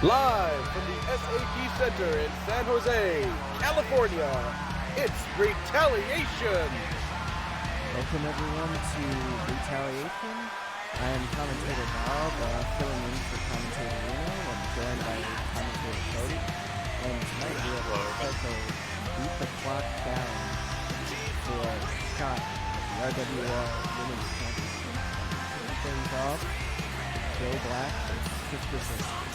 Live from the SAP Center in San Jose, California, it's Retaliation! Welcome everyone to Retaliation. I am commentator Bob, filling in for commentator Reno. I'm joined by commentator Cody. And tonight we have a special Beat the Clock challenge for a shot at the RWR Women's Championship. Kicking things off, Joe Black and Sister Fister.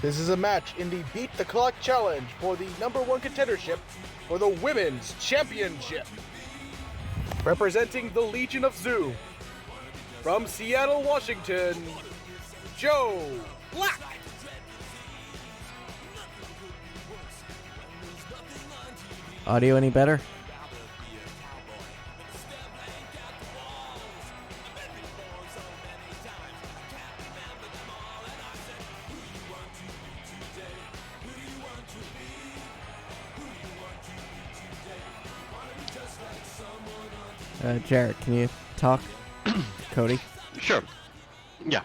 This is a match in the Beat the Clock Challenge for the #1 contendership for the Women's Championship. Representing the Legion of Zoom, from Seattle, Washington, Joe Black. Audio any better? Jarrett, can you talk? Cody? Sure. Yeah.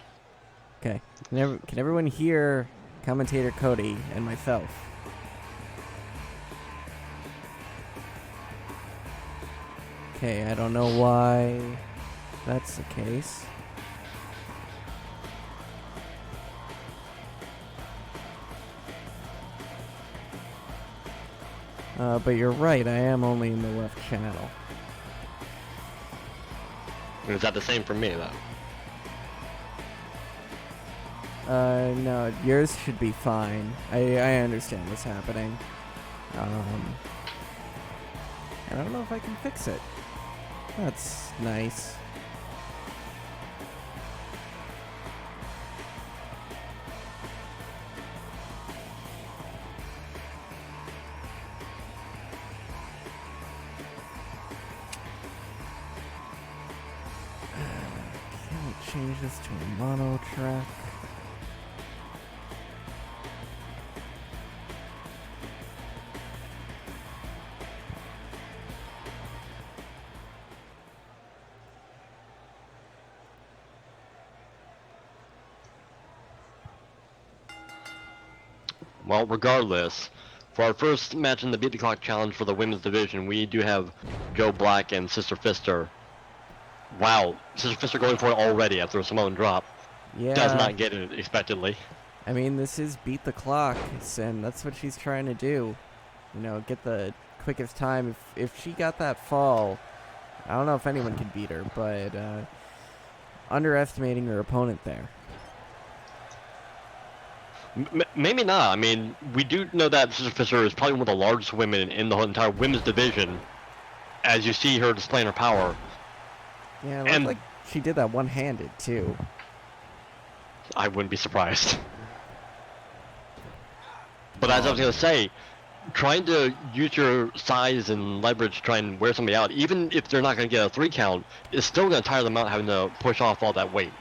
Okay. Can everyone hear commentator Cody and myself? Okay, I don't know why that's the case. But you're right, I am only in the left channel. Is that the same for me, though? No, yours should be fine. I understand what's happening. I don't know if I can fix it. That's nice. Change this to a mono track. Well, regardless, for our first match in the Beat the Clock Challenge for the women's division, we do have Joe Black and Sister Fister. Wow, Sister Fister going for it already after a Samoan drop. Yeah. Does not get it expectedly. I mean, this is Beat the Clock, and that's what she's trying to do. You know, get the quickest time. If she got that fall, I don't know if anyone could beat her, but underestimating her opponent there. Maybe not. I mean, we do know that Sister Fister is probably one of the largest women in the whole entire women's division, as you see her displaying her power. Yeah, it looked like she did that one-handed, too. I wouldn't be surprised. But as I was going to say, trying to use your size and leverage to try and wear somebody out, even if they're not going to get a 3 count, is still going to tire them out having to push off all that weight.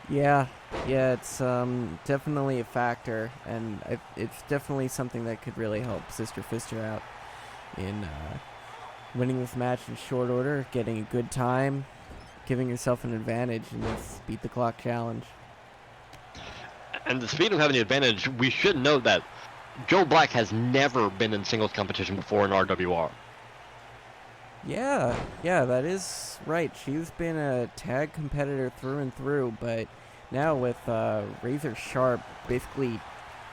Yeah, it's definitely a factor, and it's definitely something that could really help Sister Fister out in winning this match in short order, getting a good time, giving yourself an advantage in this Beat the Clock Challenge. And the speed of having the advantage, we should note that Joe Black has never been in singles competition before in RWR. Yeah, that is right. She's been a tag competitor through and through, but now with Razor Sharp basically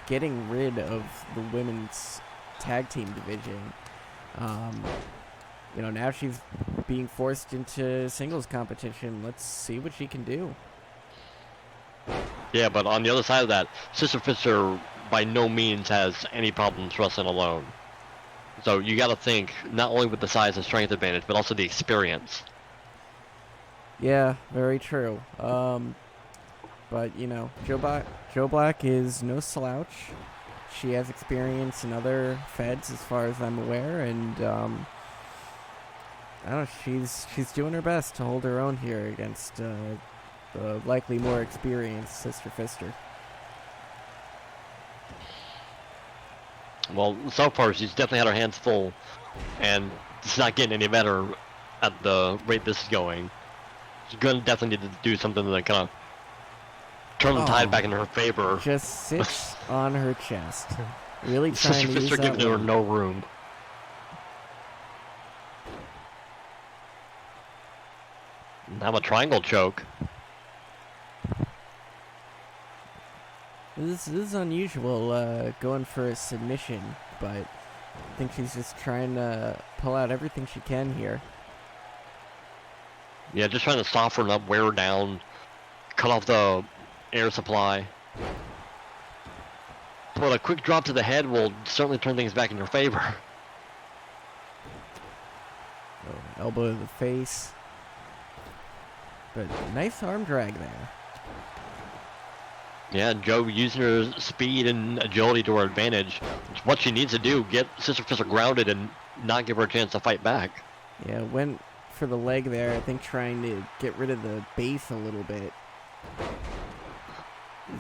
getting rid of the women's tag team division, you know, now she's being forced into singles competition. Let's see what she can do. Yeah, but on the other side of that, Sister Fister by no means has any problems wrestling alone. So you got to think not only with the size and strength advantage, but also the experience. Yeah, very true. But you know, Joe Black is no slouch. She has experience in other feds, as far as I'm aware, and Oh, she's doing her best to hold her own here against the likely more experienced Sister Fister. Well, so far she's definitely had her hands full, and it's not getting any better at the rate this is going. She's gonna definitely need to do something to kind of turn the tide back in her favor. Just sits on her chest. Really trying Sister to use Fister that giving her one. no room. Now a triangle choke. This is unusual, going for a submission, but I think she's just trying to pull out everything she can here. Yeah, just trying to soften up, wear her down, cut off the air supply. But a quick drop to the head will certainly turn things back in your favor. Oh, elbow to the face. But nice arm drag there. Yeah, Joe using her speed and agility to her advantage. It's what she needs to do, get Sister Fister grounded and not give her a chance to fight back. Yeah, went for the leg there, I think trying to get rid of the base a little bit.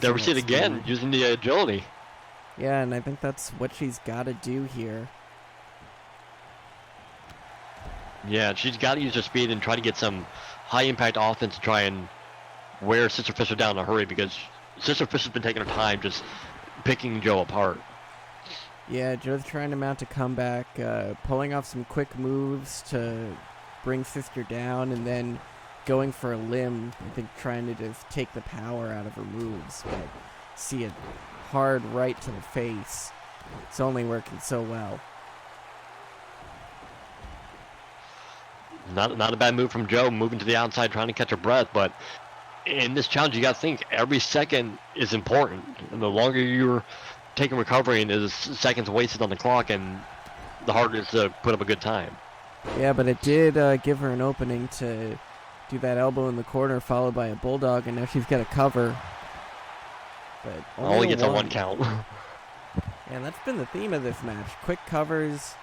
There we see it again, using the agility. Yeah, and I think that's what she's got to do here. Yeah, she's got to use her speed and try to get some high-impact offense to try and wear Sister Fister down in a hurry, because Sister Fister's been taking her time just picking Joe apart. Yeah, Joe's trying to mount a comeback, pulling off some quick moves to bring Sister down, and then going for a limb, I think trying to just take the power out of her moves, but see it hard right to the face. It's only working so well. Not a bad move from Joe, moving to the outside, trying to catch her breath, but in this challenge, you got to think every second is important. And the longer you're taking recovery, and is seconds wasted on the clock, and the harder it is to put up a good time. Yeah, but it did give her an opening to do that elbow in the corner, followed by a bulldog, and now she's got a cover. But Only gets a one count. And that's been the theme of this match. Quick covers,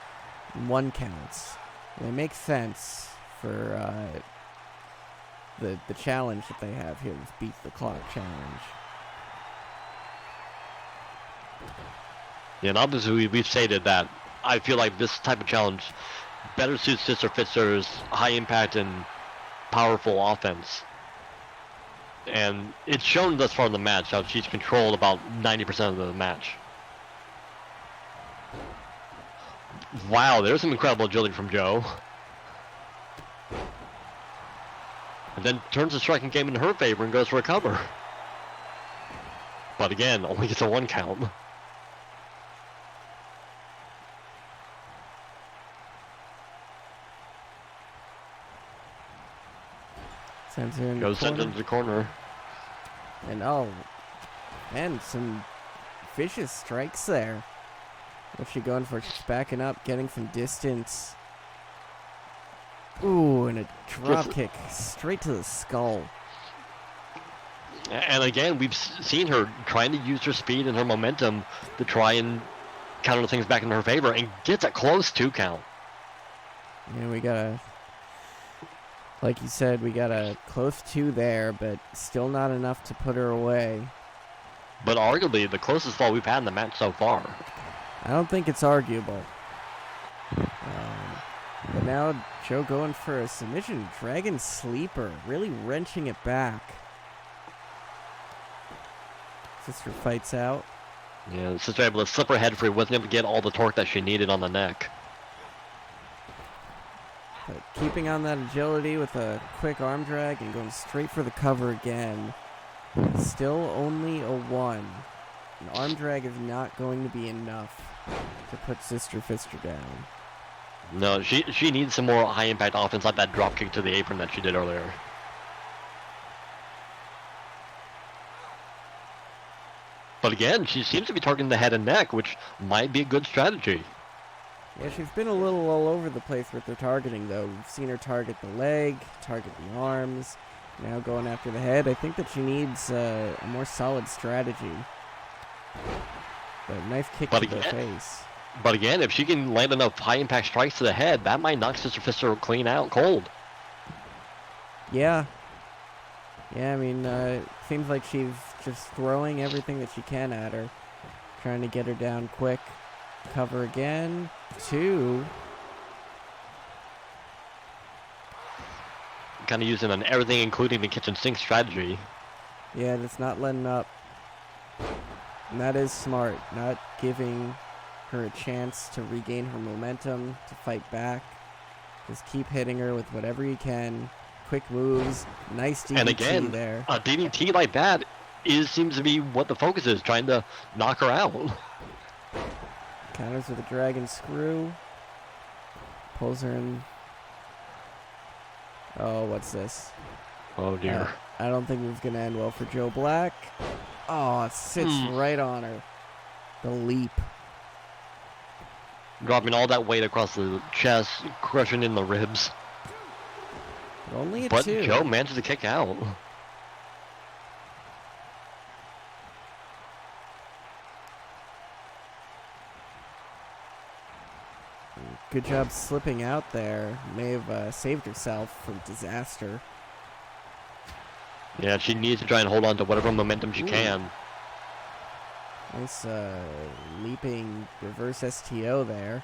one counts. And it makes sense for the challenge that they have here, this Beat the Clock challenge. Yeah, and obviously we've stated that I feel like this type of challenge better suits Sister Fister's high impact and powerful offense. And it's shown thus far in the match how she's controlled about 90% of the match. Wow, there's some incredible agility from Joe. And then turns the striking game in her favor and goes for a cover. But again, only gets a one count. Sends her in Goes the sent corner. into the corner. And oh, man, some vicious strikes there. What's she going for? She's backing up, getting some distance. Ooh, and a drop kick straight to the skull. And again, we've seen her trying to use her speed and her momentum to try and counter things back in her favor, and gets a close 2 count. Yeah, we got a, like you said, we got a close 2 there, but still not enough to put her away. But arguably the closest fall we've had in the match so far. I don't think it's arguable. But now Joe going for a submission. Dragon Sleeper, really wrenching it back. Sister fights out. Yeah, Sister able to slip her head free, wasn't able to get all the torque that she needed on the neck. But keeping on that agility with a quick arm drag and going straight for the cover again. Still only a 1. An arm drag is not going to be enough to put Sister Fister down. No, she needs some more high impact offense like that drop kick to the apron that she did earlier. But again, she seems to be targeting the head and neck, which might be a good strategy. Yeah, she's been a little all over the place with her targeting, though. We've seen her target the leg, target the arms, now going after the head. I think that she needs a more solid strategy. But nice kick to the face. But again, if she can land enough high-impact strikes to the head, that might knock Sister Fister clean out cold. Yeah. Yeah, I mean, seems like she's just throwing everything that she can at her. Trying to get her down quick. Cover again. 2. Kind of using an everything, including the kitchen sink strategy. Yeah, just not letting up. And that is smart. Not giving her a chance to regain her momentum, to fight back. Just keep hitting her with whatever you can. Quick moves. Nice DDT And again, there. a DDT like that seems to be what the focus is, trying to knock her out. Counters with a dragon screw. Pulls her in. Oh, what's this? Oh dear. I don't think it's going to end well for Joe Black. Oh, it sits right on her. The leap. Dropping all that weight across the chest, crushing in the ribs. But only a But 2. Joe manages to kick out. Good job slipping out there. May have saved herself from disaster. Yeah, she needs to try and hold on to whatever momentum she can. Nice leaping reverse STO there.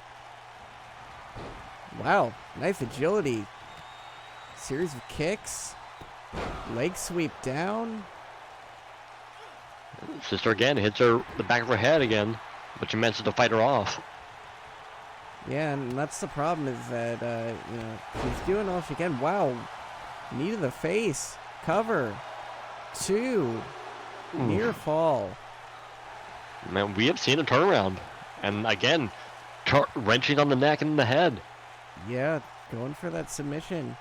Wow, nice agility. Series of kicks. Leg sweep down. Sister again hits her the back of her head again, but she manages to fight her off. Yeah, and that's the problem is that, she's doing all she can. Wow, knee to the face. Cover. 2. Near fall. Man, we have seen a turnaround. And again, wrenching on the neck and the head. Yeah, going for that submission.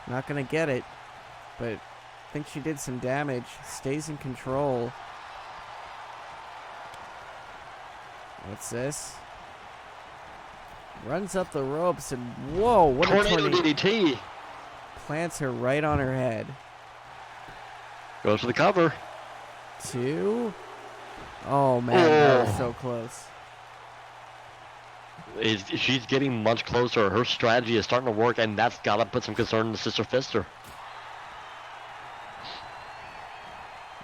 Not going to get it, but I think she did some damage. Stays in control. What's this? Runs up the ropes and whoa, what a Tornado DDT. Plants her right on her head. Goes for the cover. 2. Oh man, that was so close. She's getting much closer. Her strategy is starting to work, and that's got to put some concern in Sister Fister.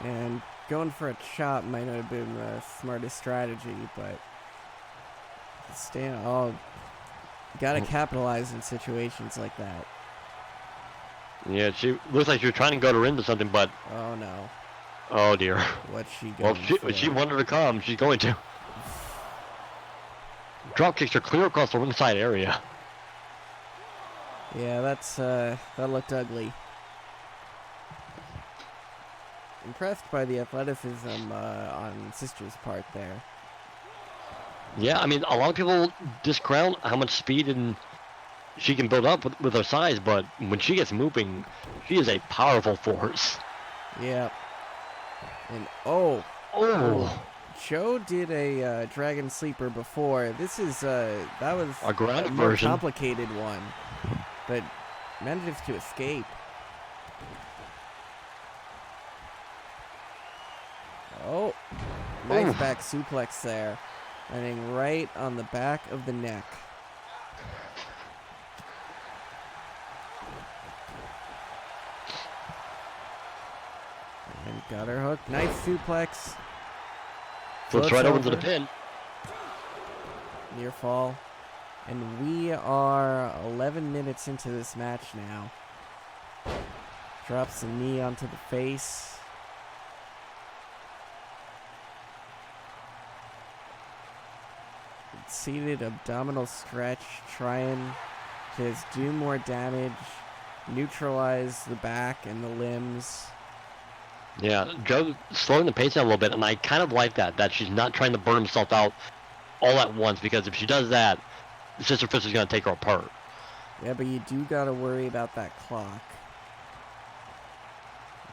And going for a chop might not have been the smartest strategy, but gotta capitalize in situations like that. Yeah, she looks like she's trying to gut her into something, but Oh no. oh dear. What's she Well, going for? she wanted to come. She's going to. Drop kicks are clear across the ringside area. Yeah, that looked ugly. Impressed by the athleticism on Sister's part there. Yeah, I mean, a lot of people discount how much speed and she can build up with her size, but when she gets moving, she is a powerful force. Yeah. And Oh. Joe did a Dragon Sleeper before. This is that was A grounded more version. complicated one, but manages to escape. Oh, nice back suplex there, landing right on the back of the neck. And got her hooked. Nice suplex. Flips right over to the pin. Near fall. And we are 11 minutes into this match now. Drops the knee onto the face. Seated abdominal stretch, trying to just do more damage, neutralize the back and the limbs. Yeah, Joe slowing the pace down a little bit, and I kind of like that she's not trying to burn herself out all at once, because if she does that, Sister Fister's going to take her apart. Yeah, but you do got to worry about that clock.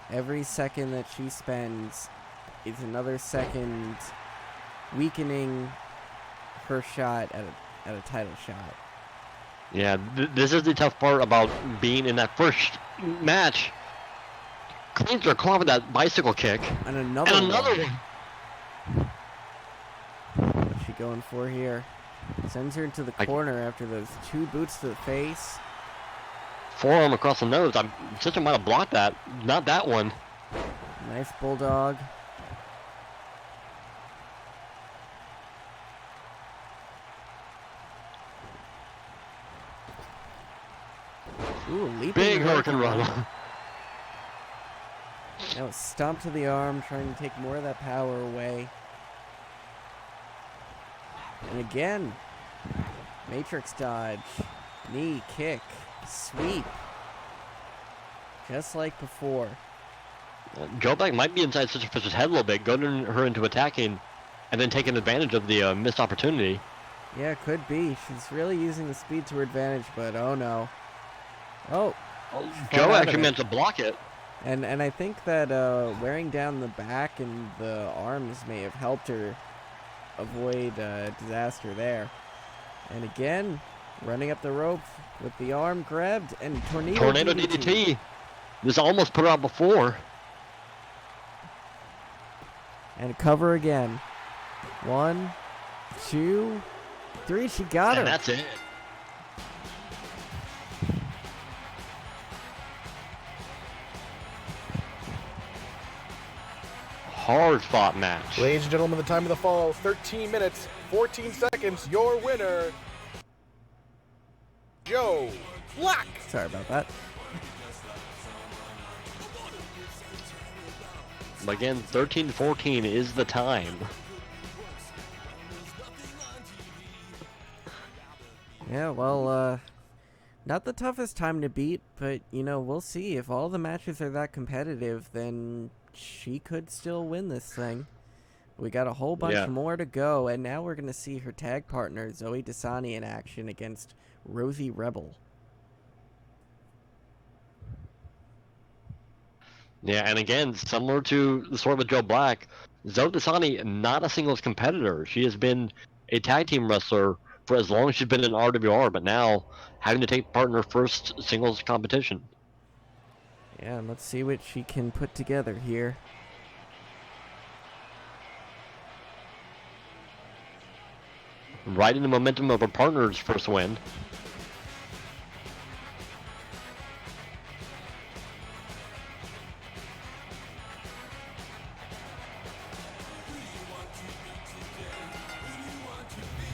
Every second that she spends is another second weakening her shot at a title shot. Yeah, this is the tough part about being in that first match. Cleans her claw with that bicycle kick. And another And another one. one. But she going for here? Sends her into the corner after those 2 boots to the face. Forearm across the nose. Sister might have blocked that. Not that one. Nice bulldog. Ooh, leaping Big Hurricane Run. Now stomp to the arm, trying to take more of that power away. And again, Matrix dodge, knee, kick, sweep. Just like before. Joe Black might be inside Sister Fisher's head a little bit, goading her into attacking, and then taking advantage of the missed opportunity. Yeah, could be. She's really using the speed to her advantage, but oh no. Oh. Joe actually meant to block it. And I think that wearing down the back and the arms may have helped her avoid disaster there. And again, running up the rope with the arm grabbed and tornado DDT. This almost put her out before. And cover again. 1, 2, 3. She got her. And that's it. Hard fought match. Ladies and gentlemen, the time of the fall, 13 minutes, 14 seconds. Your winner, Joe Black. Sorry about that. Again, 13-14 is the time. Yeah, well, not the toughest time to beat, but, you know, we'll see. If all the matches are that competitive, then she could still win this thing. We got a whole bunch more to go, and now we're going to see her tag partner, Zoe Dasani, in action against Rosie Rebel. Yeah, and again, similar to the story with Joe Black, Zoe Dasani, not a singles competitor. She has been a tag team wrestler for as long as she's been in RWR, but now having to take part in her first singles competition. Yeah, and let's see what she can put together here. Riding the momentum of her partner's first win.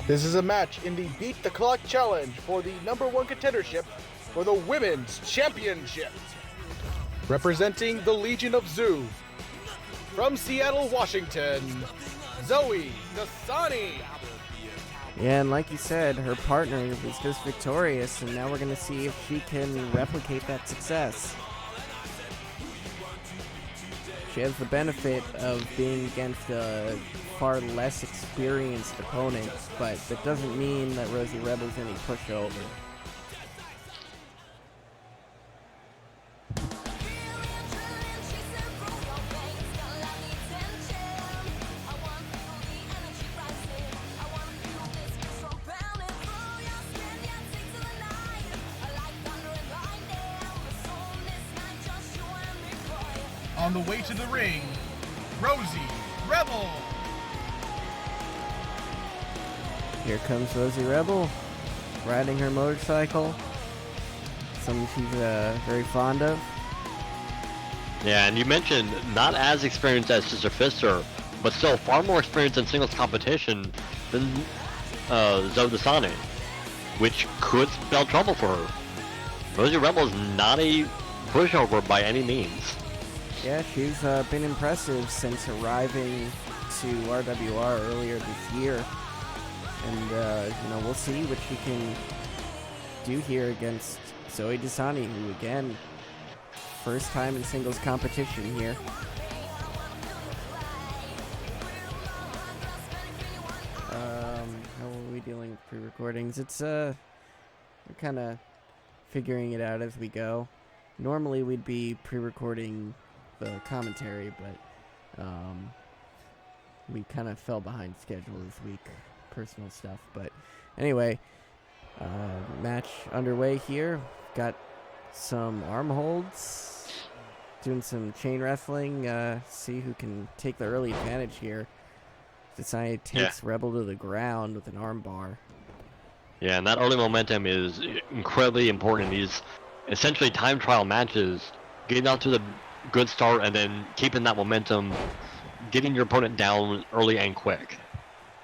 This is a match in the Beat the Clock Challenge for the #1 contendership for the Women's Championship. Representing the Legion of Zoo, from Seattle, Washington, Zoe Dasani. Yeah, and like you said, her partner was just victorious, and now we're going to see if she can replicate that success. She has the benefit of being against a far less experienced opponent, but that doesn't mean that Rosie Rebel's any pushover. On the way to the ring, Rosie Rebel. Here comes Rosie Rebel, riding her motorcycle, something she's very fond of. Yeah, and you mentioned not as experienced as Sister Fister, but still far more experienced in singles competition than Zoe Dasani, which could spell trouble for her. Rosie Rebel is not a pushover by any means. Yeah, she's been impressive since arriving to RWR earlier this year. And, you know, we'll see what she can do here against Zoe Dasani, who, again, first time in singles competition here. How are we dealing with pre-recordings? It's, we're kind of figuring it out as we go. Normally we'd be pre-recording the commentary, but we kind of fell behind schedule this week. Personal stuff, but anyway, match underway here. Got some arm holds, doing some chain wrestling, see who can take the early advantage here. Desani takes Rebel to the ground with an armbar. Yeah, and that early momentum is incredibly important in these essentially time trial matches. Getting out to the good start and then keeping that momentum, getting your opponent down early and quick.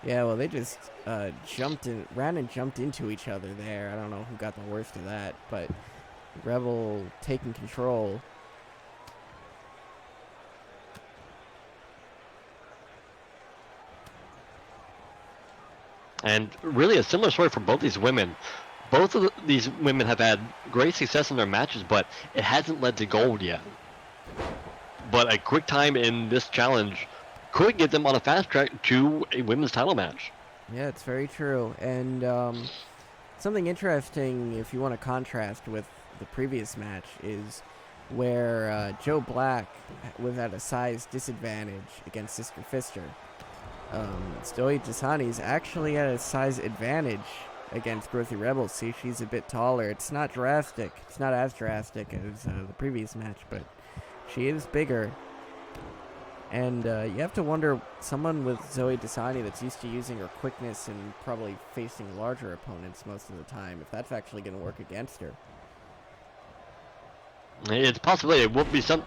Yeah, well, they just ran and jumped into each other there. I don't know who got the worst of that, but Rebel taking control. And really a similar story for both these women. Both of these women have had great success in their matches, but it hasn't led to gold yet. But a quick time in this challenge could get them on a fast track to a women's title match. Yeah, it's very true. And something interesting, if you want to contrast with the previous match, is where Joe Black was at a size disadvantage against Sister Fister. Zoe Dasani's actually at a size advantage against Grothy Rebel. See, she's a bit taller. It's not drastic. It's not as drastic as the previous match, but she is bigger. And you have to wonder, someone with Zoe Dasani that's used to using her quickness and probably facing larger opponents most of the time, if that's actually going to work against her. It's possible it will be some.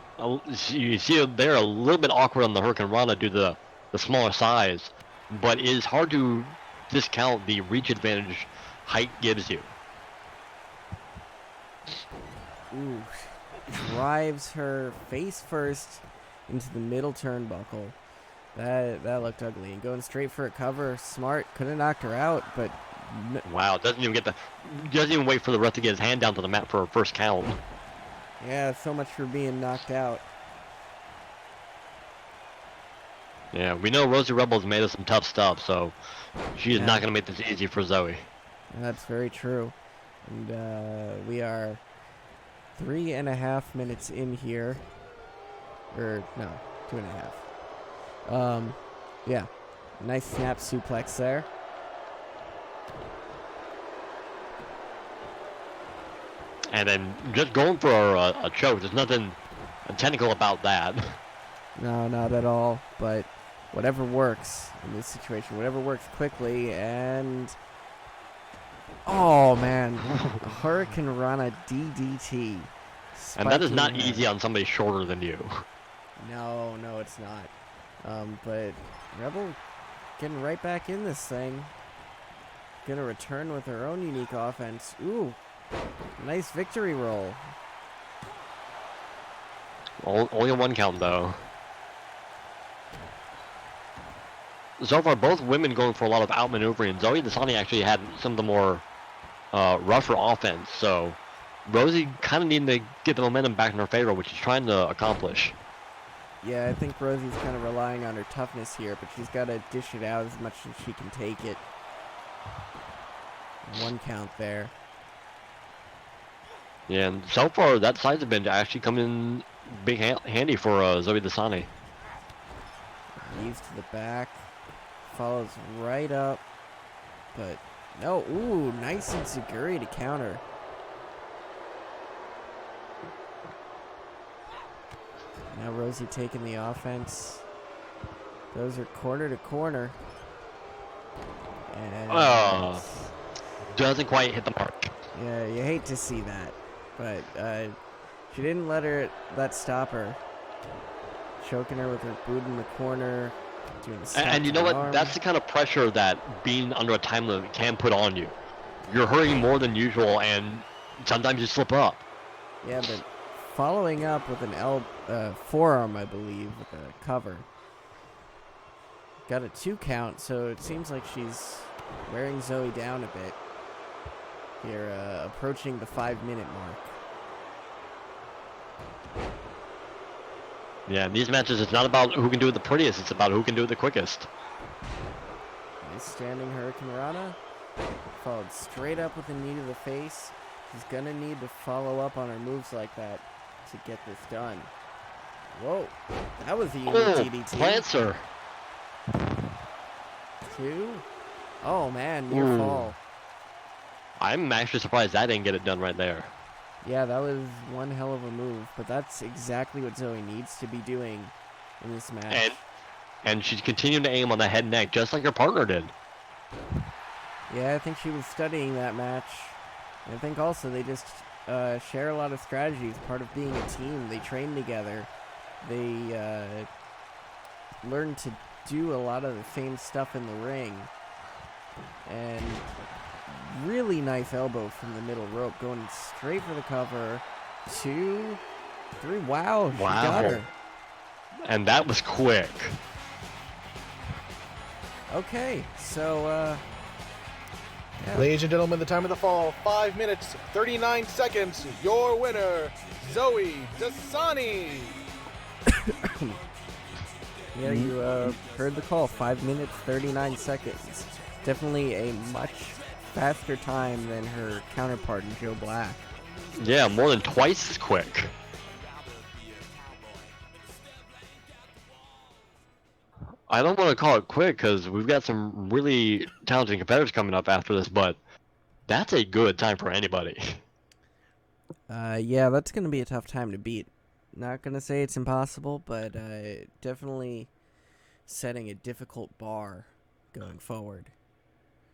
You see, they're a little bit awkward on the Hurricane Rana due to the smaller size, but it is hard to discount the reach advantage height gives you. Ooh, drives her face first into the middle turnbuckle. That looked ugly. And going straight for a cover, smart. Could have knocked her out, but Wow, doesn't even wait for the ref to get his hand down to the mat for a first count. yeah, so much for being knocked out. Yeah, we know Rosie Rebel's made us some tough stuff, so she is not going to make this easy for Zoe. That's very true. And we are 3.5 minutes in here. Or, no, 2.5. Yeah. Nice snap suplex there. And then just going for a choke. There's nothing technical about that. No, not at all. But whatever works in this situation. Whatever works quickly. And... oh, man. Hurricane Rana DDT. And that is not easy on somebody shorter than you. No, it's not. But Rebel getting right back in this thing. Gonna return with her own unique offense. Ooh, nice victory roll. Only a 1 count though. So far, both women going for a lot of outmaneuvering. Zoe Dasani actually had some of the more rougher offense. So Rosie kind of needing to get the momentum back in her favor, which she's trying to accomplish. Yeah, I think Rosie's kind of relying on her toughness here, but she's got to dish it out as much as she can take it. 1 count there. Yeah, and so far that side advantage actually come in big handy for Zoe Dasani. Knees to the back. Follows right up. But no, ooh, nice enziguri to counter. Now Rosie taking the offense. Those are corner to corner. And doesn't quite hit the mark. yeah, you hate to see that. But she didn't let stop her. Choking her with her boot in the corner. Doing And you know what? arm. That's the kind of pressure that being under a time limit can put on you. You're hurrying more than usual, and sometimes you slip up. Yeah, but following up with an forearm, I believe, with a cover. Got a 2 count, so it seems like she's wearing Zoe down a bit. Here, approaching the 5-minute mark. Yeah, in these matches, it's not about who can do it the prettiest. It's about who can do it the quickest. Nice standing Hurricane Rana. Followed straight up with a knee to the face. She's going to need to follow up on her moves like that to get this done. Whoa, that was a unique DDT. Plants her. 2. Oh, man, near fall. I'm actually surprised that didn't get it done right there. Yeah, that was one hell of a move, but that's exactly what Zoe needs to be doing in this match. and she's continuing to aim on the head and neck just like her partner did. Yeah, I think she was studying that match. I think also they just share a lot of strategies. Part of being a team, they train together. They learn to do a lot of the same stuff in the ring. And really nice elbow from the middle rope, going straight for the cover. 2, 3. Wow, she got her. And that was quick. Okay, so yeah. Ladies and gentlemen, the time of the fall, 5 minutes, 39 seconds. Your winner, Zoe Dasani. Yeah, you heard the call. 5 minutes, 39 seconds. Definitely a much faster time than her counterpart in Joe Black. Yeah, more than twice as quick. I don't want to call it quick because we've got some really talented competitors coming up after this, but that's a good time for anybody. Yeah, that's going to be a tough time to beat. Not going to say it's impossible, but definitely setting a difficult bar going forward.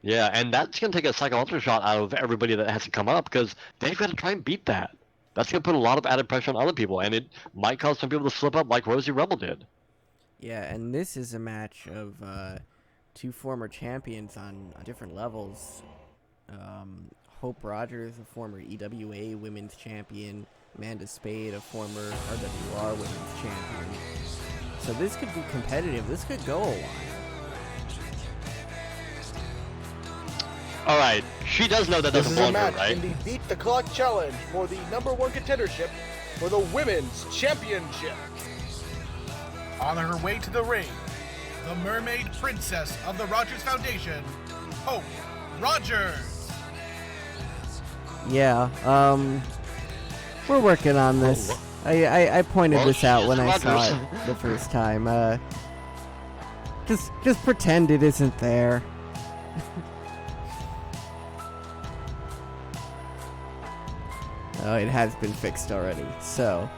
Yeah, and that's going to take a psychological shot out of everybody that has to come up because they've got to try and beat that. That's going to put a lot of added pressure on other people, and it might cause some people to slip up like Rosie Rebel did. Yeah, and this is a match of two former champions on different levels. Hope Rogers, a former EWA women's champion. Amanda Spade, a former RWR women's champion. So this could be competitive. This could go a while. Alright, she does know that This doesn't is a belong to her, match right? in the Beat the Clock Challenge for the #1 contendership for the Women's Championship. On her way to the ring, the Mermaid Princess of the Rogers Foundation, Hope Rogers. Yeah, we're working on this. I pointed this out when I saw it the first time. Just pretend it isn't there. Oh, it has been fixed already. So,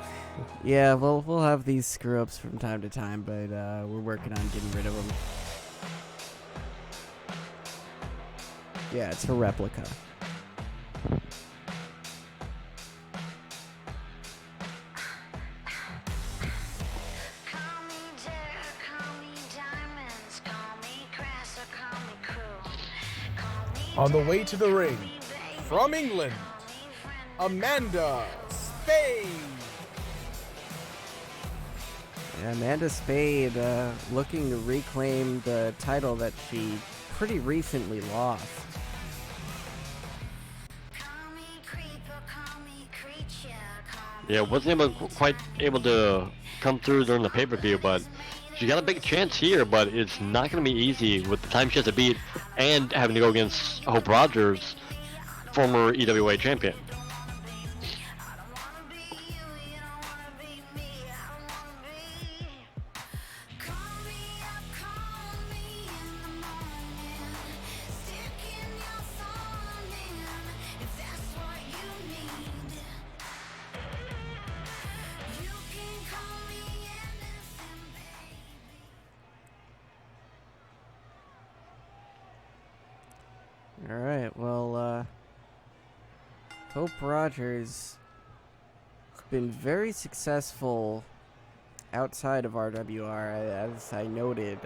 yeah, we'll have these screw-ups from time to time, but we're working on getting rid of them. Yeah, it's a replica. On the way to the ring, from England, Amanda Spade. Yeah, Amanda Spade looking to reclaim the title that she pretty recently lost. Yeah, wasn't quite able to come through during the pay-per-view, but she got a big chance here, but it's not going to be easy with the time she has to beat and having to go against Hope Rogers, former EWA champion. Alright, well, Hope Rogers has been very successful outside of RWR, as I noted,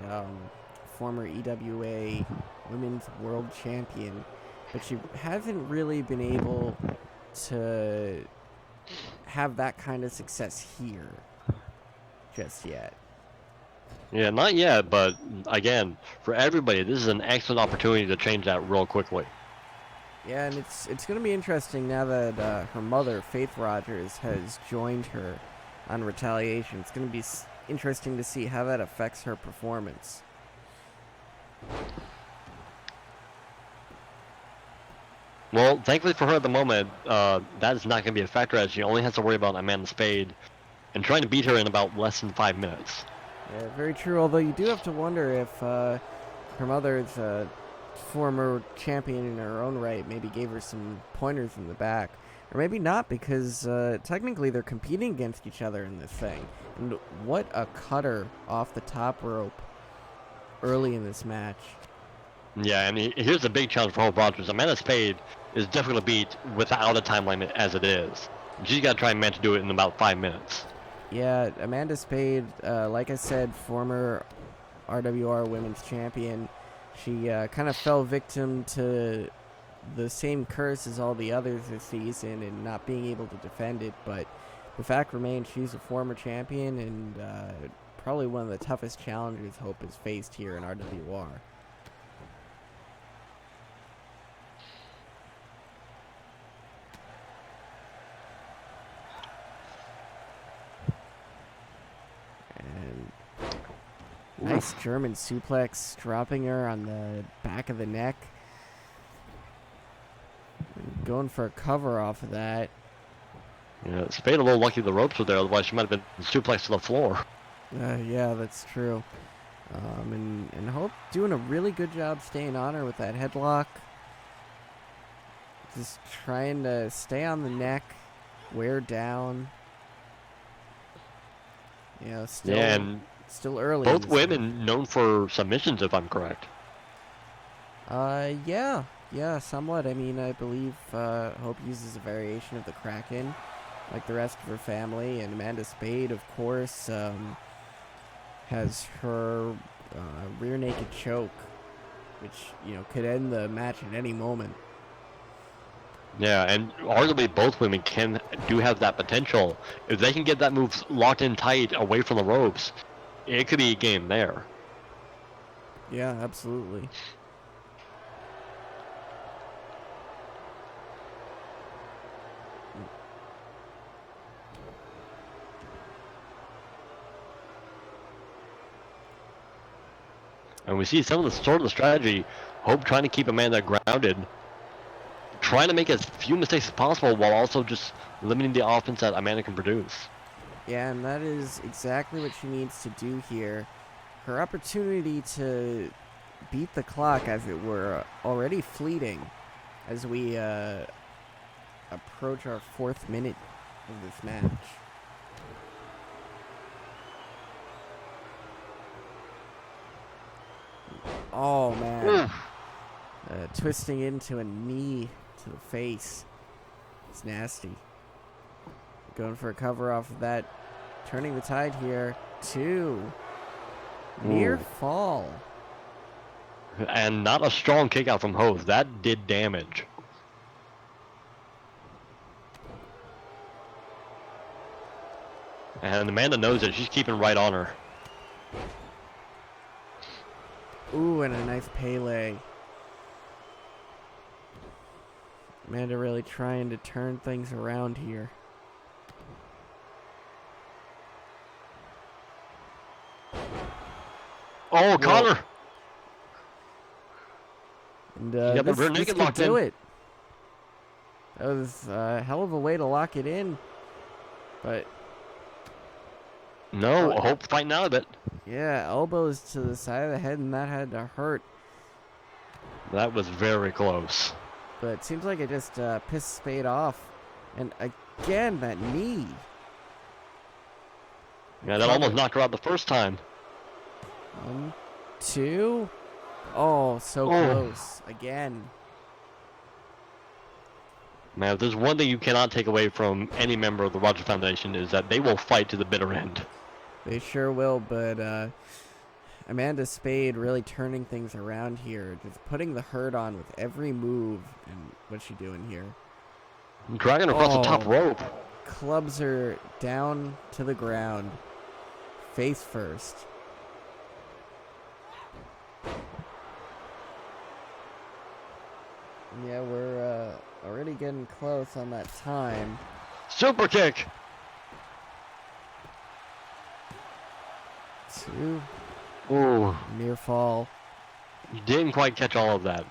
former EWA Women's World Champion, but she hasn't really been able to have that kind of success here just yet. Yeah, not yet, but again, for everybody, this is an excellent opportunity to change that real quickly. Yeah, and it's going to be interesting now that her mother, Faith Rogers, has joined her on Retaliation. It's going to be interesting to see how that affects her performance. Well, thankfully for her at the moment, that is not going to be a factor as she only has to worry about Amanda Spade and trying to beat her in about less than 5 minutes. Yeah, very true, although you do have to wonder if her mother is a former champion in her own right, maybe gave her some pointers in the back. Or maybe not, because technically they're competing against each other in this thing. And what a cutter off the top rope early in this match. Yeah, and here's the big challenge for Hope Rogers. Amanda Spade is definitely going to beat without a time limit as it is. She's got to try and manage to do it in about 5 minutes. Yeah, Amanda Spade, like I said, former RWR Women's Champion. She kind of fell victim to the same curse as all the others this season and not being able to defend it, but the fact remains she's a former champion and probably one of the toughest challengers Hope has faced here in RWR. And nice German suplex, dropping her on the back of the neck. Going for a cover off of that. Yeah, Spade a little lucky the ropes were there, otherwise she might have been suplexed to the floor. Yeah, that's true. And Hope doing a really good job staying on her with that headlock. Just trying to stay on the neck, wear down. You know, still early. Both women known for submissions, if I'm correct. Yeah, somewhat. I mean, I believe Hope uses a variation of the Kraken, like the rest of her family, and Amanda Spade, of course, has her rear naked choke, which, you know, could end the match at any moment. Yeah, and arguably both women do have that potential. If they can get that move locked in tight away from the ropes, it could be a game there. Yeah, absolutely. And we see some of the strategy, Hope trying to keep Amanda grounded, trying to make as few mistakes as possible while also just limiting the offense that Amanda can produce. Yeah, and that is exactly what she needs to do here. Her opportunity to beat the clock, as it were, already fleeting as we approach our 4th minute of this match. Oh, man. Twisting into a knee to the face. It's nasty. Going for a cover off of that. Turning the tide here. 2. Near fall. And not a strong kick out from Hope. That did damage. And Amanda knows it. She's keeping right on her. Ooh, and a nice Pele. Amanda really trying to turn things around here. Oh, Connor! And this could do it. That was a hell of a way to lock it in. But no, Hope fighting out of it. Yeah, elbows to the side of the head, and that had to hurt. That was very close. But it seems like it just pissed Spade off. And again, that knee. Yeah, that almost knocked her out the first time. 1, 2. Oh, so close. Again. Man, if there's one thing you cannot take away from any member of the Rogers Foundation is that they will fight to the bitter end. They sure will, but Amanda Spade really turning things around here. Just putting the hurt on with every move. And what's she doing here? Dragging her across the top rope. Clubs her down to the ground. Face first. Yeah, we're already getting close on that time. Super kick! 2. Ooh. Near fall. You didn't quite catch all of that.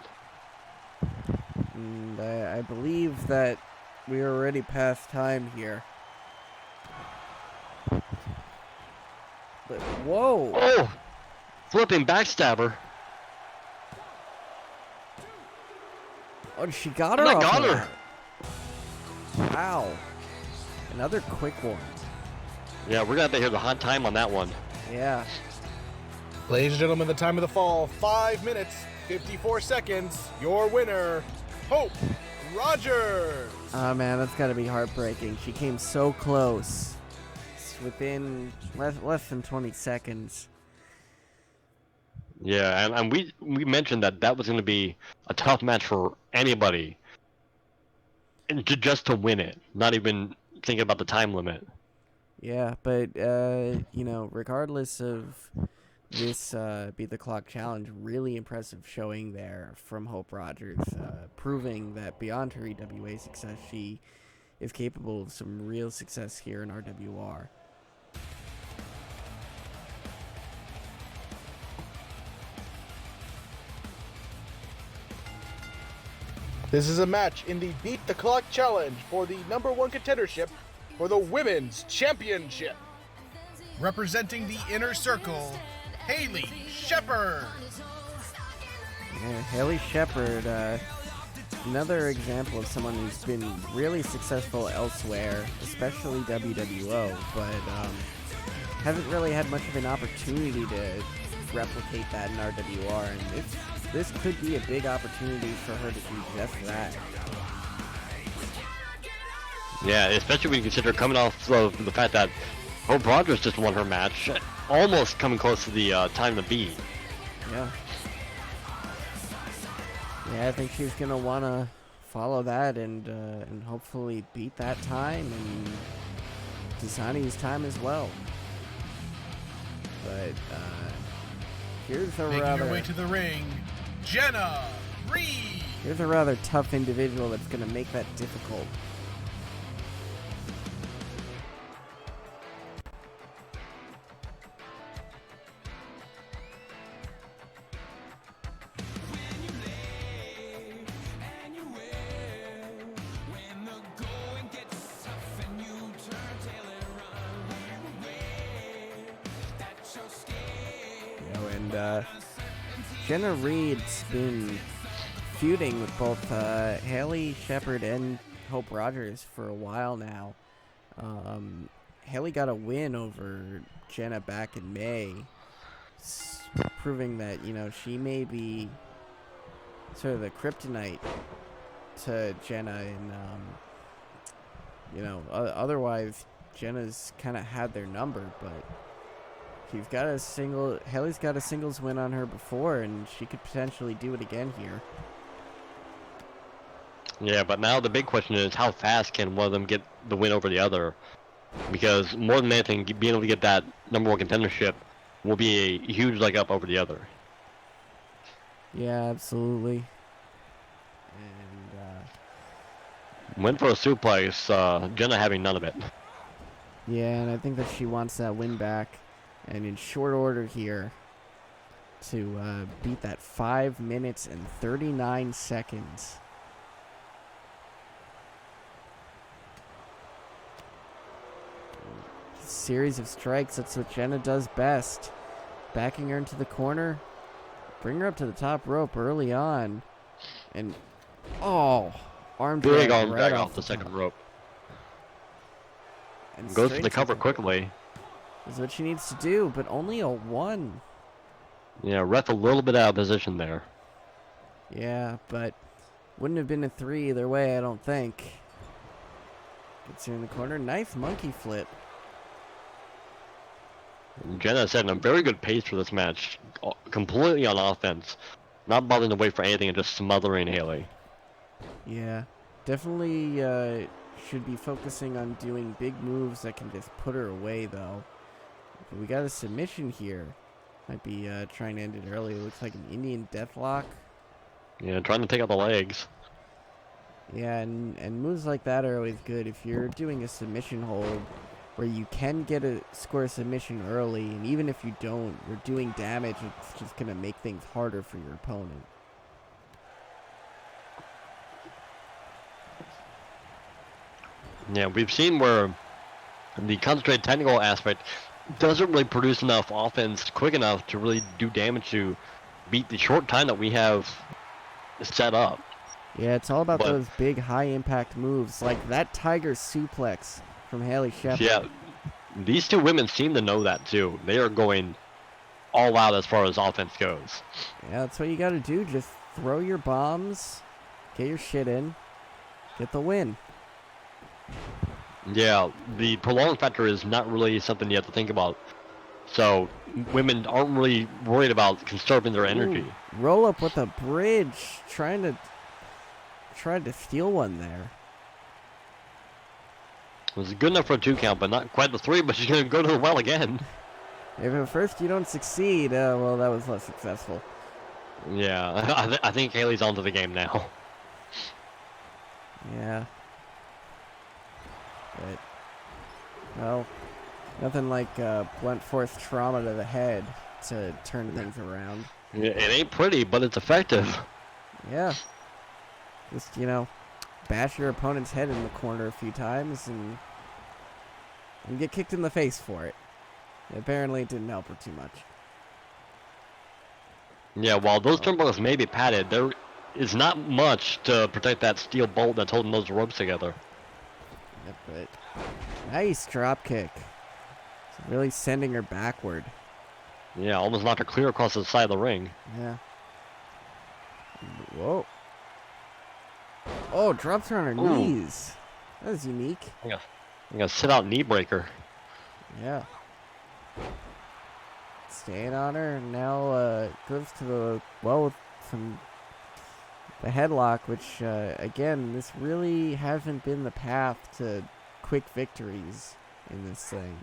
And I believe that we are already past time here. But, whoa! Oh! Flipping backstabber. Oh, she got her. I got her. Wow. Another quick one. Yeah, we're gonna have to hear the hot time on that one. Yeah. Ladies and gentlemen, the time of the fall, 5 minutes, 54 seconds. Your winner, Hope Rogers. Oh man, that's gotta be heartbreaking. She came so close. It's within less than 20 seconds. Yeah, and we mentioned that was going to be a tough match for anybody, and just to win it, not even thinking about the time limit. Yeah, but you know, regardless of this beat the clock challenge, really impressive showing there from Hope Rogers, proving that beyond her EWA success, she is capable of some real success here in RWR. This is a match in the Beat the Clock Challenge for the #1 contendership for the Women's Championship. Representing the Inner Circle, Haley Shepard. Yeah, Haley Shepard, another example of someone who's been really successful elsewhere, especially WWO, but hasn't really had much of an opportunity to replicate that in RWR, and this could be a big opportunity for her to do just that. Yeah, especially when you consider coming off of the fact that Hope Rogers just won her match, almost coming close to the time to beat. Yeah. Yeah, I think she's gonna wanna follow that and hopefully beat that time and Dasani's time as well. But here's a Making rather her way to the ring, Jenna Reed. here's a rather tough individual that's gonna make that difficult. Jenna Reed's been feuding with both Haley Shepard and Hope Rogers for a while now. Haley got a win over Jenna back in May, proving that, you know, she may be sort of the kryptonite to Jenna, and you know, otherwise Jenna's kind of had their number, but Haley's got a singles win on her before, and she could potentially do it again here. Yeah, but now the big question is how fast can one of them get the win over the other? Because more than anything, being able to get that #1 contendership will be a huge leg up over the other. Yeah, absolutely. And Went for a suplex, Jenna having none of it. yeah, and I think that she wants that win back, and in short order here to beat that 5 minutes and 39 seconds. Series of strikes, that's what Jenna does best. Backing her into the corner, bring her up to the top rope early on, and arm drag Big arm right drag off off the second top. rope. And Goes for straight the to cover quickly. is what she needs to do, but only a 1. Yeah, ref a little bit out of position there. Yeah, but wouldn't have been a 3 either way, I don't think. Gets her in the corner, nice monkey flip. Jenna setting a very good pace for this match, completely on offense, not bothering to wait for anything and just smothering Haley. Yeah, definitely should be focusing on doing big moves that can just put her away, though. But we got a submission here. Might be trying to end it early. It looks like an Indian deathlock. Yeah, trying to take out the legs. Yeah, and moves like that are always good. If you're doing a submission hold where you can score a submission early, and even if you don't, you're doing damage, it's just going to make things harder for your opponent. Yeah, we've seen where the concentrated technical aspect doesn't really produce enough offense quick enough to really do damage to beat the short time that we have set up. Yeah, it's all about But- those big high-impact moves, like that tiger suplex from Haley Shepard. Yeah, these two women seem to know that too. They are going all out as far as offense goes. Yeah, that's what you got to do. Just throw your bombs, get your shit in, get the win. Yeah, the prolonged factor is not really something you have to think about. So women aren't really worried about conserving their energy. Ooh, roll up with a bridge, trying to steal one there. It was good enough for a 2 count, but not quite the 3, but she's going to go to the well again. If at first you don't succeed, well, that was less successful. Yeah, I think Haley's onto the game now. Yeah. But, well, nothing like blunt force trauma to the head to turn things around. It ain't pretty, but it's effective. Yeah. Just, bash your opponent's head in the corner a few times and get kicked in the face for it. Apparently it didn't help her too much. Yeah, while those turnbuckles may be padded, there is not much to protect that steel bolt that's holding those ropes together. Yep, but nice drop kick. It's really sending her backward. Yeah, almost knocked her clear across the side of the ring. Yeah. Whoa. Oh, drops her on her knees. That was unique. I'm gonna sit out knee breaker. Yeah. Staying on her, and now goes to the with the headlock, which again, this really hasn't been the path to quick victories in this thing.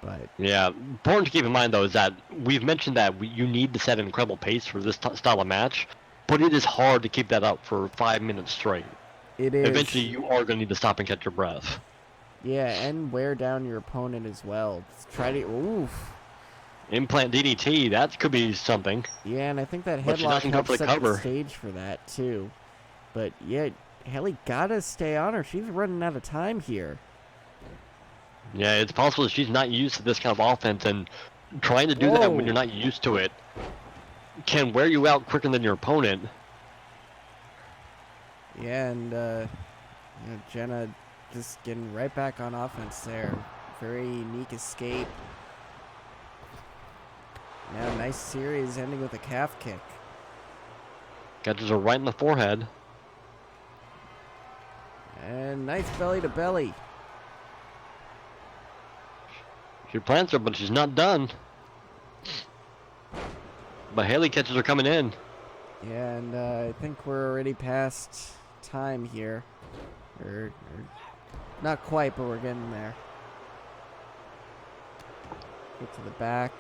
But yeah, important to keep in mind though is that we've mentioned that you need to set an incredible pace for this style of match, but it is hard to keep that up for 5 minutes straight. It is. Eventually, you are gonna need to stop and catch your breath. Yeah, and wear down your opponent as well. Just try to oof. Implant DDT, that could be something. Yeah, and I think that But she headlock doesn't go helps for the set cover. the stage for that too. But yeah, Haley gotta stay on her. She's running out of time here. Yeah, it's possible that she's not used to this kind of offense, and trying to do that when you're not used to it can wear you out quicker than your opponent. Yeah, and Jenna just getting right back on offense there. Very unique escape. Now, nice series ending with a calf kick. Catches her right in the forehead. And nice belly to belly. She plants her, but she's not done. But Haley catches her coming in. Yeah, and I think we're already past time here. Or not quite, but we're getting there. Get to the back.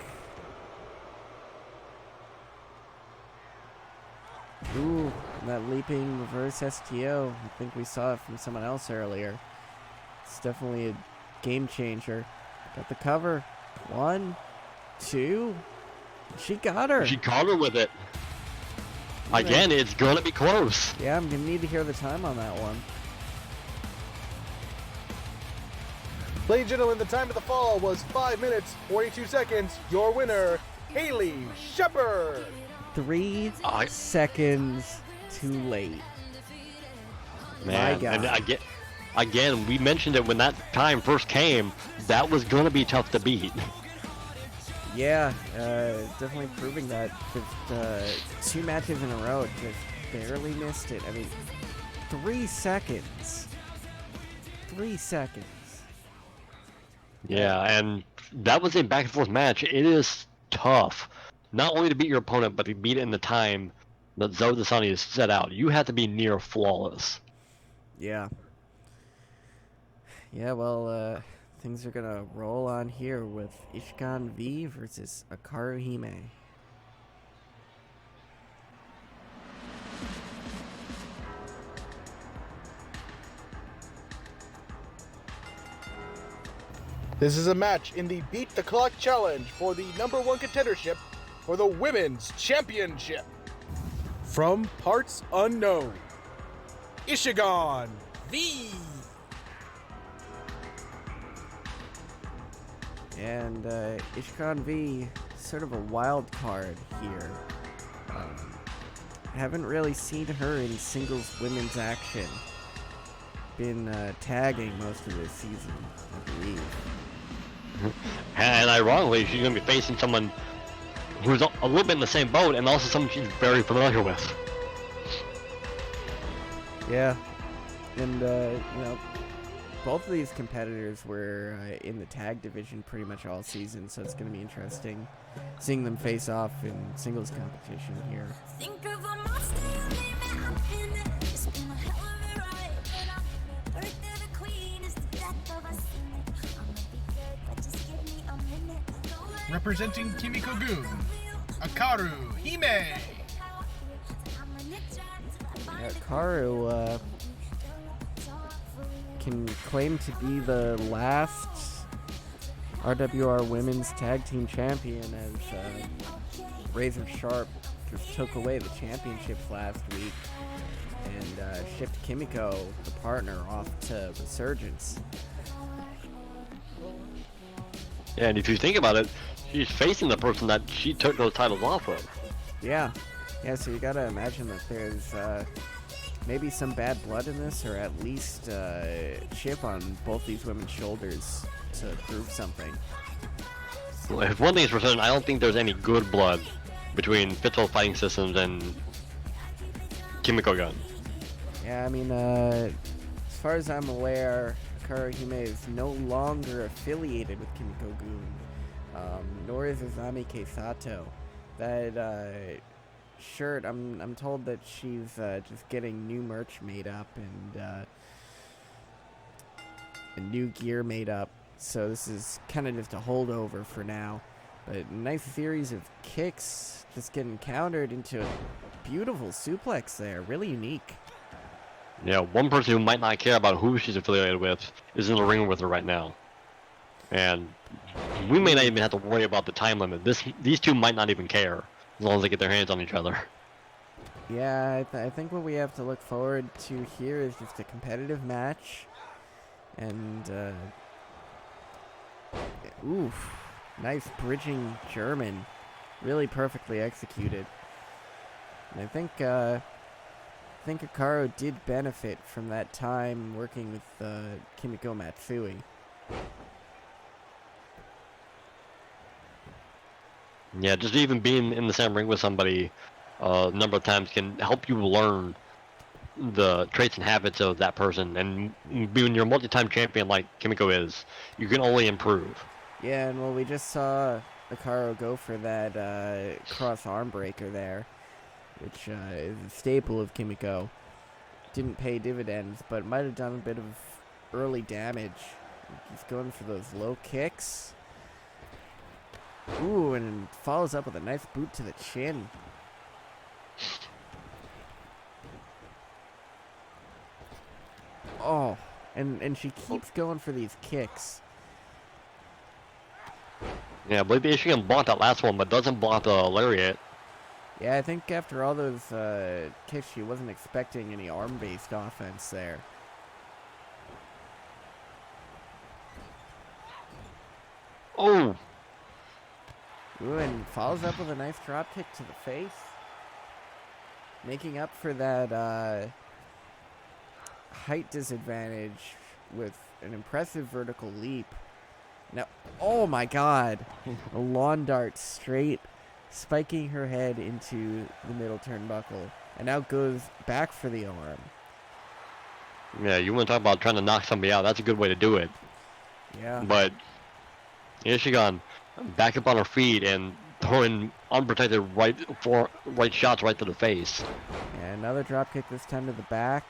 Ooh, that leaping reverse STO. I think we saw it from someone else earlier. It's definitely a game changer. Got the cover. 1, 2. She got her. She caught her with it. Again, it's gonna be close. Yeah, I'm gonna need to hear the time on that one. Ladies and gentlemen, the time of the fall was 5 minutes, 42 seconds. Your winner, Haley Shepard. 3 seconds too late. Man, My God. and again, we mentioned it when that time first came. That was gonna be tough to beat. Yeah, definitely proving that. Just 2 matches in a row, just barely missed it. I mean, 3 seconds. 3 seconds. Yeah, and that was a back and forth match. It is tough, not only to beat your opponent, but to beat it in the time that Zoe Dasani has set out. You have to be near flawless. Yeah. Yeah, well, things are gonna roll on here with Ishkan V versus Akaru Hime. This is a match in the Beat the Clock Challenge for the #1 contendership for the Women's Championship. From parts unknown, Ishigan V. And Ishkan V, sort of a wild card here. Haven't really seen her in singles women's action. Been tagging most of this season, I believe. And ironically, she's going to be facing someone who's a little bit in the same boat, and also someone she's very familiar with. Yeah, and both of these competitors were in the tag division pretty much all season, so it's going to be interesting seeing them face off in singles competition here. Think of a monster, you name it, I'm in it. It's been a hell of a ride, but I'm in it. Birth of the queen is the death of a cynic. I'ma be good, but just give me a minute. Representing Kimiko Gun, Akaru Hime. Yeah, Karu can claim to be the last RWR Women's Tag Team Champion, as Razor Sharp just took away the championships last week and shipped Kimiko, the partner, off to Resurgence. Yeah, and if you think about it, she's facing the person that she took those titles off of. Yeah, so you gotta imagine that there's maybe some bad blood in this, or at least chip on both these women's shoulders to prove something. Well, if one thing is for certain, I don't think there's any good blood between Fitzel Fighting Systems and Kimiko Gun. Yeah, I mean, as far as I'm aware, Akaru Hime is no longer affiliated with Kimiko Gun, nor is Izami Keisato. That shirt, I'm told that she's just getting new merch made up and new gear made up, so this is kind of just a holdover for now. But nice series of kicks, just getting countered into a beautiful suplex there, really unique. Yeah, one person who might not care about who she's affiliated with is in the ring with her right now. And we may not even have to worry about the time limit. These two might not even care as long as they get their hands on each other. Yeah, I think what we have to look forward to here is just a competitive match. And, oof, nice bridging German. Really perfectly executed. And I think Hikaru did benefit from that time working with Kimiko Matsui. Yeah, just even being in the same ring with somebody a number of times can help you learn the traits and habits of that person. And being you're a multi-time champion like Kimiko is, you can only improve. Yeah, and well, we just saw Hikaru go for that cross arm breaker there, which is a staple of Kimiko. Didn't pay dividends, but might have done a bit of early damage. He's going for those low kicks. Ooh, and follows up with a nice boot to the chin. Oh, and she keeps going for these kicks. Yeah, I believe she can block that last one, but doesn't block the lariat. Yeah, I think after all those kicks, she wasn't expecting any arm-based offense there. Oh! Ooh, and follows up with a nice drop kick to the face. Making up for that height disadvantage with an impressive vertical leap. Now, oh my god! A lawn dart straight, spiking her head into the middle turnbuckle. And now goes back for the arm. Yeah, you want to talk about trying to knock somebody out. That's a good way to do it. Yeah. But here she gone, back up on her feet and throwing unprotected right shots right to the face. And another drop kick, this time to the back.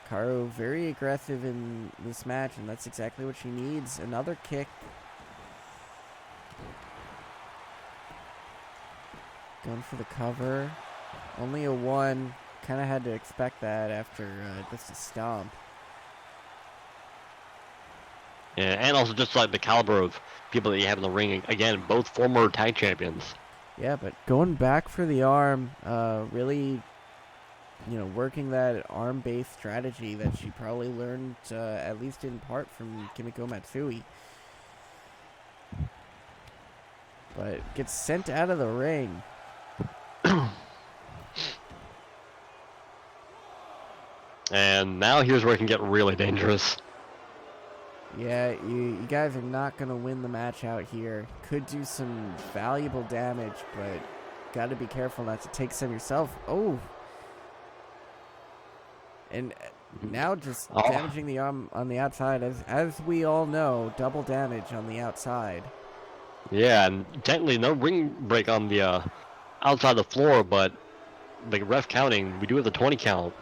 Karu very aggressive in this match, and that's exactly what she needs. Another kick. Going for the cover. Only a one. Kind of had to expect that after just a stomp. Yeah, and also just like the caliber of people that you have in the ring. Again, both former tag champions. Yeah, but going back for the arm, really, working that arm-based strategy that she probably learned, at least in part, from Kimiko Matsui. But gets sent out of the ring. And now here's where it can get really dangerous. Yeah, you guys are not going to win the match out here. Could do some valuable damage, but got to be careful not to take some yourself. Oh. And now just damaging the arm on the outside. As we all know, double damage on the outside. Yeah, and technically no ring break on the outside of the floor, but the ref counting, we do have the 20 count.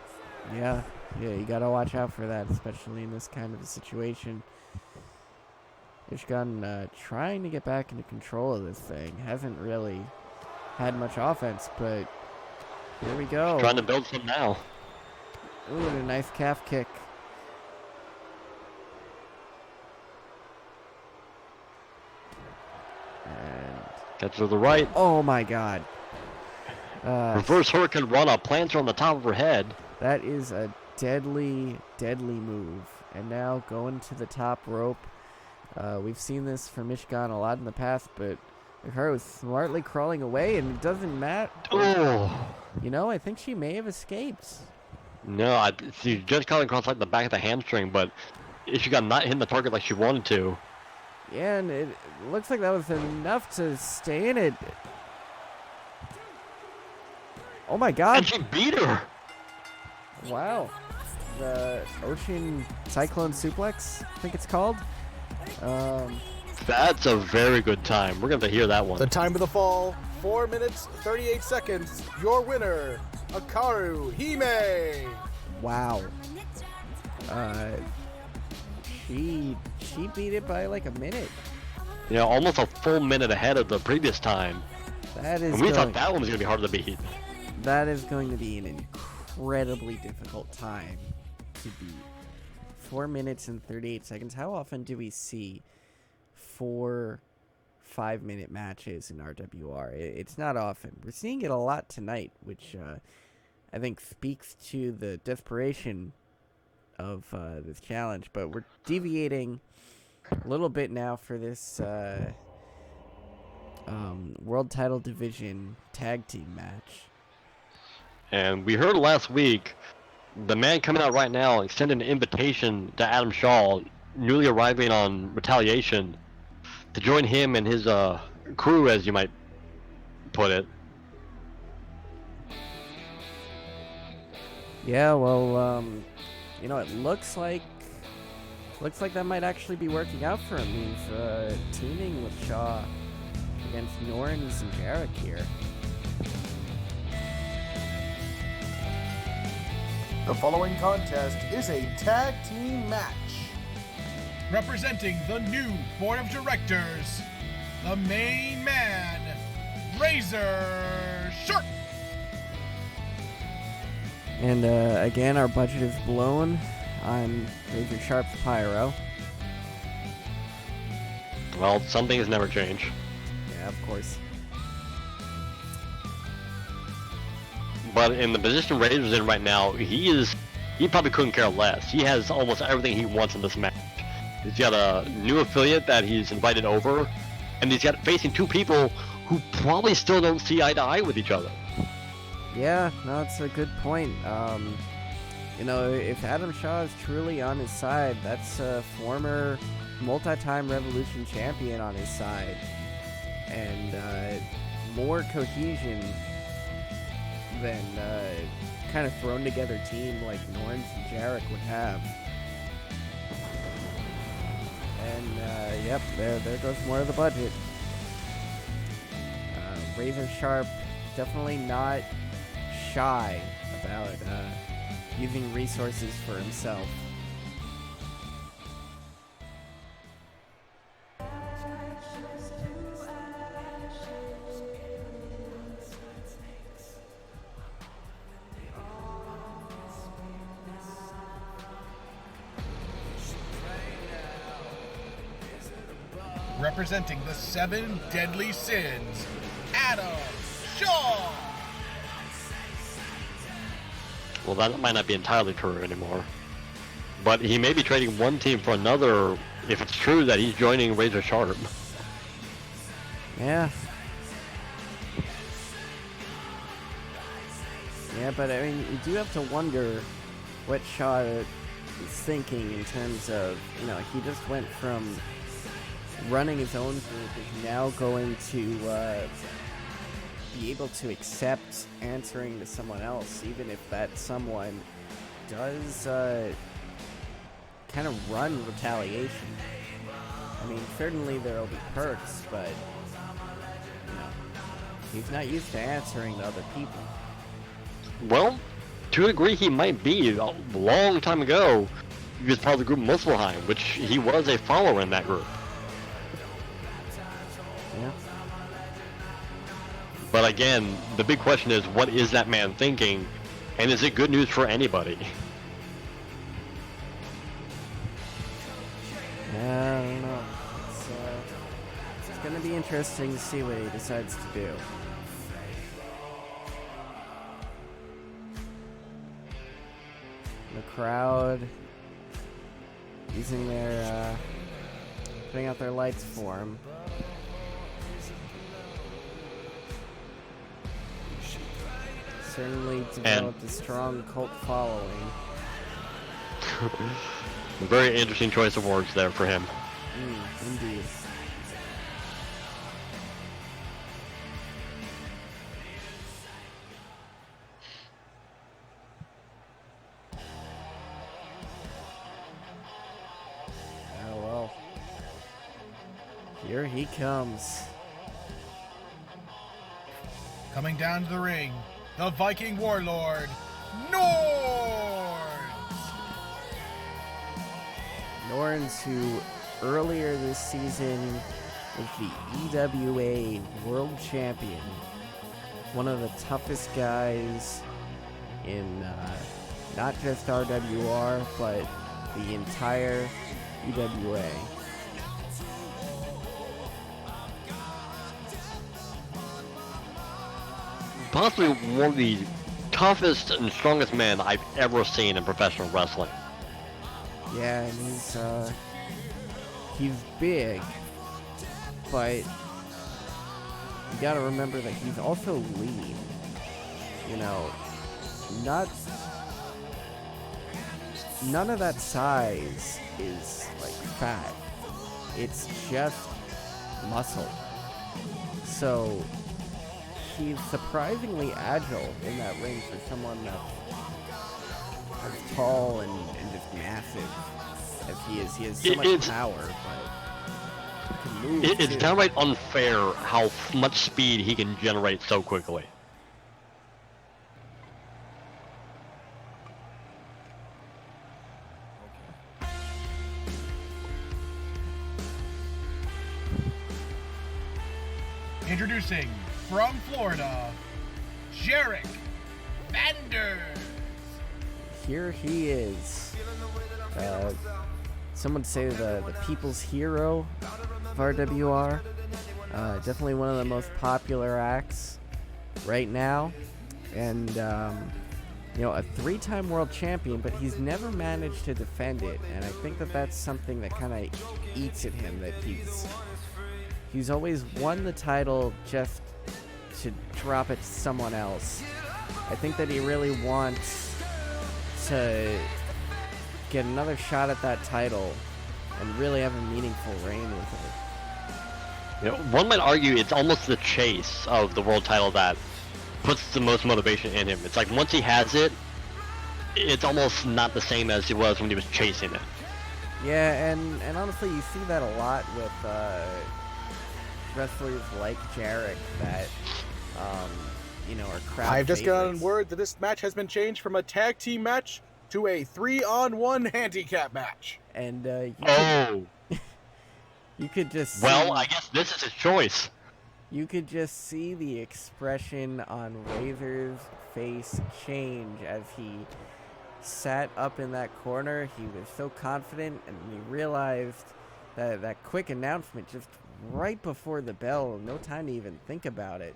Yeah, you got to watch out for that, especially in this kind of a situation. Ishgan trying to get back into control of this thing. Hasn't really had much offense, but here we go. Trying to build some now. Ooh, and a nice calf kick. And Gets to the right. oh my god. Reverse Hurricane Rana plants her on the top of her head. That is a deadly, deadly move. And now going to the top rope. We've seen this from Ishgan a lot in the past, but her was smartly crawling away, and it doesn't matter. Oh. You know, I think she may have escaped. No, she just caught across like the back of the hamstring, but if she got not hitting the target like she wanted to. Yeah, and it looks like that was enough to stay in it. Oh my god. And she beat her. Wow. The Ocean Cyclone Suplex, I think it's called. That's a very good time. We're going to hear that one. The time of the fall, 4 minutes, 38 seconds. Your winner, Hikaru Hime. Wow. She beat it by like a minute. You know, almost a full minute ahead of the previous time. That is And we thought that one was going to be hard to beat. That is going to be an incredibly difficult time to beat. 4 minutes and 38 seconds. How often do we see 4 5-minute matches in RWR? It's not often. We're seeing it a lot tonight, which I think speaks to the desperation of this challenge. But we're deviating a little bit now for this World Title Division Tag Team match. And we heard last week, the man coming out right now extended an invitation to Adam Shaw, newly arriving on Retaliation, to join him and his crew, as you might put it. Yeah, well, you know, it looks like that might actually be working out for him. He's teaming with Shaw against Norns and Jarek here. The following contest is a tag team match. Representing the new board of directors, the main man, Razor Sharp. And again, our budget is blown on Razor Sharp's pyro. Well, some things never change. Yeah, of course. But in the position Razor's in right now, he probably couldn't care less. He has almost everything he wants in this match. He's got a new affiliate that he's invited over, and he's got facing 2 people who probably still don't see eye to eye with each other. Yeah, no, it's a good point. You know, if Adam Shaw is truly on his side, that's a former multi-time Revolution champion on his side. And more cohesion than kind of thrown together team like Norns and Jarek would have. And yep, there goes more of the budget. Razor Sharp definitely not shy about using resources for himself. Representing the 7 deadly sins, Adam Shaw. Well, that might not be entirely true anymore. But he may be trading one team for another if it's true that he's joining Razor Sharp. Yeah. Yeah, but I mean, you do have to wonder what Shaw thinking in terms of, you know, he just went from running his own group is now going to be able to accept answering to someone else, even if that someone does kind of run retaliation. I mean, certainly there'll be perks, but, you know, he's not used to answering to other people. Well, to a degree he might be. A long time ago, he was part of the group Muspelheim, which he was a follower in that group. Yeah. But again, the big question is, what is that man thinking? And is it good news for anybody? I don't know. It's going to be interesting to see what he decides to do. The crowd using their, putting out their lights for him. Certainly developed a strong cult following. A very interesting choice of words there for him. Indeed. Oh well. Here he comes. Coming down to the ring, the Viking Warlord, Norns! Norns, who earlier this season was the EWA World Champion. One of the toughest guys in not just RWR, but the entire EWA. Possibly one of the toughest and strongest men I've ever seen in professional wrestling. Yeah, and he's big, but you gotta remember that he's also lean. You know, none of that size is like fat. It's just muscle. So he's surprisingly agile in that ring for someone as tall and just massive as he is. He has so much power, but he can move It's too. downright unfair how much speed he can generate so quickly. Introducing, from Florida, Jarek Vanders. Here he is. Some would say the people's hero of RWR. Definitely one of the most popular acts right now. And, you know, a 3-time world champion, but he's never managed to defend it. And I think that that's something that kind of eats at him, that he's always won the title just to drop it to someone else. I think that he really wants to get another shot at that title and really have a meaningful reign with it. You know, one might argue it's almost the chase of the world title that puts the most motivation in him. It's like once he has it, it's almost not the same as it was when he was chasing it. Yeah, and honestly, you see that a lot with wrestlers like Jarek that, you know, are crowd I've just gotten favorites. word that this match has been changed from a tag team match to a 3-on-1 handicap match. And you could just see, Well, I guess this is his choice. you could just see the expression on Razor's face change as he sat up in that corner. He was so confident, and he realized that quick announcement just right before the bell, no time to even think about it.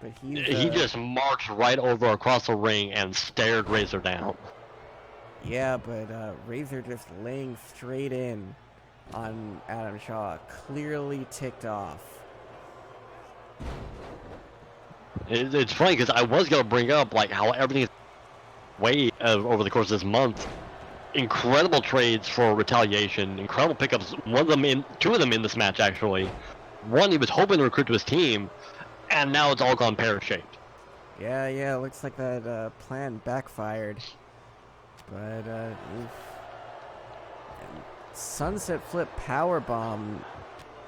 But He just marched right over across the ring and stared Razor down. yeah, but Razor just laying straight in on Adam Shaw, clearly ticked off. It's funny because I was gonna bring up like how everything is way over the course of this month, incredible trades for Retaliation, incredible pickups. Two of them in this match actually. One he was hoping to recruit to his team, and now it's all gone pear-shaped. Yeah, looks like that plan backfired. But oof. Sunset flip powerbomb,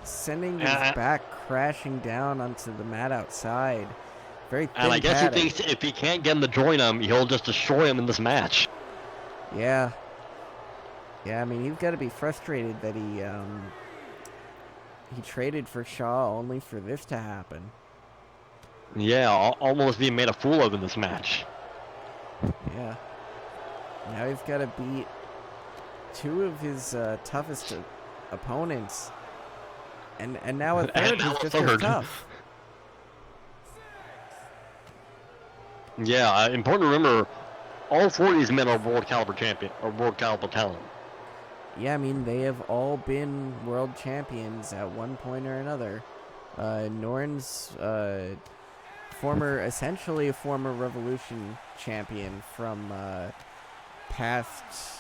sending his back crashing down onto the mat outside. Very thin And I guess padding. he thinks if he can't get him to join him, he'll just destroy him in this match. Yeah. Yeah, I mean, you've got to be frustrated that he traded for Shaw only for this to happen. Yeah, almost being made a fool of in this match. Yeah. Now he's got to beat two of his toughest opponents. And now a third who's just as tough. Yeah, important to remember, all four of these men are world caliber champion or world caliber talent. Yeah, I mean, they have all been world champions at one point or another. Norn's essentially a former Revolution champion from past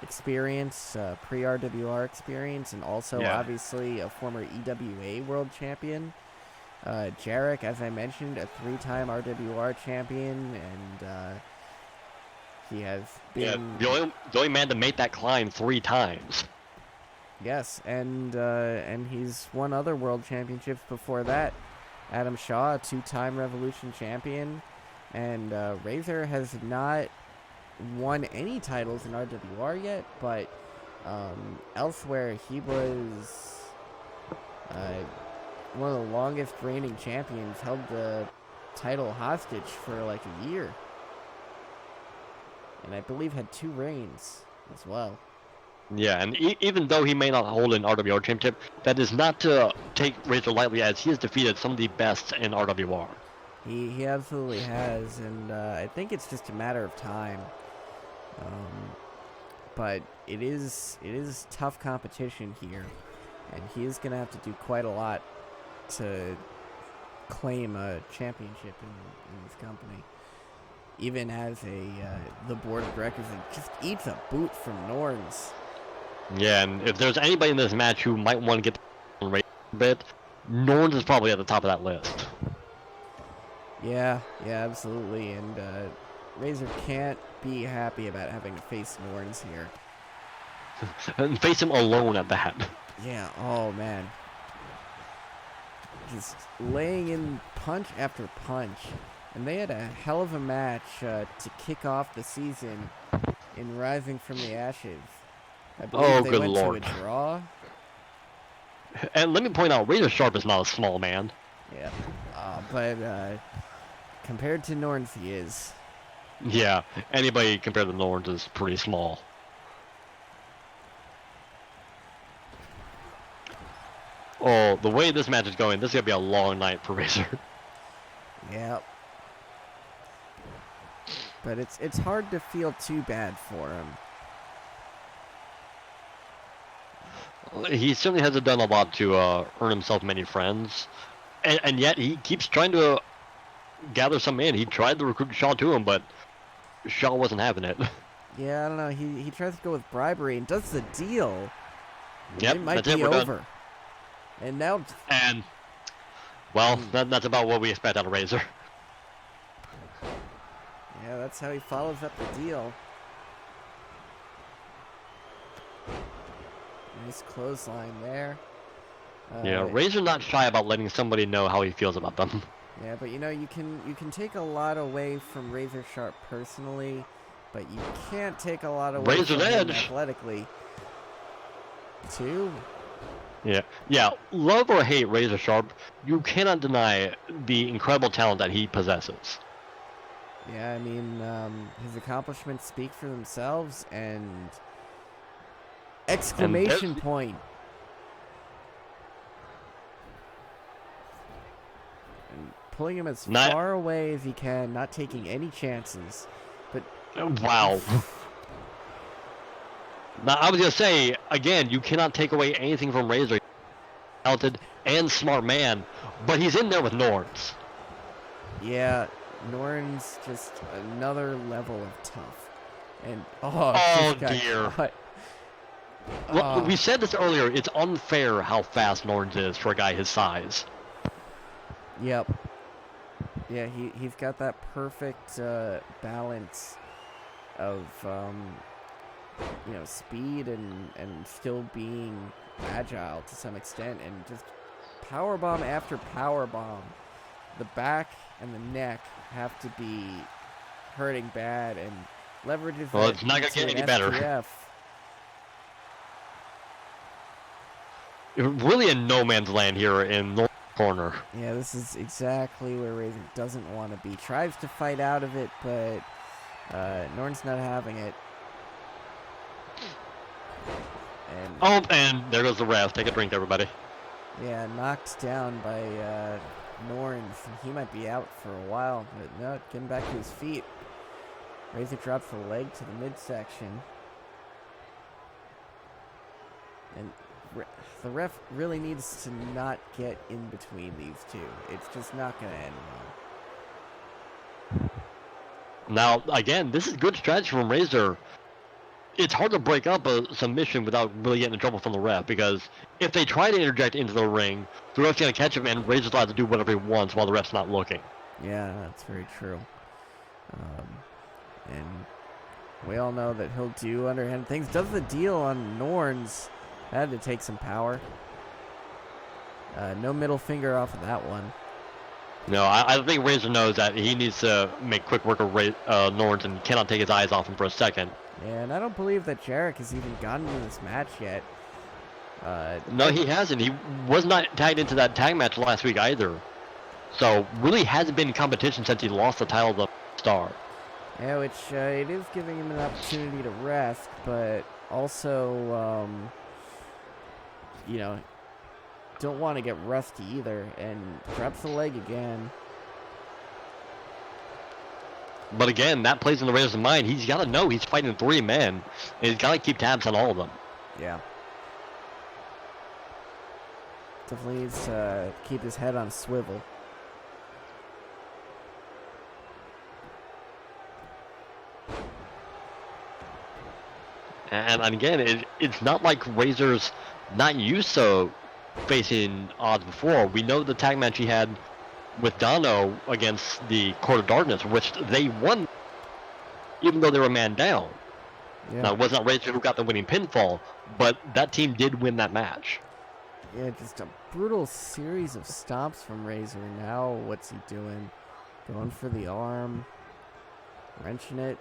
experience, pre-RWR experience, and also obviously a former EWA world champion. Jarek, as I mentioned, a 3-time RWR champion, and he has been the only man to make that climb 3 times. Yes, and he's won other world championships before that. Adam Shaw, a 2-time Revolution champion, and Razor has not won any titles in RWR yet, but elsewhere he was one of the longest reigning champions, held the title hostage for like a year, and I believe had 2 reigns as well. Yeah, and even though he may not hold an RWR championship, that is not to take Razor lightly, as he has defeated some of the best in RWR. He absolutely has, and I think it's just a matter of time. But it is tough competition here, and he is going to have to do quite a lot to claim a championship in this company. Even as the board of directors just eats a boot from Norns. Yeah, and if there's anybody in this match who might want to get the Razor a bit, Norns is probably at the top of that list. Yeah, absolutely, and Razor can't be happy about having to face Norns here. And face him alone at that. Yeah, oh man. Just laying in punch after punch. And they had a hell of a match to kick off the season in Rising from the Ashes. I believe they went to a draw. And let me point out, Razor Sharp is not a small man. Yeah, but compared to Norns, he is. Yeah, anybody compared to Norns is pretty small. Oh, the way this match is going, this is going to be a long night for Razor. Yep. But it's hard to feel too bad for him. He certainly hasn't done a lot to earn himself many friends. And yet he keeps trying to gather some in. He tried to recruit Shaw to him, but Shaw wasn't having it. Yeah, I don't know. He tries to go with bribery and does the deal. Yep, it might that's be it, we're over. done. And now... And, well, that's about what we expect out of Razor. Yeah, that's how he follows up the deal. Nice clothesline there. Yeah, Razor not shy about letting somebody know how he feels about them. Yeah, but you know, you can take a lot away from Razor Sharp personally, but you can't take a lot away Razor's from him Edge athletically. Too. Yeah. Love or hate Razor Sharp, you cannot deny the incredible talent that he possesses. Yeah, I mean, his accomplishments speak for themselves, and exclamation point. And pulling him as far away as he can, not taking any chances. But wow. Now, I was going to say, again, you cannot take away anything from Razor. He's a talented and smart man, but he's in there with Norns. Yeah, Norn's just another level of tough. And Oh, just got dear. caught. Well, we said this earlier. It's unfair how fast Norns is for a guy his size. Yep. Yeah, he's got that perfect balance of speed and still being agile to some extent, and just power bomb after power bomb. The back and the neck have to be hurting bad, and leverages. Well, that it's not gonna into get an any better. STF. Really in no man's land here in the corner. Yeah, this is exactly where Razor doesn't want to be. Tries to fight out of it, but Norn's not having it. And Oh, and there goes the ref. Take a drink, everybody. yeah, knocked down by Norns. He might be out for a while, but no, getting back to his feet. Razor drops the leg to the midsection. And the ref really needs to not get in between these two. It's just not going to end well. Now, again, this is good strategy from Razor. It's hard to break up a submission without really getting in trouble from the ref, because if they try to interject into the ring, the ref's going to catch him, and Razor's allowed to do whatever he wants while the ref's not looking. Yeah, that's very true. And we all know that he'll do underhand things. Does the deal on Norns. Had to take some power. No middle finger off of that one. No, I think Razor knows that he needs to make quick work of Norns and cannot take his eyes off him for a second. And I don't believe that Jarek has even gotten into this match yet. No, he hasn't. He was not tagged into that tag match last week either. So, really hasn't been in competition since he lost the title to Star. Yeah, which it is giving him an opportunity to rest, but also, don't want to get rusty either, and drops the leg again. But again, that plays in the Razor's mind. He's got to know he's fighting 3 men, and he's got to keep tabs on all of them. Yeah. Definitely needs to keep his head on a swivel. And again, it's not like Razor's not used to facing odds before. We know the tag match he had with Dono against the Court of Darkness, which they won, even though they were a man down. Yeah. Now, it was not Razor who got the winning pinfall, but that team did win that match. Yeah, just a brutal series of stomps from Razor. Now, what's he doing? Going for the arm. Wrenching it.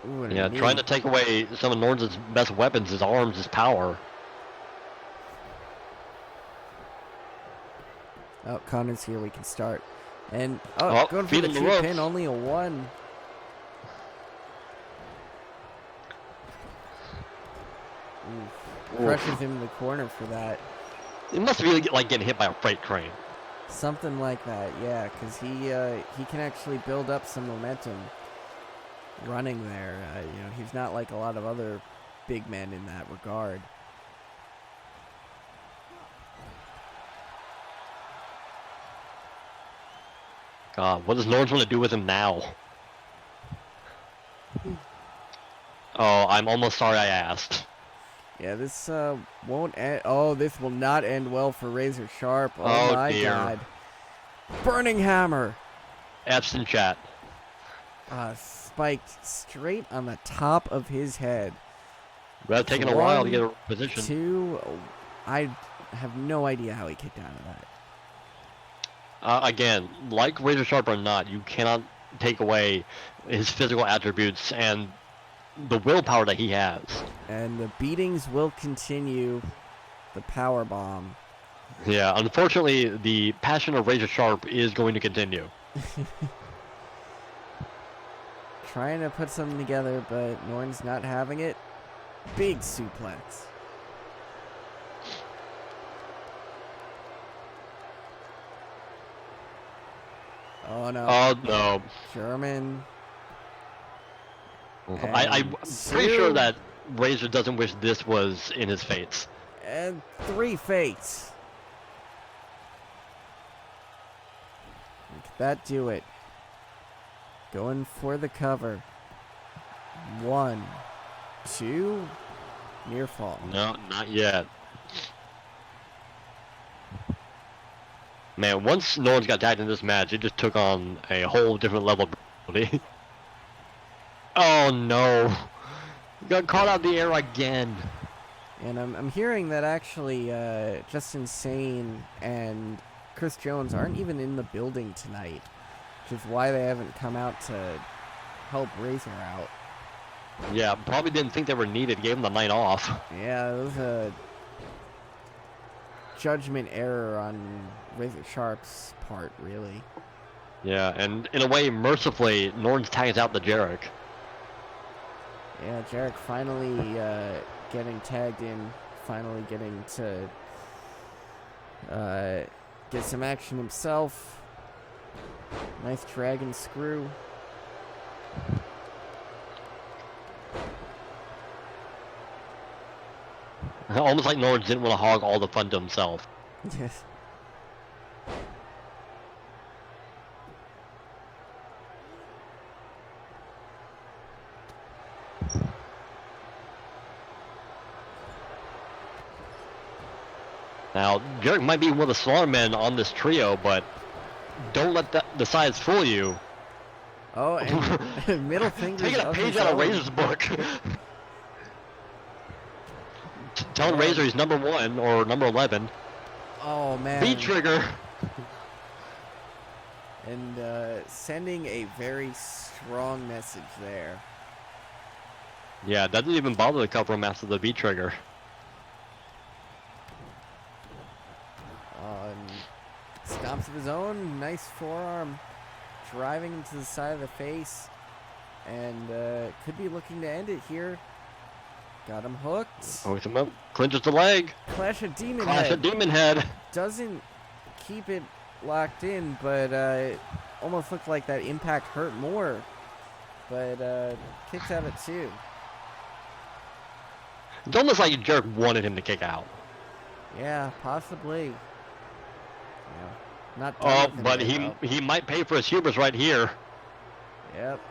Ooh, and a Yeah, knee. trying to take away some of Norns' best weapons, his arms, his power. Oh, Connor's here. We can start. And, Oh, going for feet the in the cheap ropes. pin. Only a 1. Oof. Crushes him in the corner for that. It must be like getting hit by a freight train. Something like that, yeah, because he can actually build up some momentum running there. He's not like a lot of other big men in that regard. God, what does Norns want to do with him now? Oh, I'm almost sorry I asked. Yeah, this won't end. Oh, this will not end well for Razor Sharp. Oh, my dear. God. Burning hammer. Epson chat. Spiked straight on the top of his head. That's taking a while to get a position. 2. I have no idea how he kicked out of that. Again, like Razor Sharp or not, you cannot take away his physical attributes and the willpower that he has. And the beatings will continue. The power bomb. Yeah, unfortunately, the passion of Razor Sharp is going to continue. Trying to put something together, but Norn's not having it. Big suplex. Oh no. Oh, no. German. I'm pretty sure that Razor doesn't wish this was in his fates. And 3 fates. Look at that do it. Going for the cover. 1, 2, near fall. No, not yet. Man, once Norns got tagged in this match, it just took on a whole different level of brutality. Oh no! Got caught out the air again. And I'm hearing that actually Just Insane and Chris Jones aren't even in the building tonight, which is why they haven't come out to help Razor out. Yeah, probably didn't think they were needed, gave them the night off. Yeah, it was a judgment error on Razor Sharp's part, really. Yeah, and in a way, mercifully, Norns tags out the Jarek. Yeah, Jarek finally getting tagged in, finally getting to get some action himself. Nice dragon screw. Almost like Norns didn't want to hog all the fun to himself. Yes. Now, Jarek might be one of the smaller men on this trio, but don't let the size fool you. Oh, and middle fingers. Taking a of page his out of own. Razor's book. Telling Razor he's number 1 or number 11. Oh man. B trigger. And sending a very strong message there. Yeah, doesn't even bother to cover him after the B trigger. Stomps of his own, nice forearm, driving him to the side of the face, and could be looking to end it here. Got him hooked. Hooks him up, clinches the leg. Clash of Demon Clash Head. of Demon Head. Doesn't keep it locked in, but it almost looked like that impact hurt more. But kicks out at 2. It's almost like Jerk wanted him to kick out. Yeah, possibly. Yeah. Not done Oh, with him but yet, though. he might pay for his hubris right here. Yep.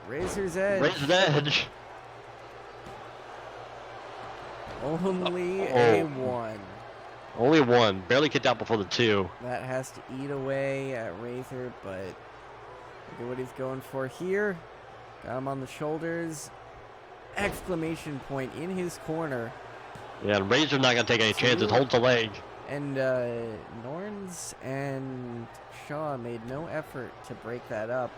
Razor's Edge. Razor's Edge. Only a 1. Only 1. Barely kicked out before the 2. That has to eat away at Razor, but look at what he's going for here. Got him on the shoulders. Exclamation point in his corner. Yeah, and Razor's not going to take any chances. 2. Holds the leg. And Norns and Shaw made no effort to break that up.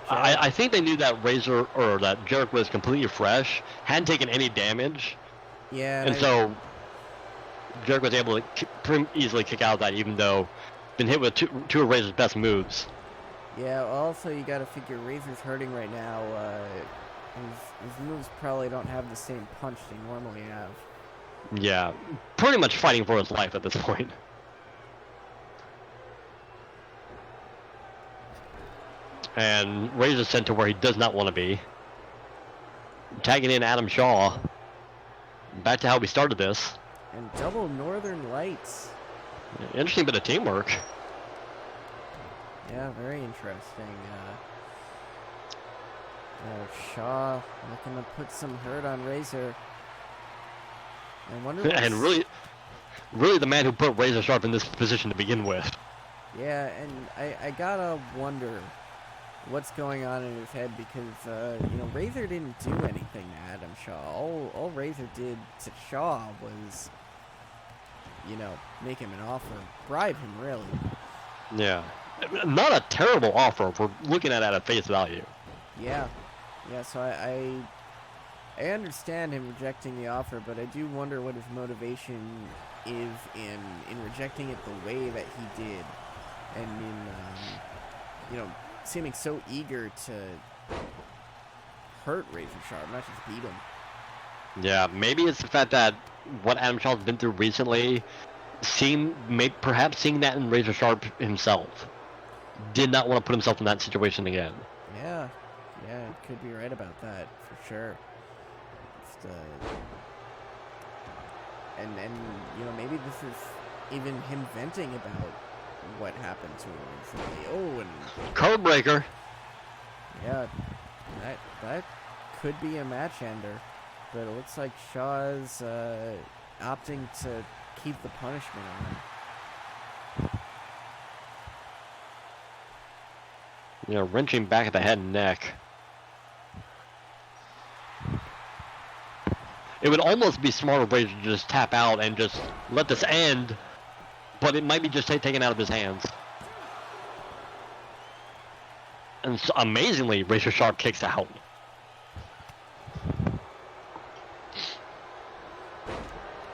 I think they knew that Razor, or that Jarek was completely fresh, hadn't taken any damage. Yeah. And so Jarek was able to pretty easily kick out of that, even though been hit with two of Razor's best moves. Yeah, also you got to figure Razor's hurting right now. His moves probably don't have the same punch they normally have. Yeah, pretty much fighting for his life at this point. And Razor's sent to where he does not want to be. Tagging in Adam Shaw. Back to how we started this. And double Northern Lights. Interesting bit of teamwork. Yeah, very interesting. Shaw looking to put some hurt on Razor. I wonder. And really the man who put Razor Sharp in this position to begin with. Yeah, and I gotta wonder what's going on in his head because Razor didn't do anything to Adam Shaw. All Razor did to Shaw was make him an offer, bribe him really. Yeah, not a terrible offer if we're looking at it at face value. Yeah. So I understand him rejecting the offer, but I do wonder what his motivation is in rejecting it the way that he did, and in seeming so eager to hurt Razor Sharp, not just beat him. Yeah, maybe it's the fact that what Adam Shaw's been through recently, perhaps seeing that in Razor Sharp himself, did not want to put himself in that situation again. Yeah, could be right about that for sure. And maybe this is even him venting about what happened to him recently. Oh, and Code breaker. yeah, that could be a match ender, but it looks like Shaw's opting to keep the punishment on. You know, wrenching back at the head and neck. It would almost be smarter for Razor to just tap out and just let this end, but it might be just taken out of his hands. And so, amazingly, Razor Sharp kicks out.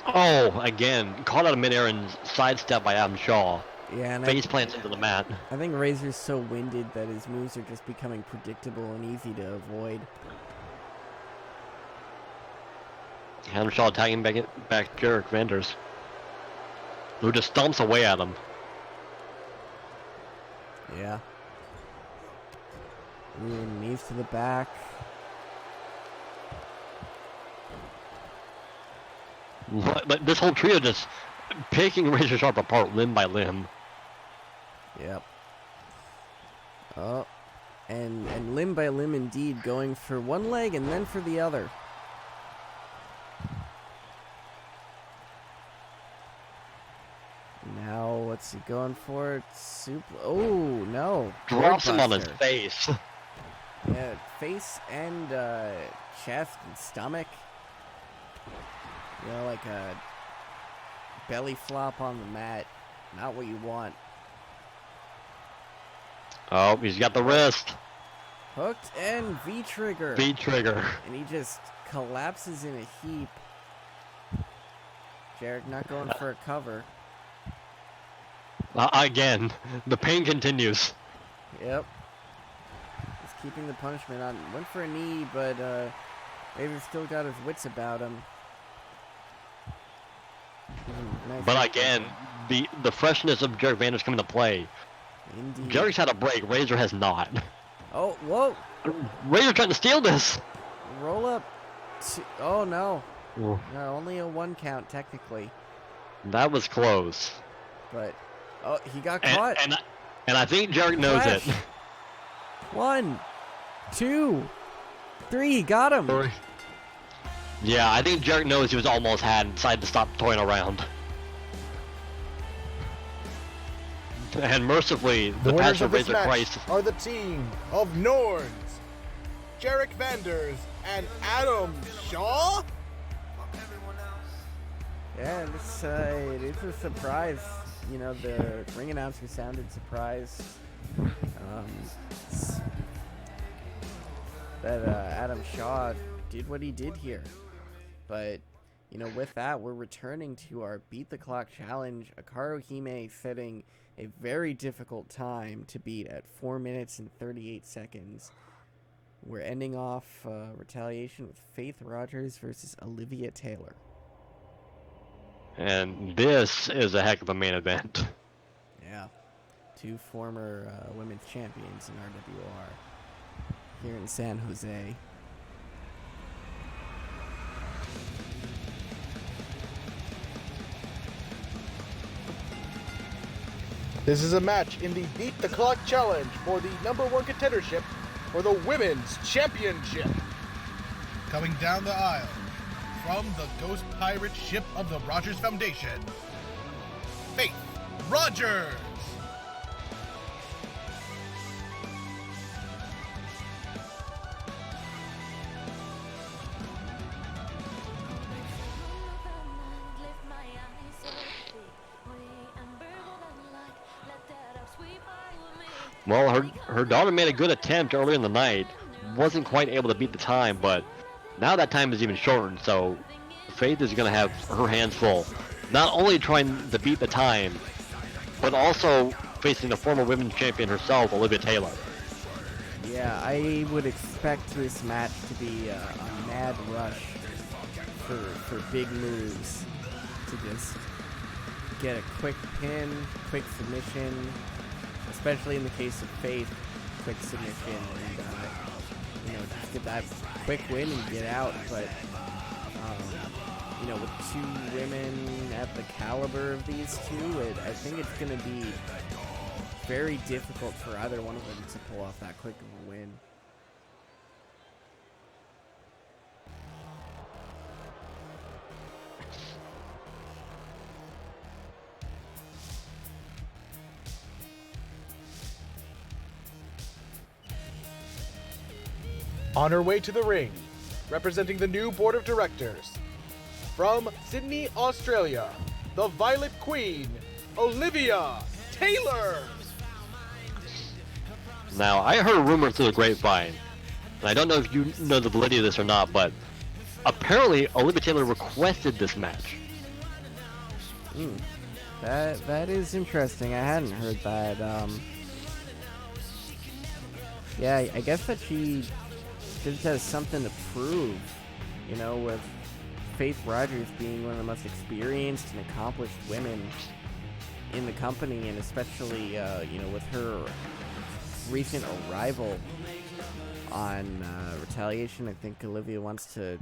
Oh, again, caught out of midair and sidestepped by Adam Shaw. Yeah, and Face plants into the mat. I think Razor's so winded that his moves are just becoming predictable and easy to avoid. Adam Shaw tagging back Jarek Vanders, who just stomps away at him. Yeah. Ooh, knees to the back. But this whole trio just picking Razor Sharp apart limb by limb. Yep. Oh, and limb by limb indeed, going for one leg and then for the other. Now, what's he going for? Oh, no. Drops him on his Bloodbuster. face. Yeah, face and chest and stomach. You know, like a belly flop on the mat. Not what you want. Oh, he's got the wrist. Hooked and V-trigger. V-trigger. And he just collapses in a heap. Jarek not going for a cover. Again, the pain continues. Yep. He's keeping the punishment on. Went for a knee, but Razor still got his wits about him. Nice But hook. again, the freshness of Jarek Vanders coming to play. Indeed. Jarek's had a break, Razor has not. Oh, whoa. Razor trying to steal this. Roll up. Oh, no. Ooh. No, only a 1 count, technically. That was close. But, oh, he got caught. And I think Jarek knows Flash. it. 1, 2, 3, got him. Yeah, I think Jarek knows he was almost had and decided to stop toying around. And mercifully, The the winners Passion of this Razor match Christ. are the team of Norns, Jarek Vanders, and Adam Shaw. Yeah, it is a surprise. You know, the ring announcer sounded surprised that Adam Shaw did what he did here. But, you know, with that, we're returning to our Beat the Clock challenge. Hikaru Hime setting a very difficult time to beat at 4 minutes and 38 seconds. We're ending off Retaliation with Faith Rogers versus Olivia Taylor. And this is a heck of a main event. Yeah. 2 former women's champions in RWR here in San Jose. This is a match in the Beat the Clock challenge for the #1 contendership for the Women's Championship. Coming down the aisle from the Ghost Pirate ship of the Rogers Foundation, Faith Rogers. Well, her daughter made a good attempt earlier in the night. Wasn't quite able to beat the time, but now that time is even shortened, so Faith is going to have her hands full. Not only trying to beat the time, but also facing the former women's champion herself, Olivia Taylor. Yeah, I would expect this match to be a mad rush for big moves, to just get a quick pin, quick submission, especially in the case of Faith, quick submission, and you know, just get that quick win and get out. But you know, with 2 women at the caliber of these two, I think it's going to be very difficult for either one of them to pull off that quick of a win. On her way to the ring, representing the new board of directors, from Sydney, Australia, the Violet Queen, Olivia Taylor. Now, I heard a rumor through the grapevine, and I don't know if you know the validity of this or not, but apparently Olivia Taylor requested this match. That is interesting. I hadn't heard that. Yeah, I guess that she just has something to prove, you know, with Faith Rogers being one of the most experienced and accomplished women in the company, and especially, you know, with her recent arrival on Retaliation. I think Olivia wants to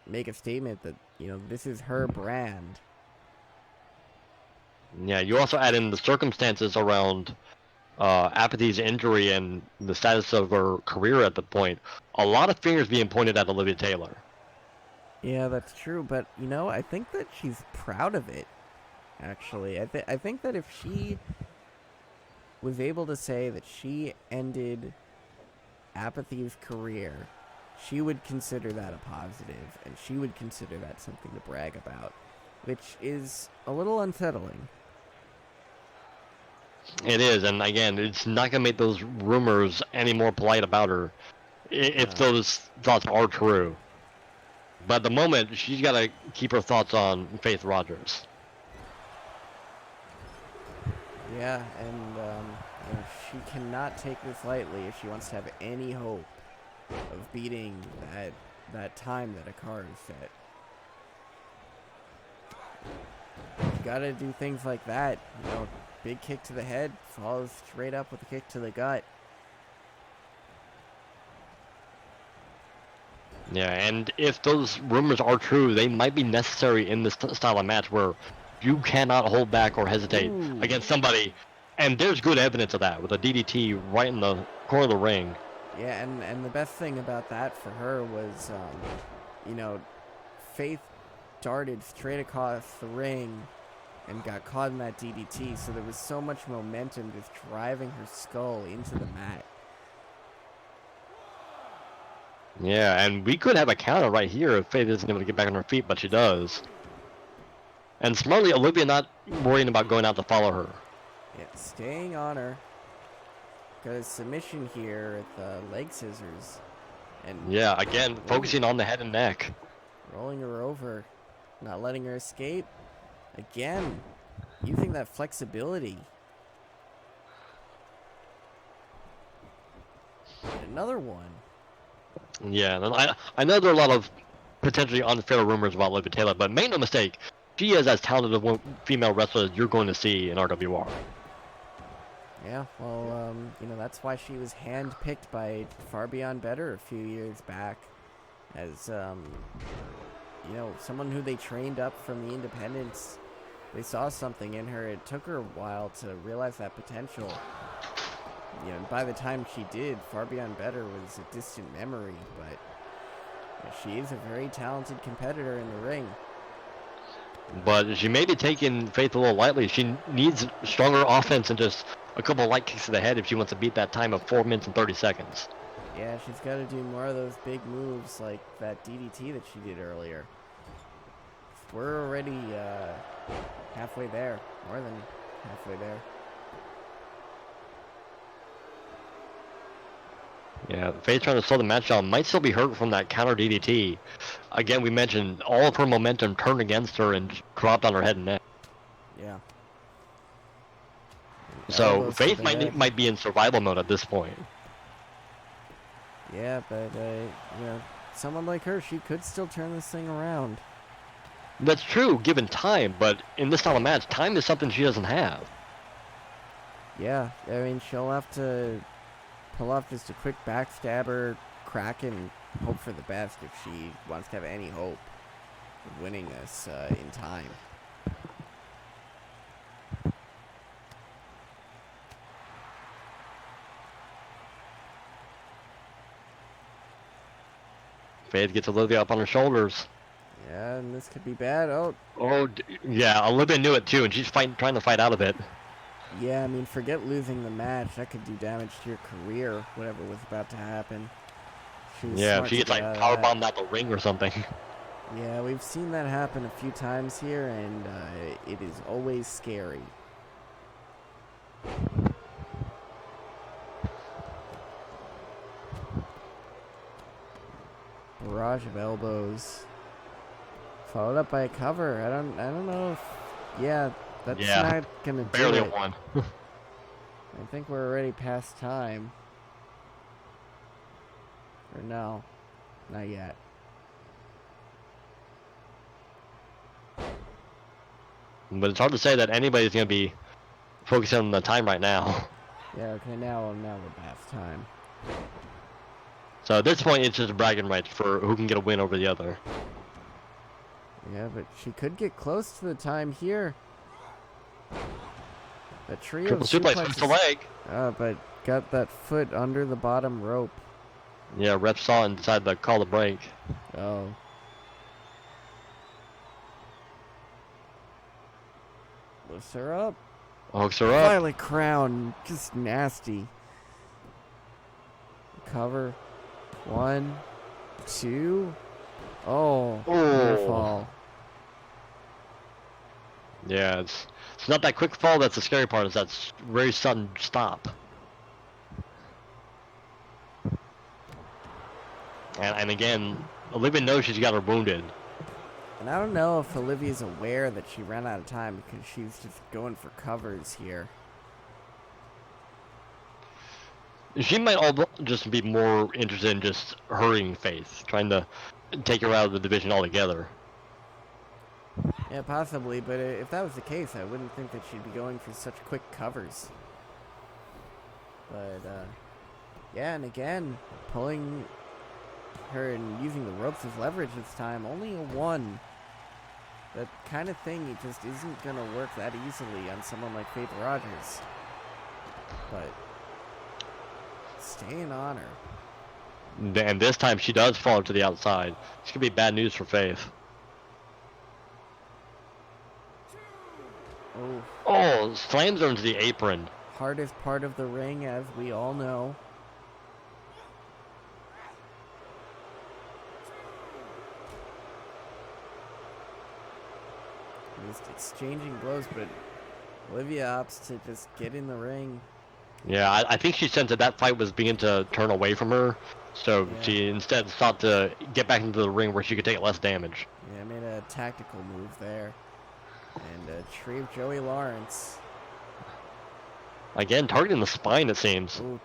make a statement that, you know, this is her brand. Yeah, you also add in the circumstances around Apathy's injury and the status of her career at the point. A lot of fingers being pointed at Olivia Taylor. Yeah, that's true, but, you know, I think that she's proud of it, actually. I think that if she was able to say that she ended Apathy's career, she would consider that a positive, and she would consider that something to brag about, which is a little unsettling. It is, and again, it's not going to make those rumors any more polite about her if those thoughts are true. But at the moment, she's got to keep her thoughts on Faith Rogers. Yeah, and you know, she cannot take this lightly if she wants to have any hope of beating that time that Akari set. You gotta do things like that, you know. Big kick to the head, follows straight up with a kick to the gut. Yeah, and if those rumors are true, they might be necessary in this style of match where you cannot hold back or hesitate against somebody. And there's good evidence of that with a DDT right in the corner of the ring. Yeah, and the best thing about that for her was, you know, Faith darted straight across the ring and got caught in that DDT, so there was so much momentum just driving her skull into the mat. Yeah, and we could have a counter right here if Faith isn't able to get back on her feet, but she does. And smartly, Olivia not worrying about going out to follow her. Yeah, staying on her. Got a submission here at the leg scissors. And Yeah, again, focusing on the head and neck. rolling her over. Not letting her escape. Again, using that flexibility. And another one. Yeah, and I know there are a lot of potentially unfair rumors about Olivia Taylor, but make no mistake, she is as talented a female wrestler as you're going to see in RWR. Yeah, well, you know, that's why she was handpicked by Far Beyond Better a few years back as, you know, someone who they trained up from the independents. They saw something in her. It took her a while to realize that potential. You know, by the time she did, Far Beyond Better was a distant memory, but you know, she is a very talented competitor in the ring. But she may be taking Faith a little lightly. She needs stronger offense and just a couple of light kicks to the head if she wants to beat that time of 4 minutes and 30 seconds. Yeah, she's got to do more of those big moves like that DDT that she did earlier. We're already halfway there, more than halfway there. Yeah, Faith trying to slow the match down, might still be hurt from that counter DDT. Again, we mentioned all of her momentum turned against her and dropped on her head and neck. Yeah. So Elbows to Faith the might head. might be in survival mode at this point. Yeah, but you know, someone like her, she could still turn this thing around. That's true, given time, but in this style of match, time is something she doesn't have. Yeah, I mean, she'll have to pull off just a quick backstabber, crack, and hope for the best if she wants to have any hope of winning this in time. Faith gets Olivia up on her shoulders. Yeah, and this could be bad. Oh, Yeah, Olivia knew it too, and she's trying to fight out of it. yeah, I mean, forget losing the match. That could do damage to your career, whatever was about to happen. She was Yeah, smart if she to gets get like out of power that. bombed out the ring or something. Yeah, we've seen that happen a few times here, and it is always scary. Barrage of elbows, followed up by a cover. I don't know if, yeah, that's Yeah, not gonna do barely a it. one. I think we're already past time. Or no, not yet. But it's hard to say that anybody's gonna be focusing on the time right now. Yeah, okay, now we're past time. So at this point, it's just bragging rights for who can get a win over the other. Yeah, but she could get close to the time here. The trio Triple of suplex hooks the suplexes, leg. but got that foot under the bottom rope. Yeah, ref saw and decided to call the break. Oh. Lifts her up. Hooks her up. Violet Crown, just nasty. Cover. 1, 2. Oh, near Oh. fall. Yeah, it's not that quick fall. That's the scary part. Is that very sudden stop. And again, Olivia knows she's got her wounded. And I don't know if Olivia's aware that she ran out of time because she's just going for covers here. She might all just be more interested in just hurrying Faith, trying to take her out of the division altogether. Yeah, possibly, but if that was the case, I wouldn't think that she'd be going for such quick covers. But, yeah, and again, pulling her and using the ropes as leverage this time, only a 1. That kind of thing, it just isn't going to work that easily on someone like Faith Rogers. But staying on her. And this time she does fall to the outside. This could be bad news for Faith. Oh, Oh, slams her into the apron. hardest part of the ring, as we all know. Just exchanging blows, but Olivia opts to just get in the ring. Yeah, I think she sensed that fight was beginning to turn away from her, so Yeah. she instead sought to get back into the ring where she could take less damage. Yeah, made a tactical move there. And a tree of Joey Lawrence. Again, targeting the spine, it seems. Oh,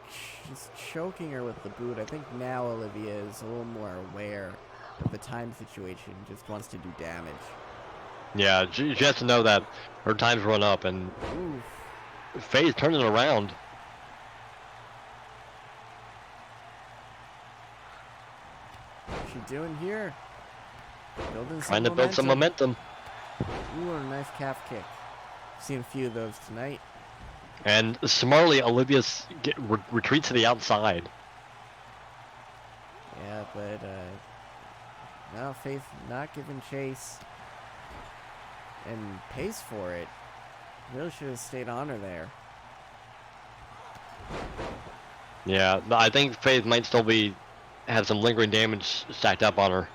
just choking her with the boot. I think now Olivia is a little more aware of the time situation, just wants to do damage. Yeah, she has to know that her time's run up, and Oof. Faith turning it around. What's she doing here? Building some Trying to build some momentum. Ooh, and a nice calf kick. Seen a few of those tonight. And smartly, Olivia retreats to the outside. Yeah, but now Faith not giving chase and pays for it. Really should have stayed on her there. Yeah, I think Faith might still have some lingering damage stacked up on her.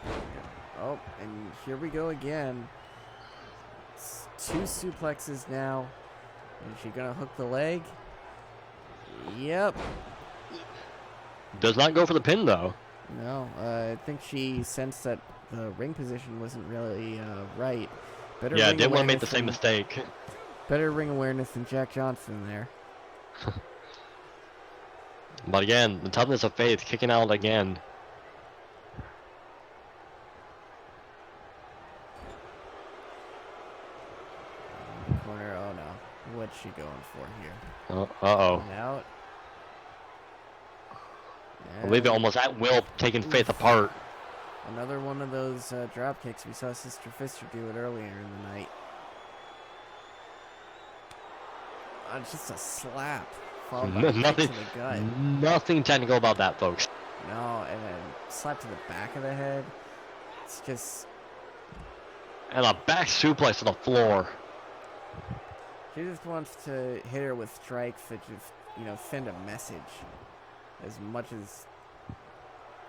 Oh, and here we go again. It's 2 suplexes now. Is she gonna hook the leg? Yep. Does not go for the pin though. No, I think she sensed that the ring position wasn't really right. Better Yeah, ring didn't want to make the awareness same mistake. Better ring awareness than Jack Johnson there. But again, the toughness of Faith kicking out again. Corner, oh no. What's she going for here? Uh-oh. And out. Olivia And almost at will taking Faith apart. another one of those drop kicks. We saw Sister Fister do it earlier in the night. Just a slap. Followed by a kick Nothing, to the gut. nothing technical about that, folks. No, and then slap to the back of the head. It's just, And a back suplex to the floor. she just wants to hit her with strikes that just, send a message as much as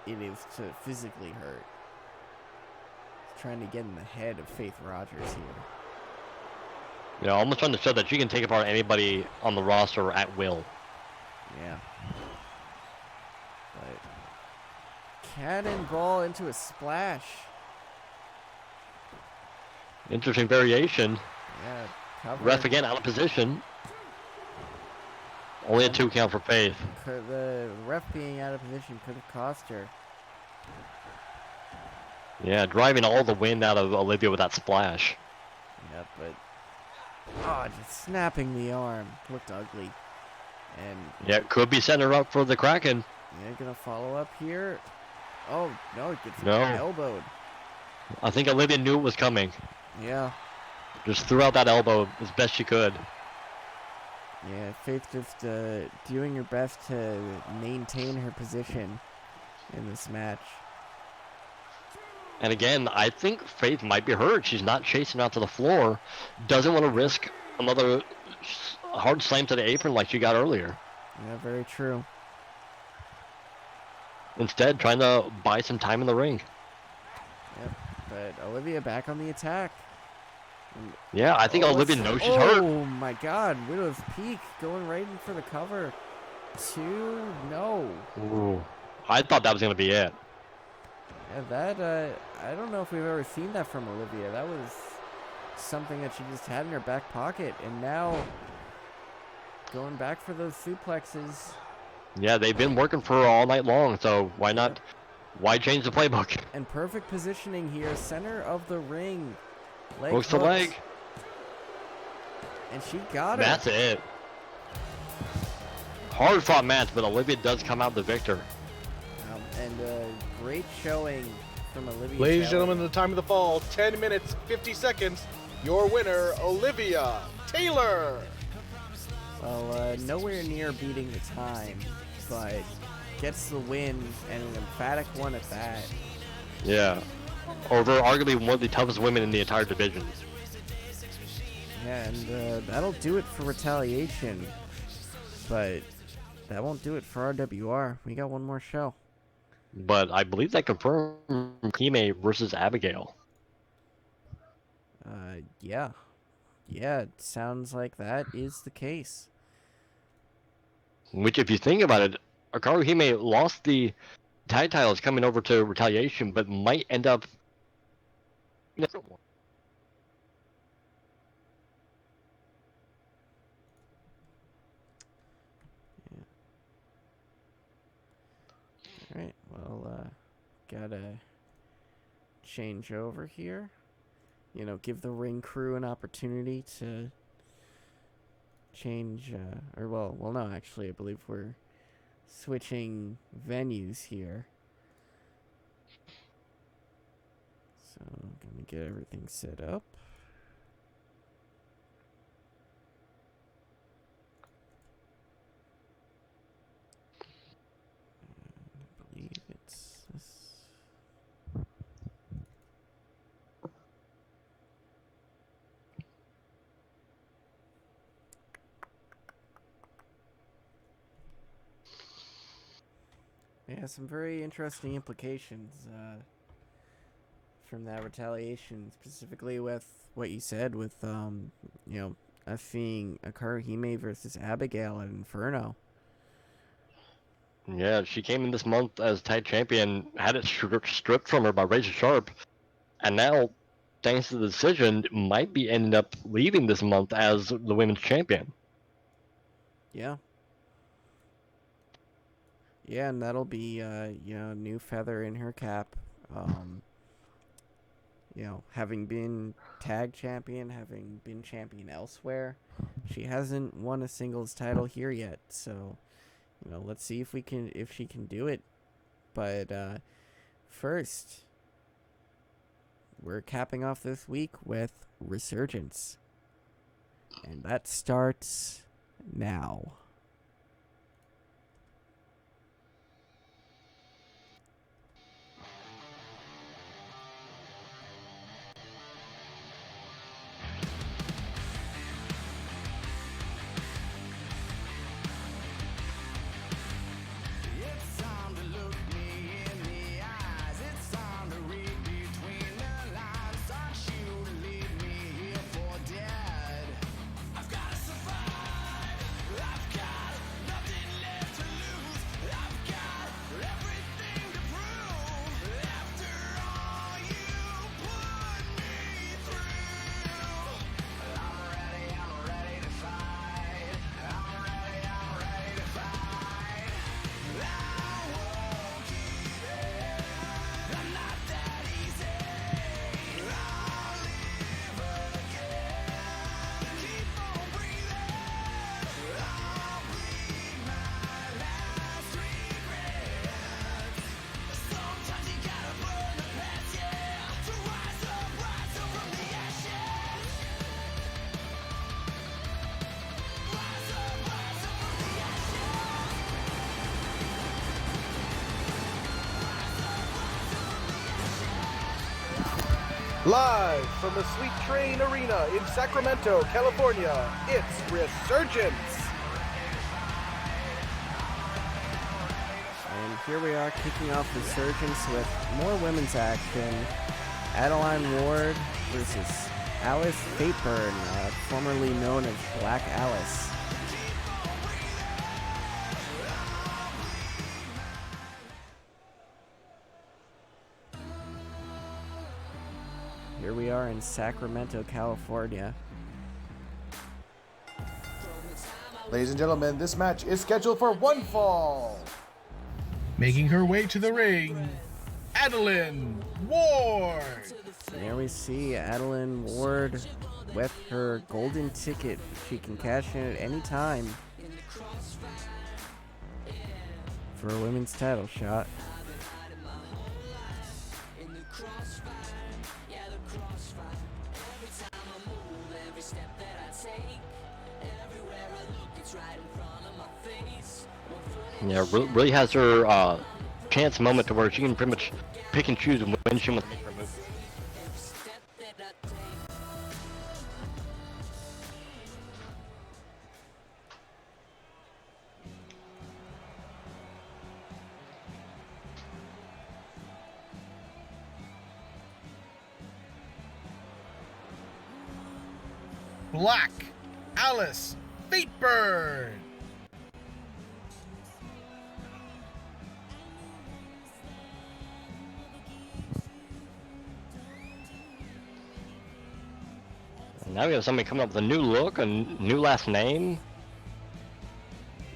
it is to physically hurt. He's trying to get in the head of Faith Rogers here. You know, almost trying to show that she can take apart anybody on the roster at will. Yeah. But cannonball into a splash. Interesting variation. Yeah, cover. Ref again out of position. Only a 2 count for Faith. The ref being out of position could have cost her. Yeah, driving all the wind out of Olivia with that splash. Yeah, but just snapping the arm looked ugly. And Yeah, could be setting her up for the Kraken. yeah, gonna follow up here. Oh no, it gets No. elbowed. I think Olivia knew it was coming. Yeah, Just threw out that elbow as best she could. yeah. Faith just doing her best to maintain her position in this match. And again, I think Faith might be hurt. She's not chasing out to the floor. Doesn't want to risk another hard slam to the apron like she got earlier. Yeah, very true. Instead, trying to buy some time in the ring. Yep. But Olivia back on the attack. Yeah, I think Olivia knows she's hurt. Oh my God, Widow's Peak going right in for the cover. 2, no. Ooh. I thought that was going to be it. Yeah, that, I don't know if we've ever seen that from Olivia. That was something that she just had in her back pocket. And now, going back for those suplexes. Yeah, they've been working for her all night long, so why not? Why change the playbook? And perfect positioning here, center of the ring. Leg Hooks the hooks. leg. And she got it. That's it. Hard fought match, but Olivia does come out the victor. And great showing from Olivia. Ladies and Taylor. gentlemen, the time of the fall, 10 minutes, 50 seconds. Your winner, Olivia Taylor. Well, nowhere near beating the time, but gets the win, and an emphatic one at that. Yeah. Over arguably one of the toughest women in the entire division. Yeah, and that'll do it for Retaliation. But that won't do it for RWR. We got one more show. But I believe that confirmed Kime versus Abigail. Yeah. Yeah, it sounds like that is the case. Which, if you think about it, Hikaru Hime lost the tag titles coming over to Retaliation, but might end up. Alright, well, gotta change over here. You know, give the ring crew an opportunity to change, well, no, actually, I believe we're switching venues here. So, I'm gonna get everything set up. I believe it's this. Yeah, some very interesting implications from that Retaliation, specifically with what you said with, you know, us seeing Hikaru Hime versus Abigail at Inferno. Yeah, she came in this month as tag champion, had it stripped from her by Razor Sharp, and now, thanks to the decision, might be ending up leaving this month as the women's champion. Yeah. Yeah, and that'll be, you know, a new feather in her cap. You know, having been tag champion, having been champion elsewhere, she hasn't won a singles title here yet. So, you know, let's see if she can do it. But first, we're capping off this week with Resurgence, and that starts now. It's time to look me in the Live from the Sweet Train Arena in Sacramento, California, it's Resurgence. And here we are kicking off Resurgence with more women's action. Adeline Ward versus Alice Fateburn, formerly known as Black Alice. Here we are in Sacramento, California. Ladies and gentlemen, this match is scheduled for one fall. Making her way to the ring, Adeline Ward. There we see Adeline Ward with her golden ticket. She can cash in at any time for a women's title shot. Yeah, really has her chance moment to where she can pretty much pick and choose when she wants to make her move. Black Alice Fateburn. Now we have somebody coming up with a new look, a new last name.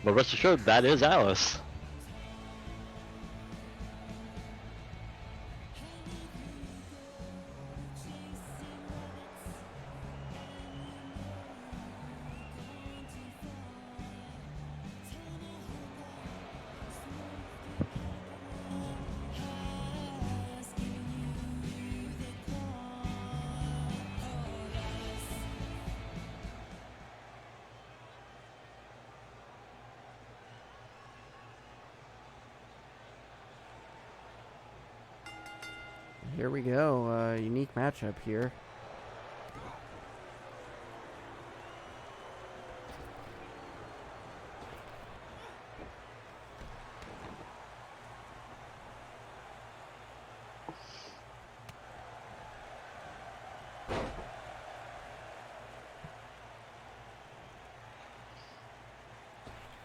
But rest assured, that is Alice. Here we go, unique matchup here.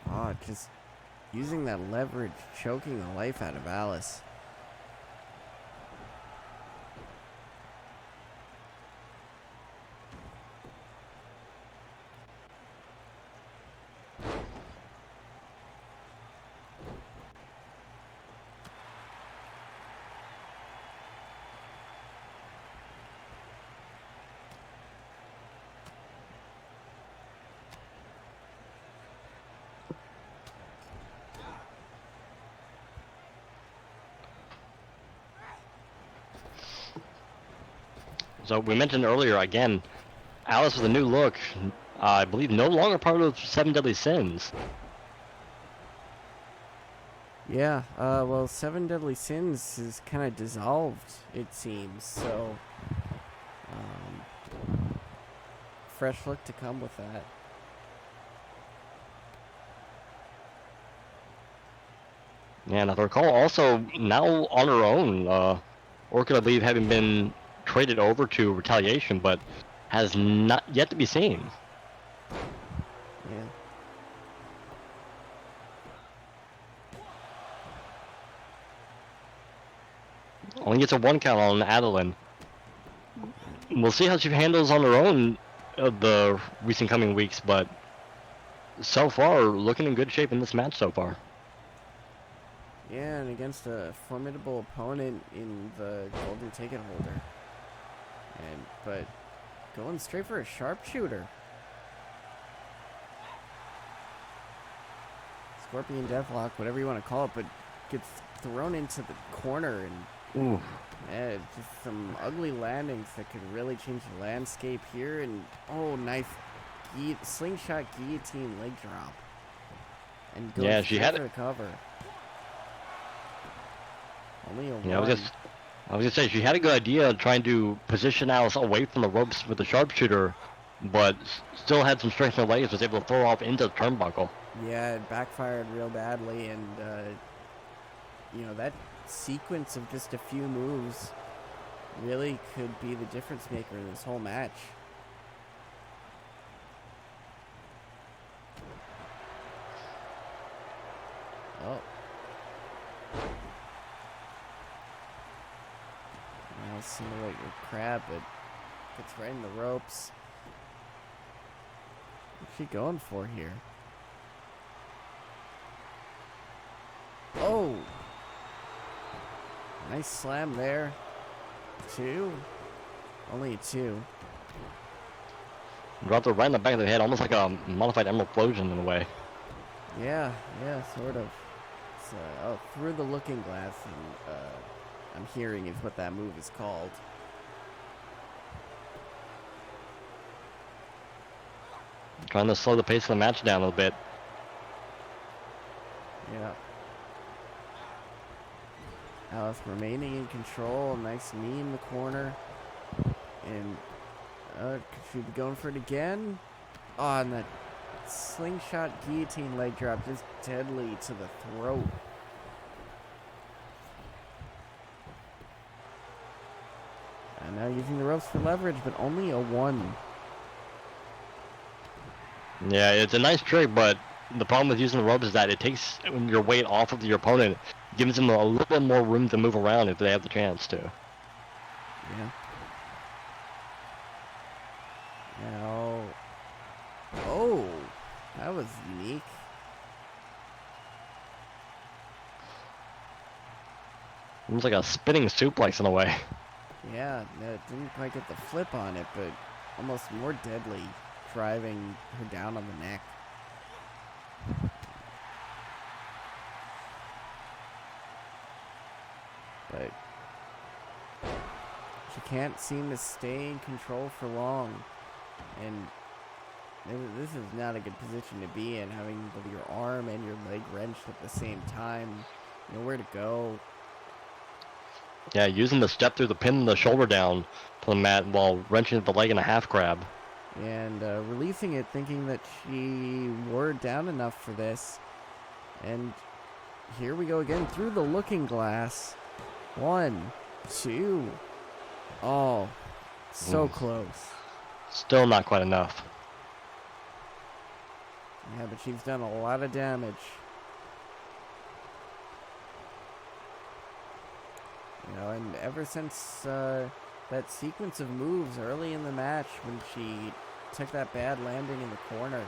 Oh, just using that leverage, choking the life out of Alice. So we mentioned earlier, again, Alice with a new look, I believe no longer part of Seven Deadly Sins. Yeah, well, Seven Deadly Sins is kind of dissolved, it seems, so fresh look to come with that. Yeah, and if I recall, also now on her own, Orchid, I believe, having been traded over to Retaliation, but has not yet to be seen. Yeah. Only gets a 1 count on Adeline. We'll see how she handles on her own the recent coming weeks, but so far, looking in good shape in this match so far. Yeah, and against a formidable opponent in the golden ticket holder. But going straight for a sharpshooter. Scorpion Deathlock, whatever you want to call it, but gets thrown into the corner and Ooh. yeah, just some ugly landings that could really change the landscape here. And oh, nice slingshot guillotine leg drop. And goes Yeah, she had for it. the cover. Only a Yeah, one. I was gonna say she had a good idea trying to position Alice away from the ropes with the sharpshooter, but still had some strength in her legs, was able to throw her off into the turnbuckle. Yeah, it backfired real badly, and you know, that sequence of just a few moves really could be the difference maker in this whole match. Oh. Now simulate your crab, but gets right in the ropes. What's she going for here? Oh! Nice slam there. 2? Only a 2. Dropped her right in the back of the head, almost like a modified Emerald Explosion in a way. Yeah, sort of. It's, oh, through the looking glass, and I'm hearing is what that move is called. Trying to slow the pace of the match down a little bit. Yeah. Alice remaining in control. Nice knee in the corner. And could she be going for it again? Oh, and that slingshot guillotine leg drop just deadly to the throat. And now using the ropes for leverage, but only a 1. Yeah, it's a nice trick, but the problem with using the ropes is that it takes your weight off of your opponent, gives them a little bit more room to move around if they have the chance to. Yeah. Now, oh, that was unique. Almost like a spinning suplex in a way. Yeah, no, it didn't quite get the flip on it, but almost more deadly, driving her down on the neck. But she can't seem to stay in control for long, and this is not a good position to be in, having both your arm and your leg wrenched at the same time. Nowhere to go. Yeah, using the step through the pin the shoulder down to the mat while wrenching the leg in a half crab. And releasing it, thinking that she wore down enough for this. And here we go again through the looking glass. 1, 2. Oh, so close. Still not quite enough. Yeah, but she's done a lot of damage. You know, and ever since that sequence of moves early in the match when she took that bad landing in the corner,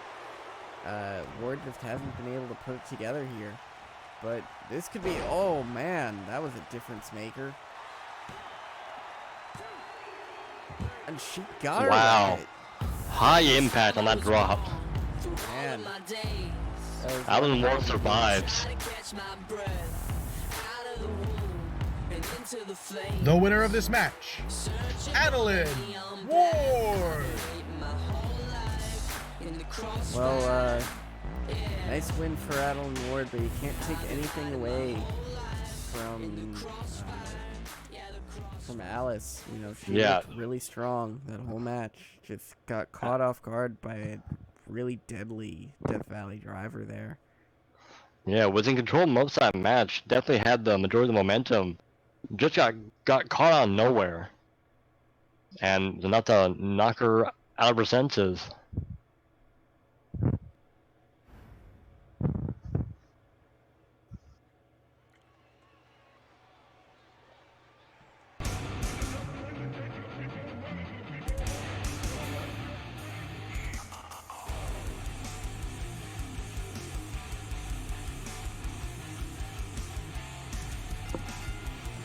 Ward just hasn't been able to put it together here. But this could be, oh man, that was a difference maker. And she got her. Wow. With it. High impact on that drop. Man. Alan Ward survives. The winner of this match, Adeline Ward. Well, nice win for Adeline Ward, but you can't take anything away from Alice. You know, she looked really strong that whole match. Just got caught off guard by a really deadly Death Valley driver there. Yeah, was in control most of that match. Definitely had the majority of the momentum. Just got caught out of nowhere. And enough to knock her out of her senses.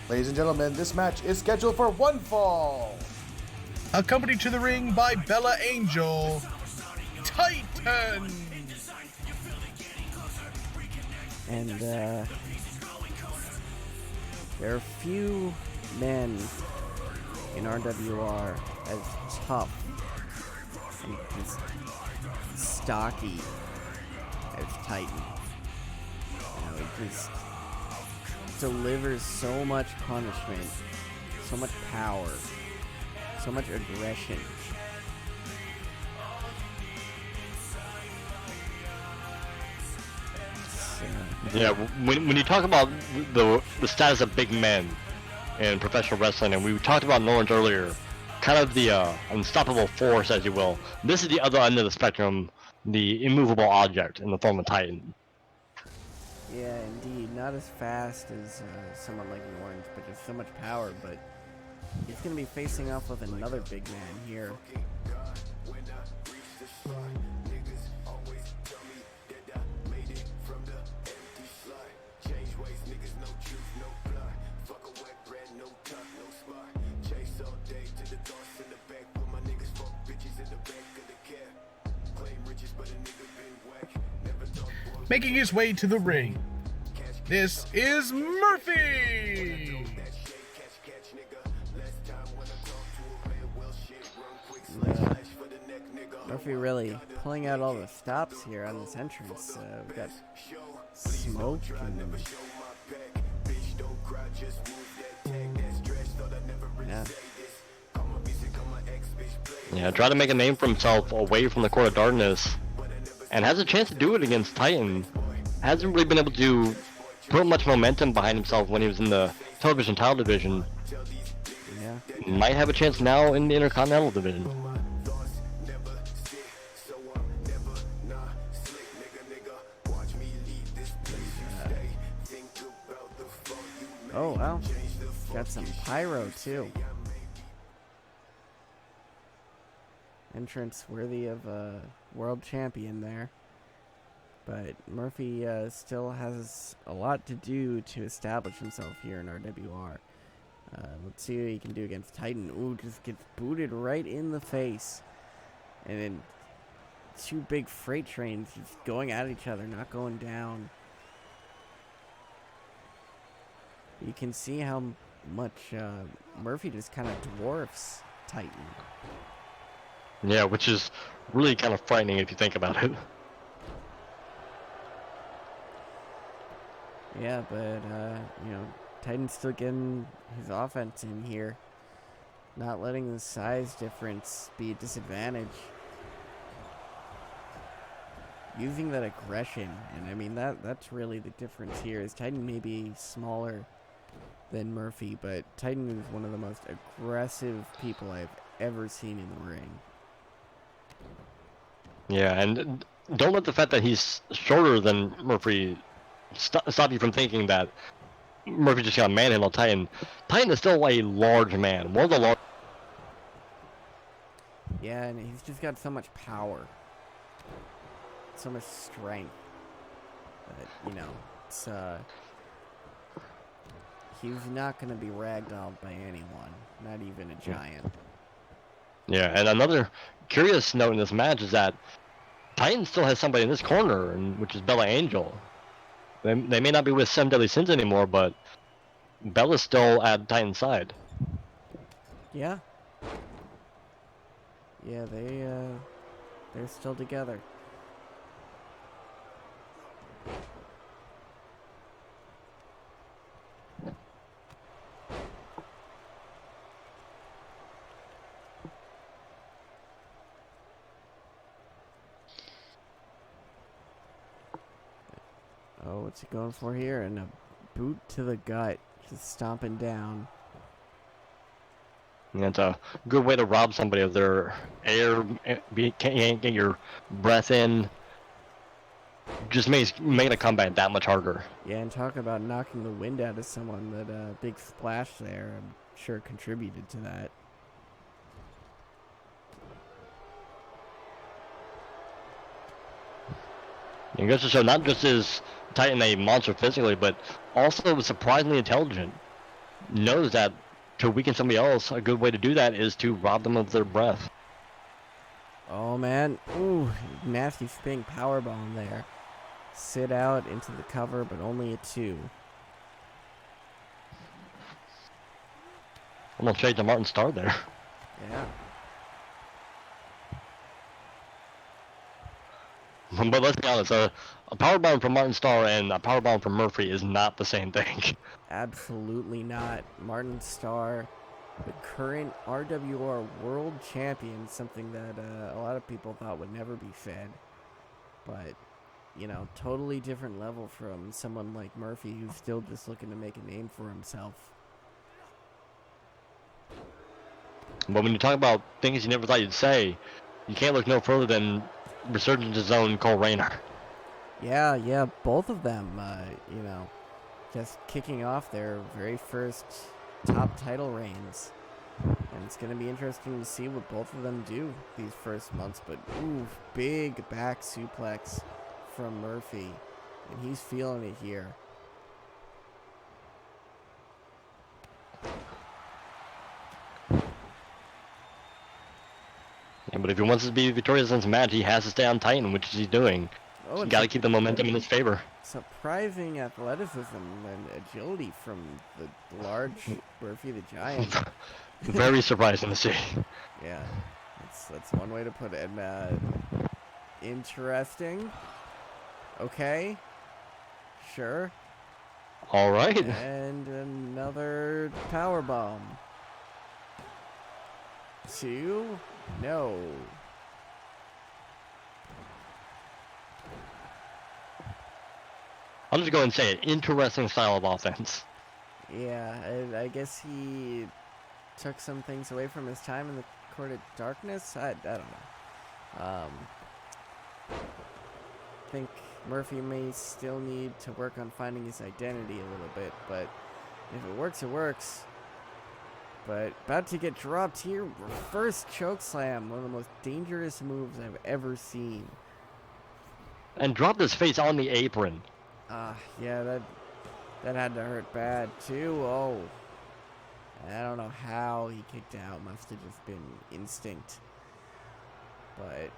Ladies and gentlemen, this match is scheduled for 1 fall. Accompanied to the ring by Bella Angel, Titan. And there are few men in RWR as tough and as stocky as Titan. You know, it just delivers so much punishment So much power. So much aggression. Yeah, when you talk about the status of big men in professional wrestling, and we talked about Norns earlier, kind of the unstoppable force, as you will. This is the other end of the spectrum, the immovable object in the form of Titan. Yeah, indeed. Not as fast as someone like Norns, but there's so much power. But he's going to be facing off with another big man here. Making his way to the ring, this is Murphy! Murphy really pulling out all the stops here on this entrance. We've got smoke and... Yeah, try to make a name for himself away from the Court of Darkness, and has a chance to do it against Titan. Hasn't really been able to put much momentum behind himself when he was in the television title division. Yeah. Might have a chance now in the Intercontinental division. Oh, wow. Got some pyro, too. Entrance worthy of a world champion there. But Murphy still has a lot to do to establish himself here in RWR. Let's see what he can do against Titan. Ooh, just gets booted right in the face. And then two big freight trains just going at each other, not going down. You can see how much Murphy just kind of dwarfs Titan. Yeah, which is really kind of frightening if you think about it. Yeah, but, you know, Titan's still getting his offense in here. Not letting the size difference be a disadvantage. Using that aggression, and I mean, that's really the difference here, is Titan may be smaller than Murphy, but Titan is one of the most aggressive people I've ever seen in the ring. Yeah, and don't let the fact that he's shorter than Murphy stop you from thinking that Murphy just got manhandled Titan. Titan is still a large man. One of the large. Yeah, and he's just got so much power. So much strength. That, you know, it's, he's not going to be ragdolled by anyone. Not even a giant. Yeah, and another curious note in this match is that Titan still has somebody in this corner, which is Bella Angel. They may not be with Seven Deadly Sins anymore, but Bella's still at Titan's side. Yeah. Yeah, they're still together. Oh, what's he going for here? And a boot to the gut. Just stomping down. And it's a good way to rob somebody of their air. Can't get your breath in. Just making a comeback that much harder. Yeah, and talk about knocking the wind out of someone. That big splash there, I'm sure contributed to that. It goes to show not just is Titan a monster physically, but also surprisingly intelligent. Knows that to weaken somebody else, a good way to do that is to rob them of their breath. Oh man, ooh, nasty spinning powerbomb there. Sit out into the cover, but only a 2. Almost trade to Martin Starr there. Yeah. But let's be honest, a powerbomb from Martin Starr and a powerbomb from Murphy is not the same thing. Absolutely not. Martin Starr the current RWR World Champion, something that a lot of people thought would never be fed. But, you know, totally different level from someone like Murphy, who's still just looking to make a name for himself. But when you talk about things you never thought you'd say, you can't look no further than Resurgence's own Cole Rayner. Yeah, both of them, you know, just kicking off their very first top title reigns. And it's going to be interesting to see what both of them do these first months. But, ooh, big back suplex from Murphy. And he's feeling it here. Yeah, but if he wants to be victorious in this match, he has to stay on Titan, which he's doing. Oh, He's got to keep the momentum in his favor. surprising athleticism and agility from the large Murphy the Giant. Very surprising to see. Yeah, that's one way to put it. Interesting. Okay. Sure. All right. And another power bomb. 2. No. I'll just go and say it. Interesting style of offense. Yeah, I guess he took some things away from his time in the Court of Darkness. I don't know. I think Murphy may still need to work on finding his identity a little bit, but if it works, it works. But about to get dropped here. Reverse chokeslam, one of the most dangerous moves I've ever seen. And dropped his face on the apron. Yeah, that had to hurt bad too. Oh, I don't know how he kicked out. Must have just been instinct. But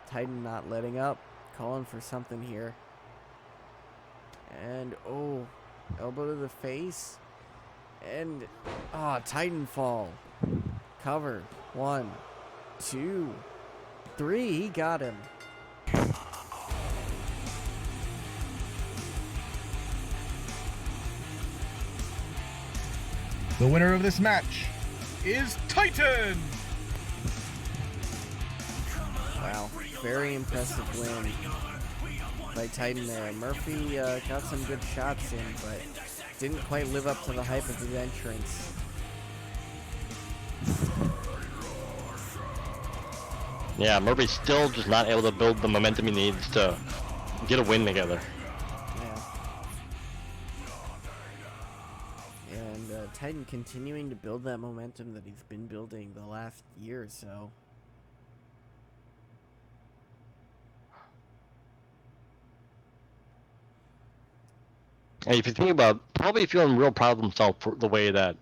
Titan not letting up, calling for something here. And oh, elbow to the face. And Titan fall. Cover. 1, 2, 3. He got him. The winner of this match is Titan! Wow, very impressive win by Titan there. Murphy got some good shots in, but didn't quite live up to the hype of his entrance. Yeah, Murphy's still just not able to build the momentum he needs to get a win together. Yeah. And Titan continuing to build that momentum that he's been building the last year or so. And if you think about it, probably feeling real proud of himself for the way that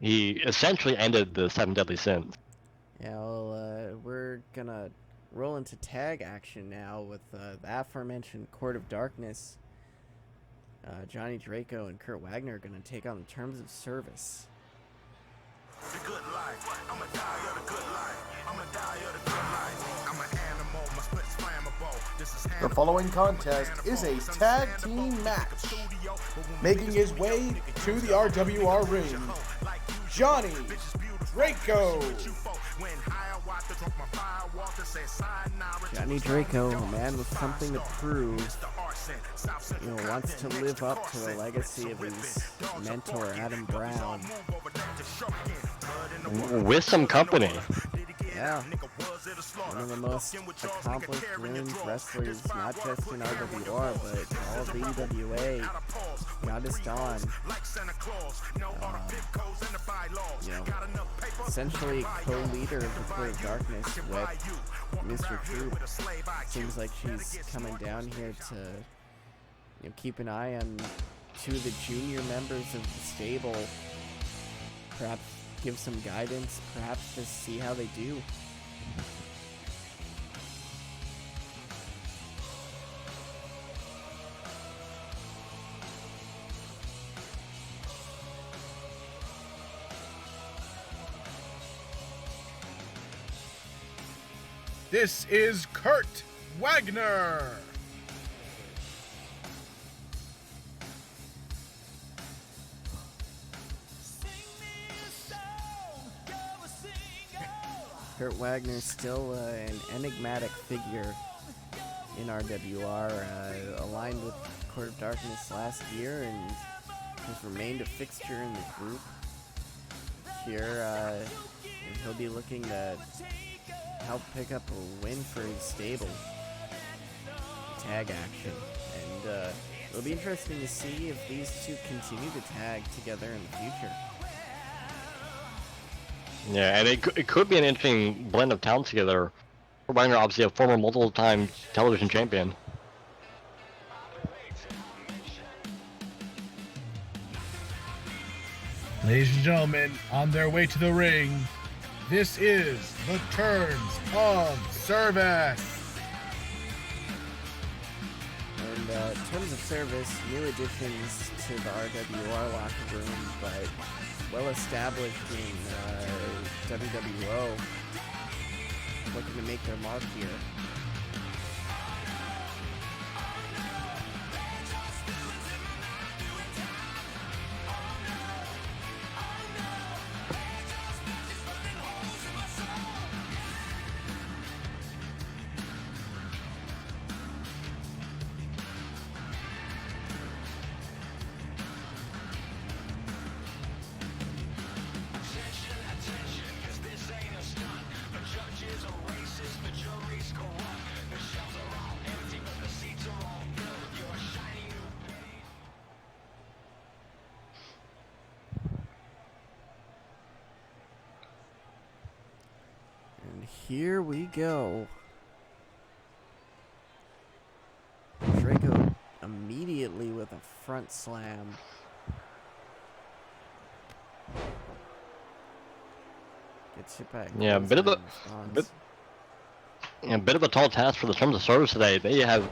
he essentially ended the 7 Deadly Sins. Yeah, well, we're gonna roll into tag action now with the aforementioned Court of Darkness. Johnny Draco and Kurt Wagner are gonna take on the Terms of Service. The good life. I'm a die of the good life. I'm a die of the good life. I'm an animal. My split's flammable. This is The following contest is a tag team match. Making his way to the RWR ring, Johnny Draco. Johnny Draco, a man with something to prove, wants to live up to the legacy of his mentor, Adam Brown. With some company. Yeah, one of the most accomplished women's wrestlers, not just in RWR, but all of the EWA. Goddess Dawn. Essentially co-leader of the Court of Darkness with Mr. Troop. Seems like she's coming down here to keep an eye on 2 of the junior members of the stable. Perhaps give some guidance, perhaps just see how they do. This is Kurt Wagner. Kurt Wagner still an enigmatic figure in RWR, aligned with Court of Darkness last year and has remained a fixture in the group. Here, he'll be looking to help pick up a win for his stable. Tag action. And it'll be interesting to see if these two continue to tag together in the future. Yeah, and it could be an interesting blend of talent together. Wagner, obviously a former multiple-time television champion. Ladies and gentlemen, on their way to the ring, this is the Terms of Service. And Terms of Service, new additions to the RWR locker room, but well established in WWO, looking to make their mark here. Here we go. Draco immediately with a front slam. Gets hit back. Yeah, a bit of a tall task for the Terms of Service today. They have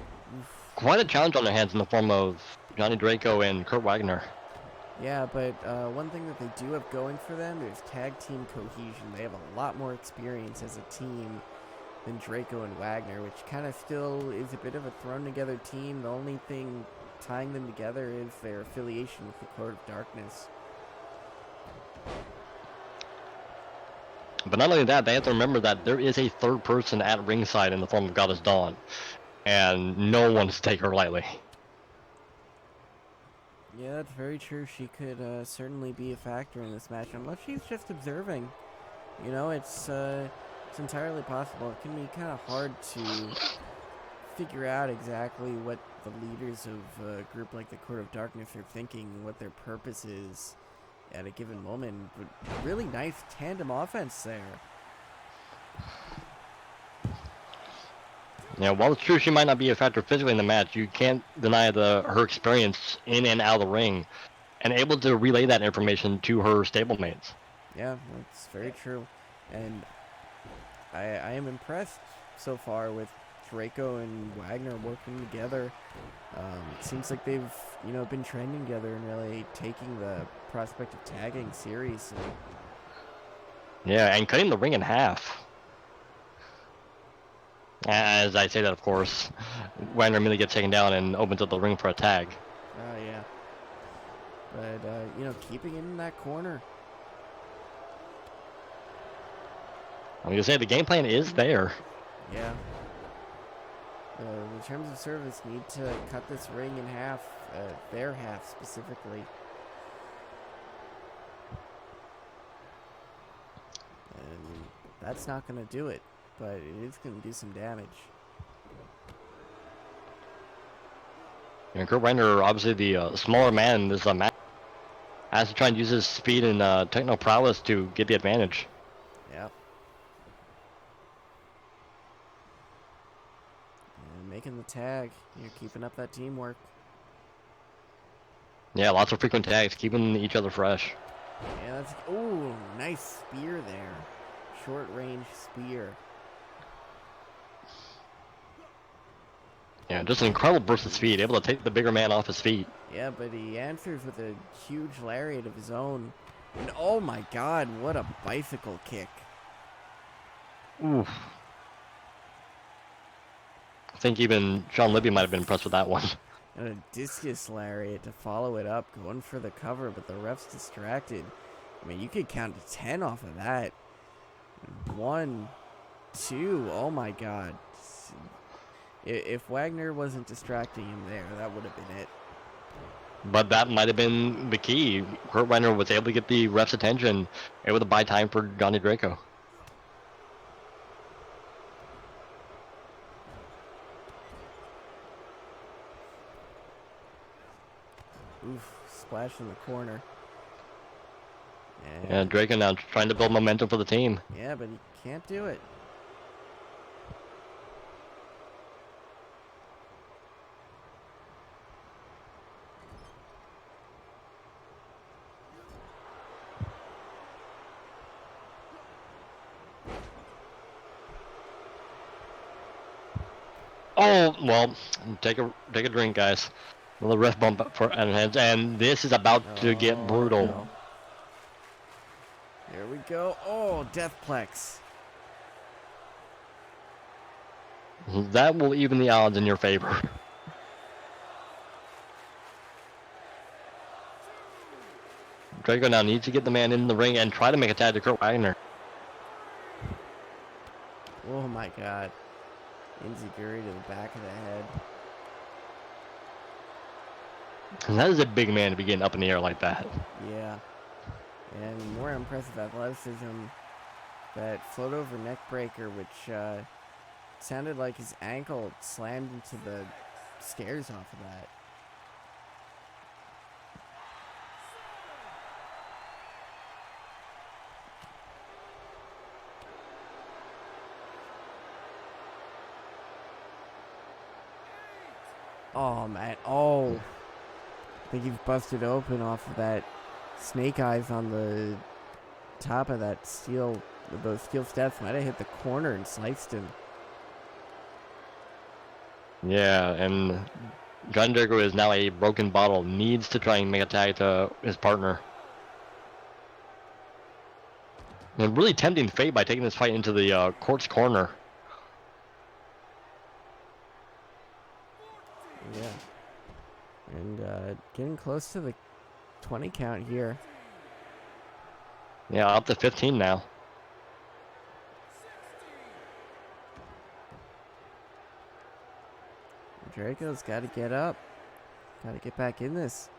quite a challenge on their hands in the form of Johnny Draco and Kurt Wagner. Yeah, but one thing that they do have going for them is tag team cohesion. They have a lot more experience as a team than Draco and Wagner, which kind of still is a bit of a thrown together team. The only thing tying them together is their affiliation with the Court of Darkness. But not only that, they have to remember that there is a third person at ringside in the form of Goddess Dawn, and no one's take her lightly. Yeah, that's very true. She could certainly be a factor in this match, unless she's just observing. You know, it's entirely possible. It can be kind of hard to figure out exactly what the leaders of a group like the Court of Darkness are thinking, what their purpose is at a given moment. But really nice tandem offense there. Yeah, while it's true she might not be a factor physically in the match, you can't deny her experience in and out of the ring, and able to relay that information to her stablemates. Yeah, that's very true. And I am impressed so far with Draco and Wagner working together. It seems like they've, been training together and really taking the prospect of tagging seriously. Yeah, and cutting the ring in half. As I say that, of course, Wagner immediately gets taken down and opens up the ring for a tag. Yeah. But, keeping it in that corner. I'm going to say the game plan is there. Yeah. The Terms of Service need to cut this ring in half, their half specifically. And that's not going to do it, but it is going to do some damage. And Kurt Wagner, obviously the smaller man in this match, has to try and use his speed and technical prowess to get the advantage. Yep. And making the tag. You're keeping up that teamwork. Yeah, lots of frequent tags, keeping each other fresh. Yeah, that's... Ooh, nice spear there. Short range spear. Yeah, just an incredible burst of speed, able to take the bigger man off his feet. Yeah, but he answers with a huge lariat of his own. And oh my god, what a bicycle kick. Oof. I think even Sean Libby might have been impressed with that one. And a discus lariat to follow it up, going for the cover, but the ref's distracted. I mean, you could count to 10 off of that. 1, 2. Oh my God. If Wagner wasn't distracting him there, that would have been it. But that might have been the key. Kurt Wagner was able to get the ref's attention, able to buy time for Johnny Draco. Oof, splash in the corner. And Draco now trying to build momentum for the team. Yeah, but he can't do it. Oh well, take a drink, guys. The ref bump up for and this is about to get brutal. No. Here we go. Oh, Deathplex. That will even the odds in your favor. Draco now needs to get the man in the ring and try to make a tag to Kurt Wagner. Oh my God. Enziguri to the back of the head. And that is a big man to be getting up in the air like that. Yeah. And more impressive athleticism. That float over neck breaker, which sounded like his ankle slammed into the stairs off of that. Oh, man. Oh. I think he's busted open off of that snake eyes on the top of that steel. Those steel steps might have hit the corner and sliced him. Yeah, and John Draco is now a broken bottle. Needs to try and make a tag to his partner. And really tempting fate by taking this fight into the court's corner. Yeah. And getting close to the 20 count here. Yeah, up to 15 now. Draco's got to get up. Got to get back in this.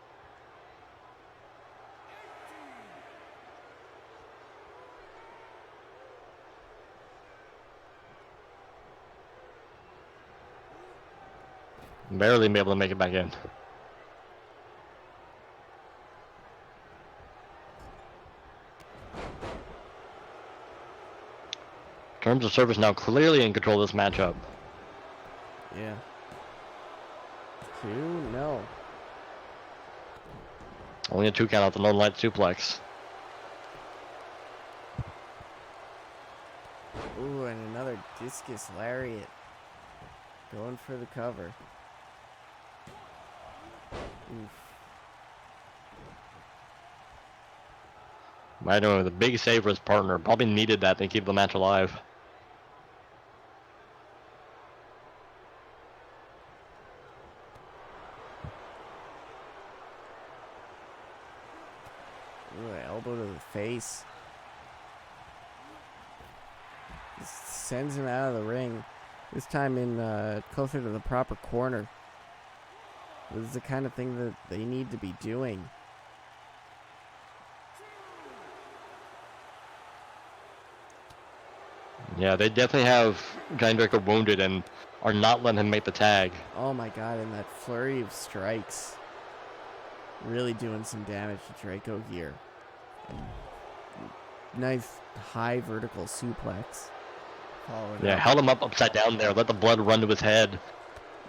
Barely be able to make it back in. Terms of service now clearly in control of this matchup. Yeah. 2, no. Only a 2 count out the lone light suplex. Ooh, and another discus lariat. Going for the cover. Oof. I know, the big save for his partner. Probably needed that to keep the match alive. Ooh, an elbow to the face. Just sends him out of the ring. This time in closer to the proper corner. This is the kind of thing that they need to be doing. Yeah, they definitely have Giant Draco wounded and are not letting him make the tag. Oh my God, and that flurry of strikes. Really doing some damage to Draco here. And nice high vertical suplex. Followed Yeah, up. held him up upside down there, let the blood run to his head.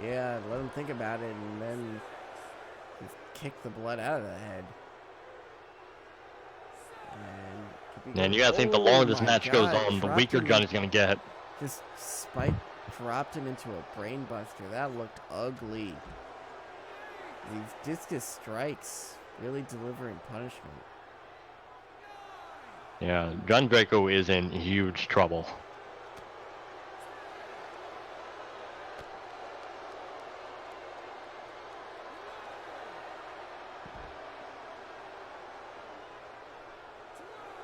Yeah, let him think about it and then just kick the blood out of the head. And you gotta think the longer this my match God, goes on, the dropped weaker him Johnny's gonna get. Just Spike dropped him into a brain buster. That looked ugly. These discus strikes really delivering punishment. Yeah, John Draco is in huge trouble.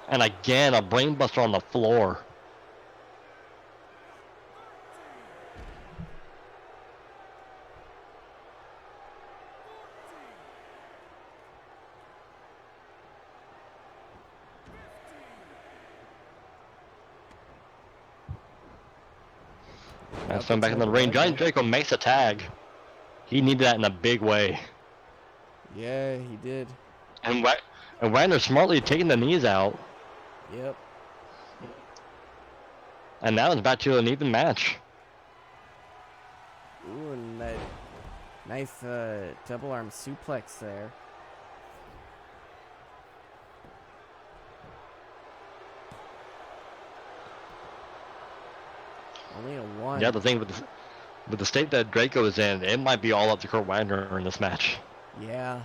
And again, a brainbuster on the floor. That's back in the ring. Giant Draco makes a tag. He needed that in a big way. Yeah, he did. And Wagner smartly taking the knees out. Yep. And now it's back to an even match. Ooh, and that nice double arm suplex there. Only a 1. Yeah, the thing with the state that Draco is in, it might be all up to Kurt Wagner in this match. Yeah.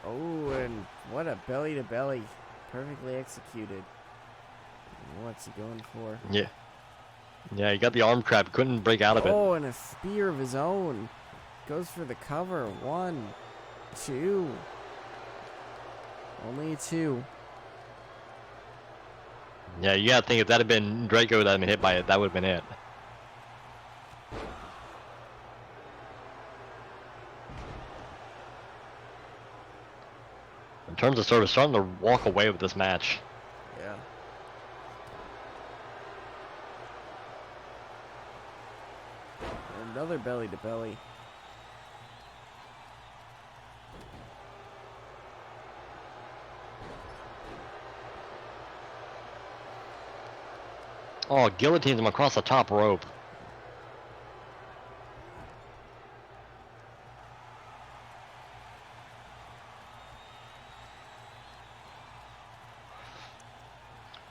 Oh, and what a belly to belly. Perfectly executed. What's he going for? Yeah. Yeah, he got the arm trap, couldn't break out of it. Oh, and a spear of his own. Goes for the cover. 1, 2. Only 2. Yeah, you gotta think if that had been Draco that had been hit by it, that would have been it. In terms of service, starting to walk away with this match. Yeah. Another belly to belly. Oh, guillotines him across the top rope.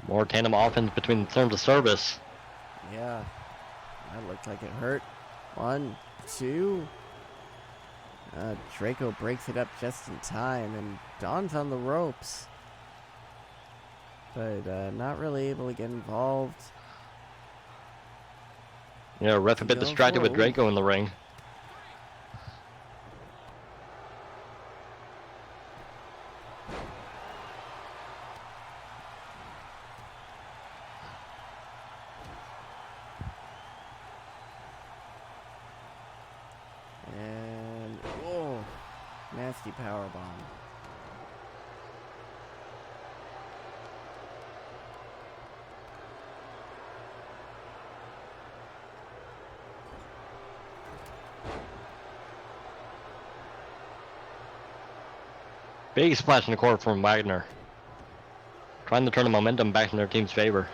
More tandem offense between terms of service. Yeah. That looked like it hurt. 1, 2. Draco breaks it up just in time, and Don's on the ropes. But not really able to get involved. Yeah, ref a bit distracted with Draco in the ring. And whoa, nasty power bomb. Big splash in the corner from Wagner. Trying to turn the momentum back in their team's favor.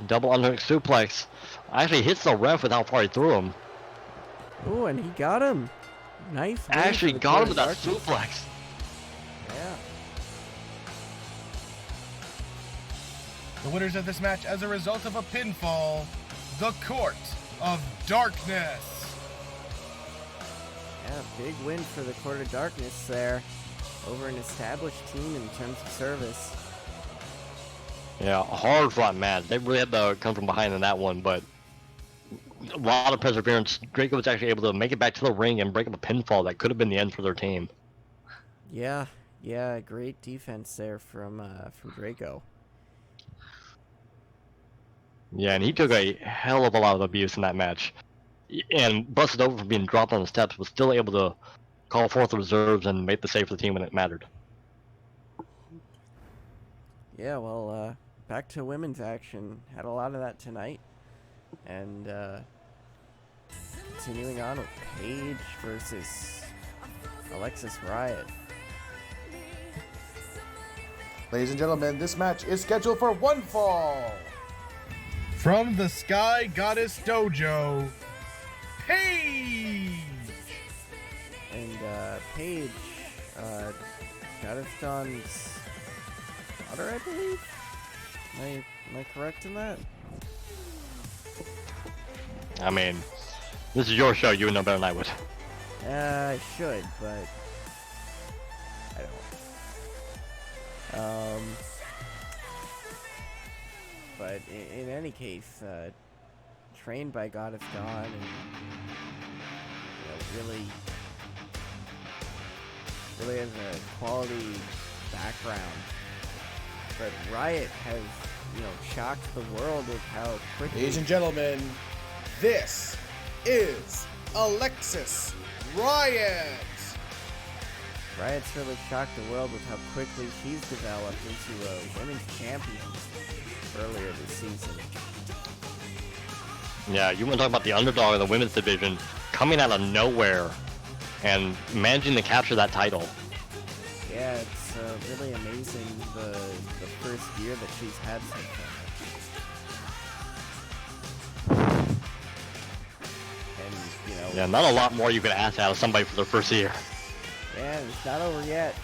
Double underhook suplex. Actually hits the ref with how far he threw him. Ooh, and he got him. Nice. win Actually for the got him Court with of that Darkness. suplex. Yeah. The winners of this match as a result of a pinfall, the Court of Darkness. Yeah, big win for the Court of Darkness there. Over an established team in terms of service. Yeah, a hard fought match. They really had to come from behind in that one, but a lot of perseverance. Draco was actually able to make it back to the ring and break up a pinfall that could have been the end for their team. Yeah, great defense there from Draco. Yeah, and he took a hell of a lot of abuse in that match. And busted over for being dropped on the steps, was still able to call forth the reserves and make the save for the team when it mattered. Yeah, well, back to women's action. Had a lot of that tonight. And continuing on with Paige versus Alexis Riot. Ladies and gentlemen, this match is scheduled for one fall. From the Sky Goddess Dojo, Paige! And Paige, Goddess Dawn's daughter, I believe? Am I correct in that? I mean, this is your show. You would know better than I would. I should, but I don't. But in any case, trained by Goddess Dawn, and really has a quality background. But Riot has, shocked the world with how quickly. Ladies and gentlemen, this is Alexis Riot. Riot's really shocked the world with how quickly she's developed into a women's champion earlier this season. Yeah, you want to talk about the underdog of the women's division coming out of nowhere and managing to capture that title. Yeah, it's really amazing the first year that she's had so far. And, you know... Yeah, not a lot more you could ask out of somebody for their first year. Yeah, it's not over yet.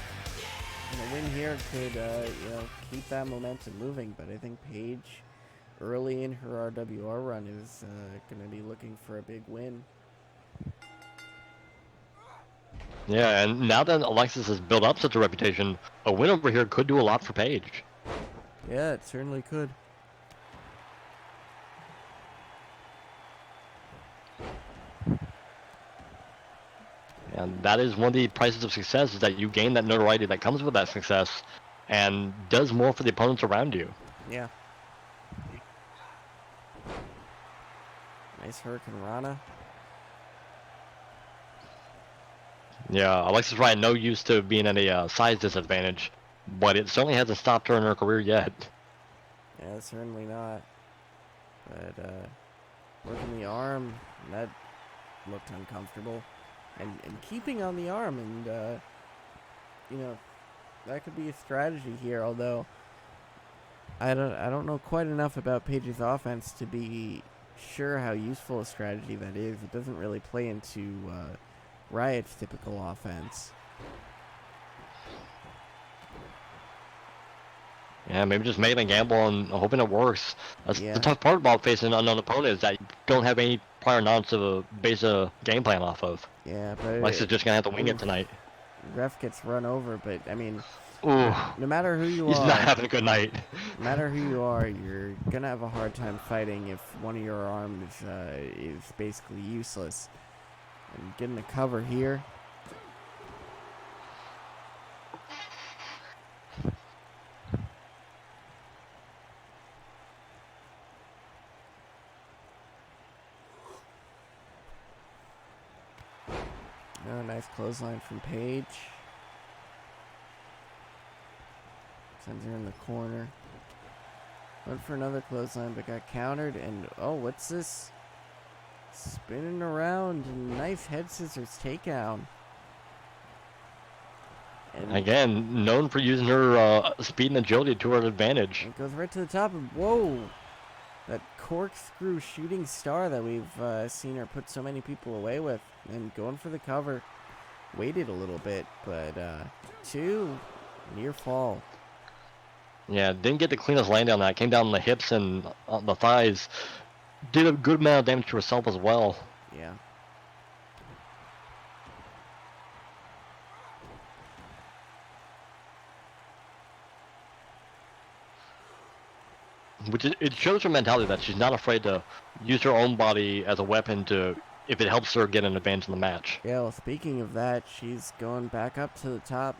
And a win here could, you know, keep that momentum moving, but I think Paige, early in her RWR run, is going to be looking for a big win. Yeah, and now that Alexis has built up such a reputation, a win over here could do a lot for Paige. Yeah, it certainly could. And that is one of the prices of success, is that you gain that notoriety that comes with that success and does more for the opponents around you. Yeah. Nice Hurricane Rana. Yeah, Alexis Ryan, no use to being at a size disadvantage, but it certainly hasn't stopped her in her career yet. Yeah, certainly not. But, working the arm, that looked uncomfortable. And keeping on the arm, and, you know, that could be a strategy here, although I don't know quite enough about Paige's offense to be sure how useful a strategy that is. It doesn't really play into Riot's typical offense. Yeah, maybe just making a gamble and hoping it works. That's Yeah. the tough part about facing an unknown opponent, is that you don't have any prior knowledge to base a game plan off of. Yeah, but Alexis is just going to have to wing it tonight. Ref gets run over, but, I mean, Ooh, no matter who you he's are... not having a good night. No matter who you are, you're gonna have a hard time fighting if one of your arms is basically useless. And getting the cover here. Oh, nice clothesline from Paige. Sends her in the corner. Went for another clothesline, but got countered. And, oh, what's this? Spinning around. And nice head scissors takedown. And Again, known for using her speed and agility to her advantage. it goes right to the top. And, whoa! That corkscrew shooting star that we've seen her put so many people away with. And going for the cover. Waited a little bit, but two. Near fall. Yeah, didn't get the cleanest landing on that. Came down on the hips and on the thighs. Did a good amount of damage to herself as well. Yeah. Which it shows her mentality that she's not afraid to use her own body as a weapon to, if it helps her get an advantage in the match. Yeah, well, speaking of that, she's going back up to the top,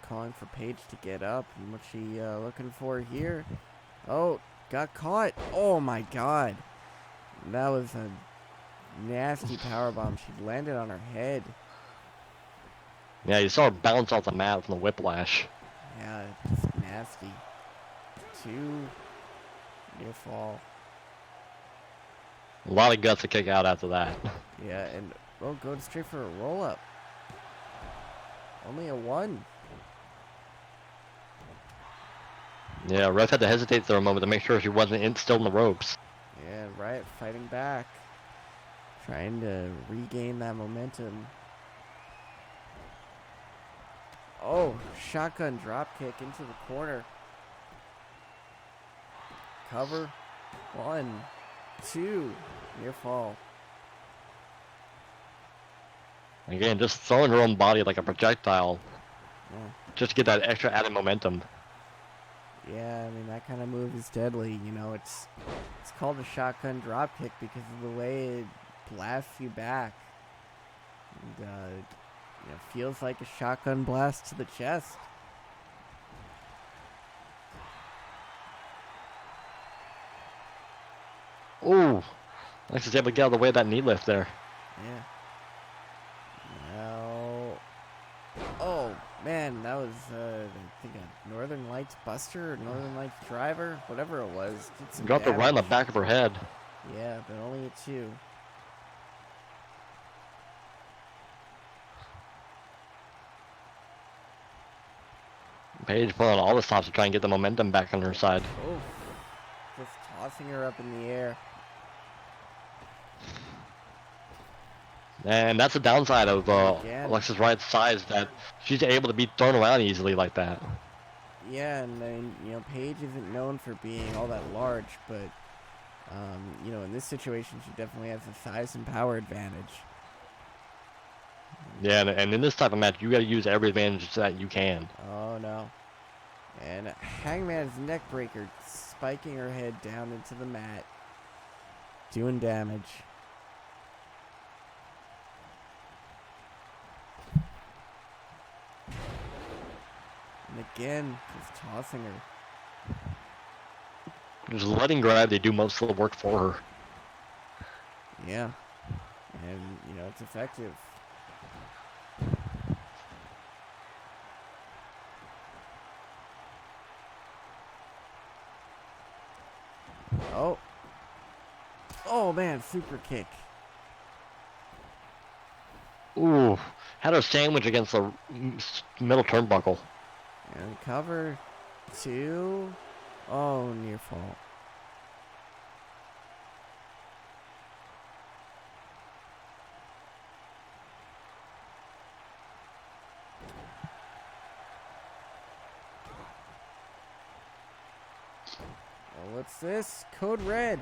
calling for Paige to get up. And what's she looking for here? Oh, got caught. Oh, my God. That was a nasty powerbomb. She landed on her head. Yeah, you saw her bounce off the mat from the whiplash. Yeah, it's nasty. Two. Near fall. A lot of guts to kick out after that. Yeah, and oh, going straight for a roll up. Only a one. Yeah, ref had to hesitate for a moment to make sure she wasn't still in the ropes. Yeah, Riot fighting back. Trying to regain that momentum. Oh, shotgun drop kick into the corner. Cover. One, two. Near fall. Again, just throwing her own body like a projectile, Yeah. just to get that extra added momentum. Yeah, I mean, that kind of move is deadly. You know, it's called a shotgun drop kick because of the way it blasts you back. And, you know, feels like a shotgun blast to the chest. Ooh, Alexis able to get out of the way of that knee lift there. Yeah. Man, that was, I think a Northern Lights Buster or Northern Lights Driver, whatever it was. Did some Dropped it right on the damage. back of her head. Yeah, but only a 2. Paige pulling all the stops to try and get the momentum back on her side. Oh, just tossing her up in the air. And that's the downside of Again. Alexis Wright's size, that she's able to be thrown around easily like that. Yeah, and then, you know, Paige isn't known for being all that large, but, you know, in this situation, she definitely has a size and power advantage. Yeah, and in this type of match, you got to use every advantage that you can. Oh, no. And Hangman's neck breaker spiking her head down into the mat, doing damage. And again, just tossing her. Just letting gravity do most of the work for her. Yeah. And, you know, it's effective. Oh. Oh, man, super kick. Ooh, had her sandwich against the middle turnbuckle. And cover 2. Oh, near fall. Oh, what's this? Code Red.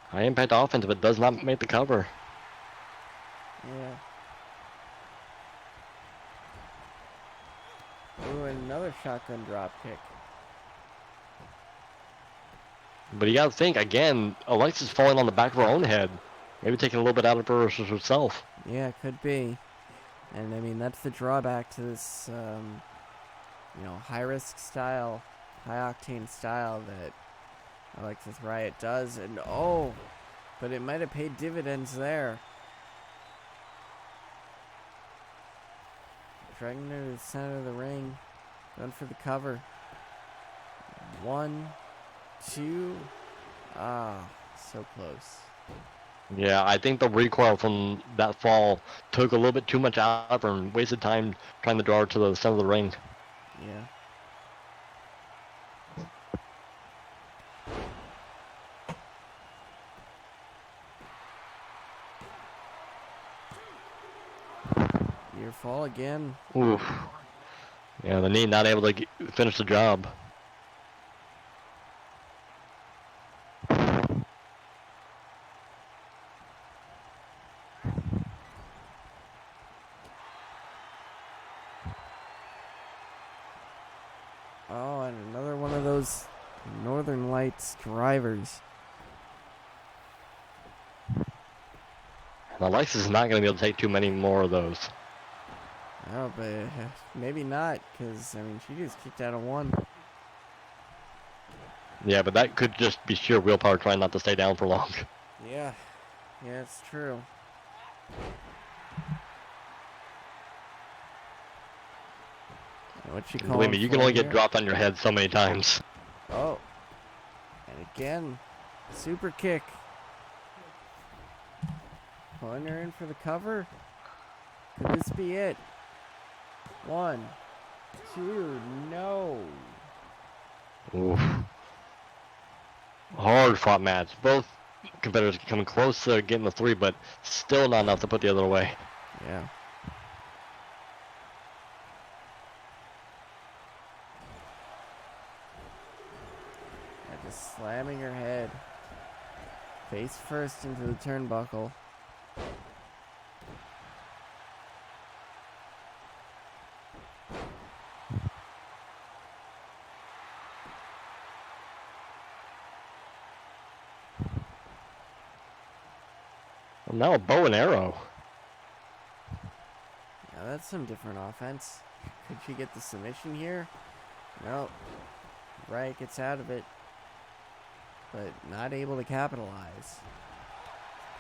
High impact offense, but does not make the cover. Yeah. Ooh, another shotgun drop kick. But you got to think, again, Alexis falling on the back of her own head. Maybe taking a little bit out of her herself. Yeah, it could be. And I mean, that's the drawback to this, you know, high risk style, high octane style that Alexis Riot does. And oh, but it might have paid dividends there. Dragging her to the center of the ring. Going for the cover. 1, 2. Ah, so close. Yeah, I think the recoil from that fall took a little bit too much out of her and wasted time trying to draw her to the center of the ring. Yeah. Near fall again. Oof. Yeah, the knee not able to finish the job. Oh, and another one of those Northern Lights drivers. And Alexis is not going to be able to take too many more of those. Oh, but maybe not, because, I mean, she just kicked out of 1. Yeah, but that could just be sheer willpower trying not to stay down for long. Yeah. Yeah, it's true. What you Believe me, you can only get here? dropped on your head so many times. Oh. And again, super kick. Pulling her in for the cover. Could this be it? 1, 2, no. Oof. Hard fought match. Both competitors coming close to getting the 3, but still not enough to put the other away. Yeah. And just slamming her head face first into the turnbuckle. Well, now a bow and arrow. Now that's some different offense. Could she get the submission here? Nope. Right gets out of it. but not able to capitalize.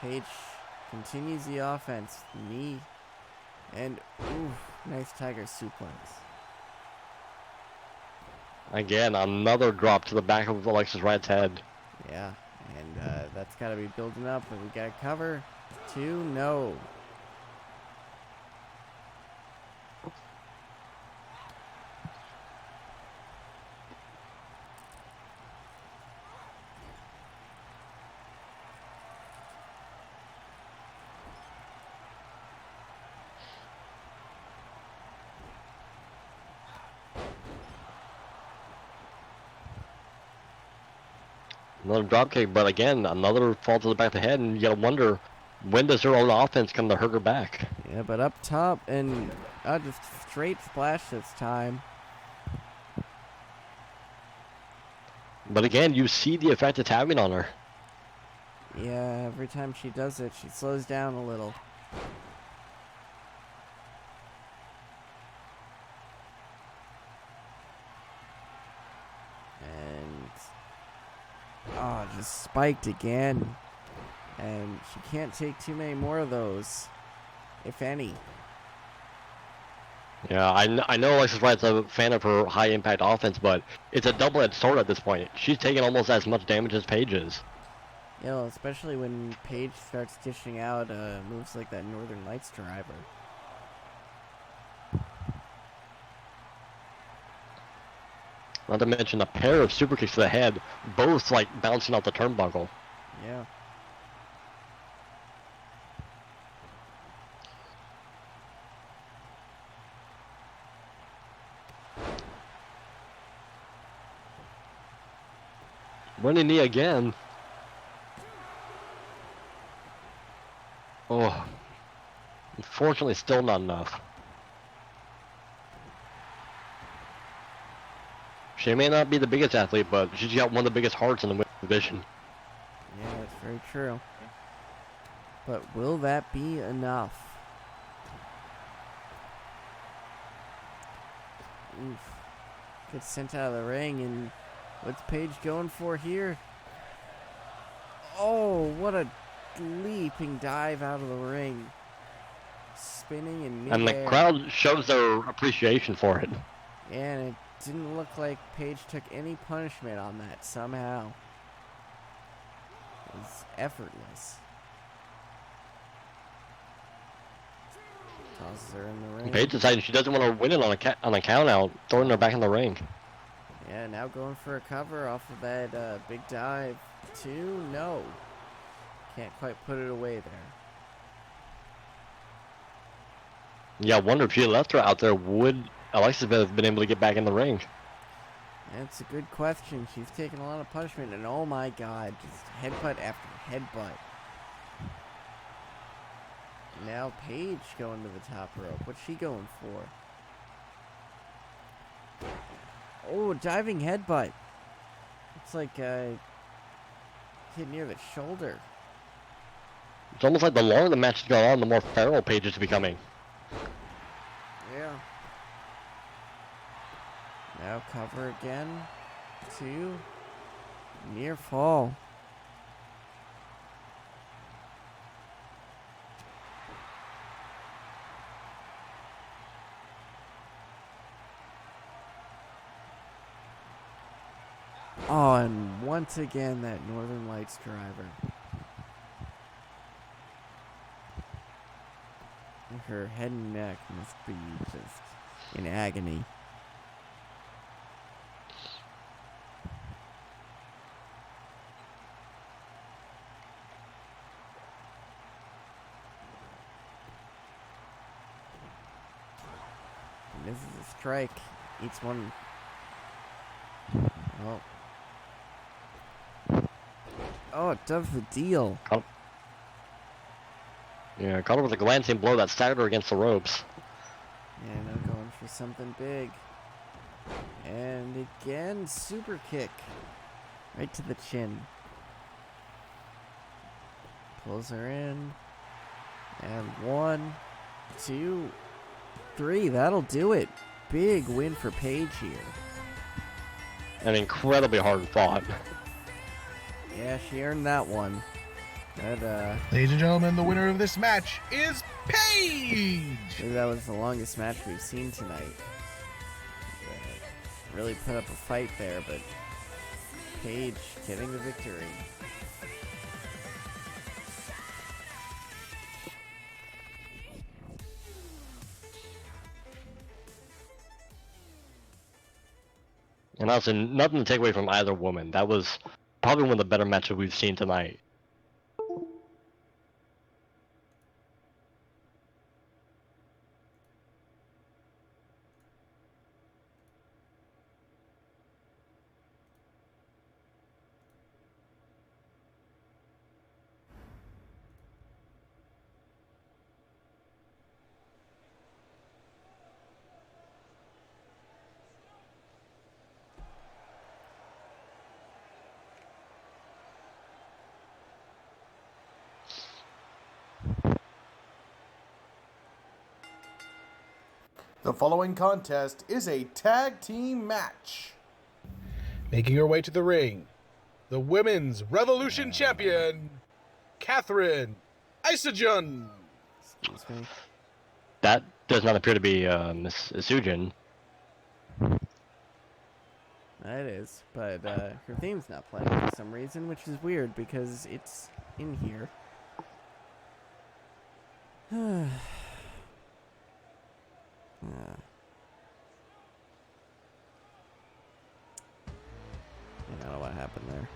Paige continues the offense. Knee. And, ooh, nice tiger suplex. Again, another drop to the back of Alexis Wright's head. Yeah, and that's got to be building up, and we got to cover. 2, no. Another drop kick, but again, another fall to the back of the head, and you gotta wonder, when does her own offense come to hurt her back? Yeah, but up top, and just straight splash this time. But again, you see the effect it's having on her. Yeah, every time she does it, she slows down a little. And just spiked again. And she can't take too many more of those, if any. Yeah, I know Alexis Wright's a fan of her high-impact offense, but it's a double-edged sword at this point. She's taking almost as much damage as Paige is. You know, especially when Paige starts dishing out moves like that Northern Lights driver. Not to mention a pair of super kicks to the head, both like bouncing off the turnbuckle. Yeah. Running knee again. Oh. Unfortunately, still not enough. She may not be the biggest athlete, but she's got one of the biggest hearts in the women's division. Yeah, that's very true. But will that be enough? Oof. Gets sent out of the ring, and what's Paige going for here? Oh, what a leaping dive out of the ring. Spinning in midair. And the crowd shows their appreciation for it. And it didn't look like Paige took any punishment on that somehow. It was effortless. Tosses her in the ring. Paige decided she doesn't want to win it on a count out, throwing her back in the ring. Yeah, now going for a cover off of that big dive. 2, no. Can't quite put it away there. Yeah, I wonder if she left her out there, would Alexis have been able to get back in the ring? That's a good question. She's taken a lot of punishment, and oh my god, just headbutt after headbutt. Now Paige going to the top rope. What's she going for? Oh, diving headbutt. It's like hit near the shoulder. It's almost like the longer the match has gone on, the more feral Paige is becoming. Yeah. Now cover again. 2. Near fall. Oh, and once again, that Northern Lights driver. Her head and neck must be just in agony. And this is a strike. Each one. Oh, it does the deal. Yeah, caught her with a glancing blow that staggered her against the ropes. Yeah, now going for something big. And again, super kick. Right to the chin. Pulls her in. And 1, 2, 3. That'll do it. Big win for Paige here. And incredibly hard fought. Yeah, she earned that one. That, Ladies and gentlemen, the winner of this match is Paige! maybe that was the longest match we've seen tonight. Really put up a fight there, but Paige getting the victory. And also, nothing to take away from either woman. That was probably one of the better matches we've seen tonight. The following contest is a tag team match. Making her way to the ring, the Women's Revolution Champion, Catherine Isogen. Excuse me. That does not appear to be Miss Sujin. That is, but her theme's not playing for some reason, which is weird because it's in here. I don't know what happened there.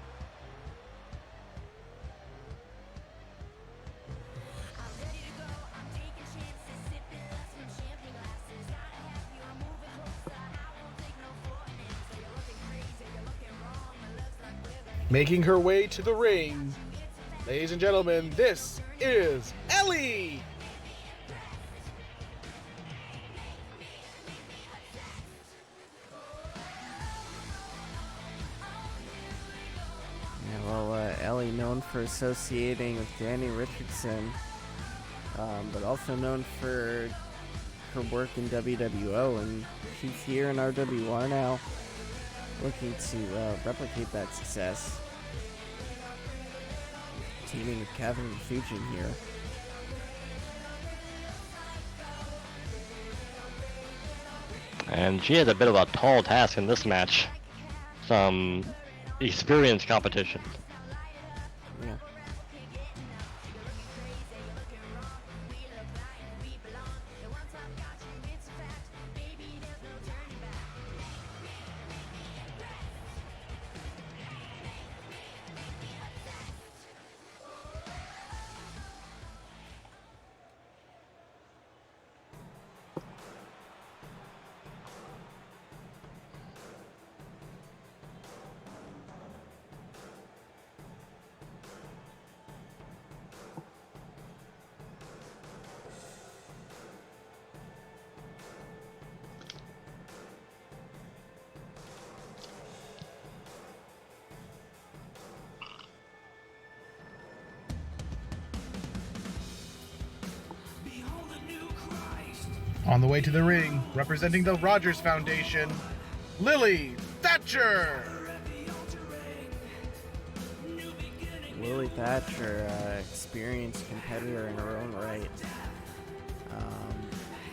Making her way to the ring, ladies and gentlemen, this is Ellie. Yeah, well, Ellie known for associating with Danny Richardson, but also known for her work in WWO, and she's here in RWR now, looking to replicate that success. Teaming with Catherine Fujin here. And she has a bit of a tall task in this match. Some experience competition. Yeah. On the way to the ring, representing the Rogers Foundation, Lily Thatcher. Lily Thatcher, experienced competitor in her own right.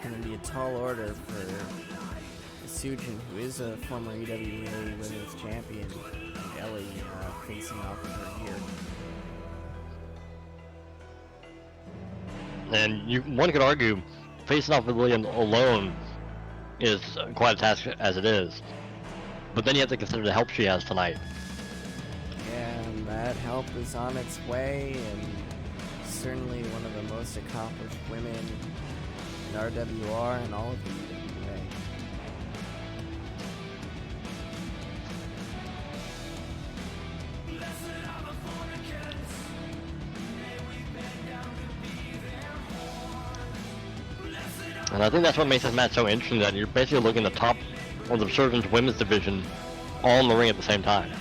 Going to be a tall order for Sujin, who is a former EWA Women's Champion, and Ellie facing off with her here. And one could argue, facing off with William alone is quite a task as it is. But then you have to consider the help she has tonight. And that help is on its way, and certainly one of the most accomplished women in RWR and all of the EWA. And I think that's what makes this match so interesting, that you're basically looking at the top of the Resurgence women's division all in the ring at the same time.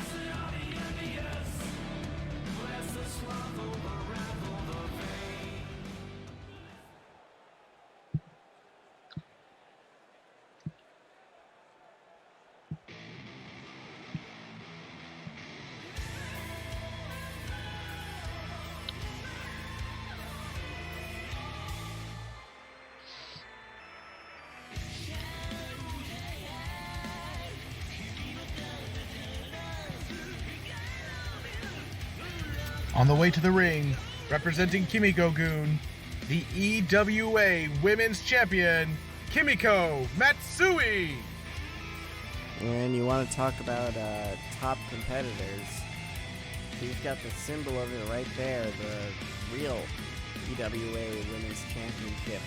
On the way to the ring, representing Kimiko-gun, the EWA Women's Champion, Kimiko Matsui. And you want to talk about top competitors. He's got the symbol of it right there, the real EWA Women's Championship.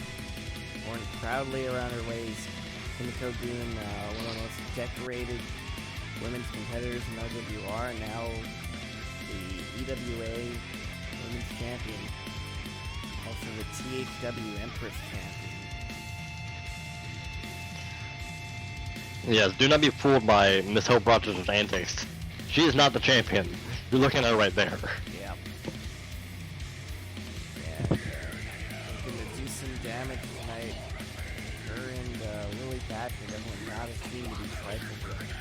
Worn proudly around her waist. Kimiko-gun, one of the most decorated women's competitors in RWR, now the EWA Women's Champion. Also the THW Empress Champion. Yes, do not be fooled by Miss Hope Rochester's antics. She is not the champion. You're looking at her right there. Yeah. Yeah. Looking to do some damage tonight. Her and Lily Thatcher definitely not a team to be trifled with.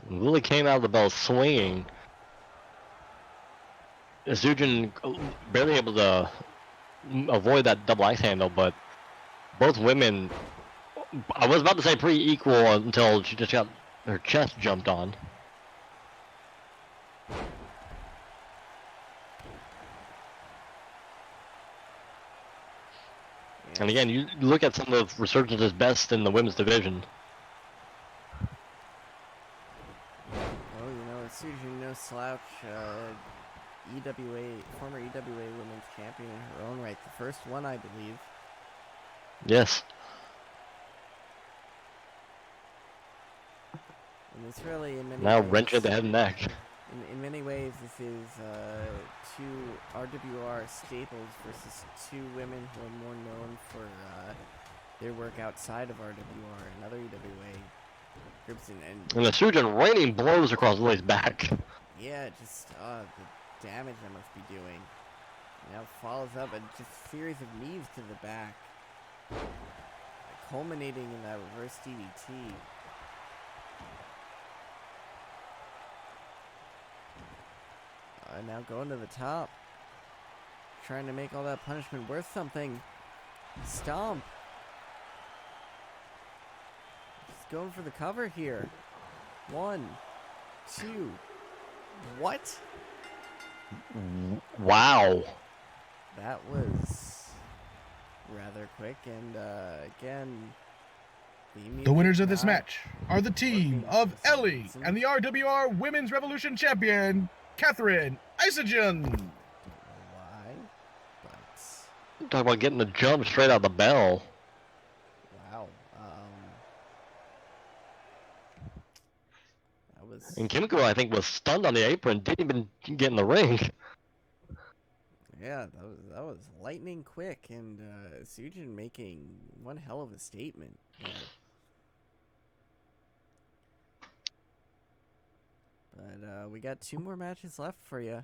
Lily came out of the bell swinging. Sujin barely able to avoid that double ice handle, but both women, I was about to say pretty equal until she just got her chest jumped on. And again, you look at some of Resurgence's best in the women's division. Oh, you know, Sujin no slouch, former EWA Women's Champion in her own right. The first one, I believe. Yes. And it's really, in many Now ways, wrenching at the head and neck. in many ways, this is two RWR staples versus two women who are more known for their work outside of RWR and other EWA groups. And the Sujin raining blows across Lily's back. Yeah, just the damage I must be doing. Now follows up and just a series of knees to the back, culminating in that reverse DDT. Now going to the top, trying to make all that punishment worth something. Stomp. Just going for the cover here. 1, 2. What? Wow. That was rather quick, and again, The winners of this match are the team of Ellie and the RWR Women's Revolution Champion, Catherine Isogen. Why? But Talk about getting the jump straight out of the bell. wow, that was And Kimiko, I think, was stunned on the apron, didn't even get in the ring. yeah, that was lightning quick, and Sujin making one hell of a statement. Yeah. But we got 2 more matches left for you,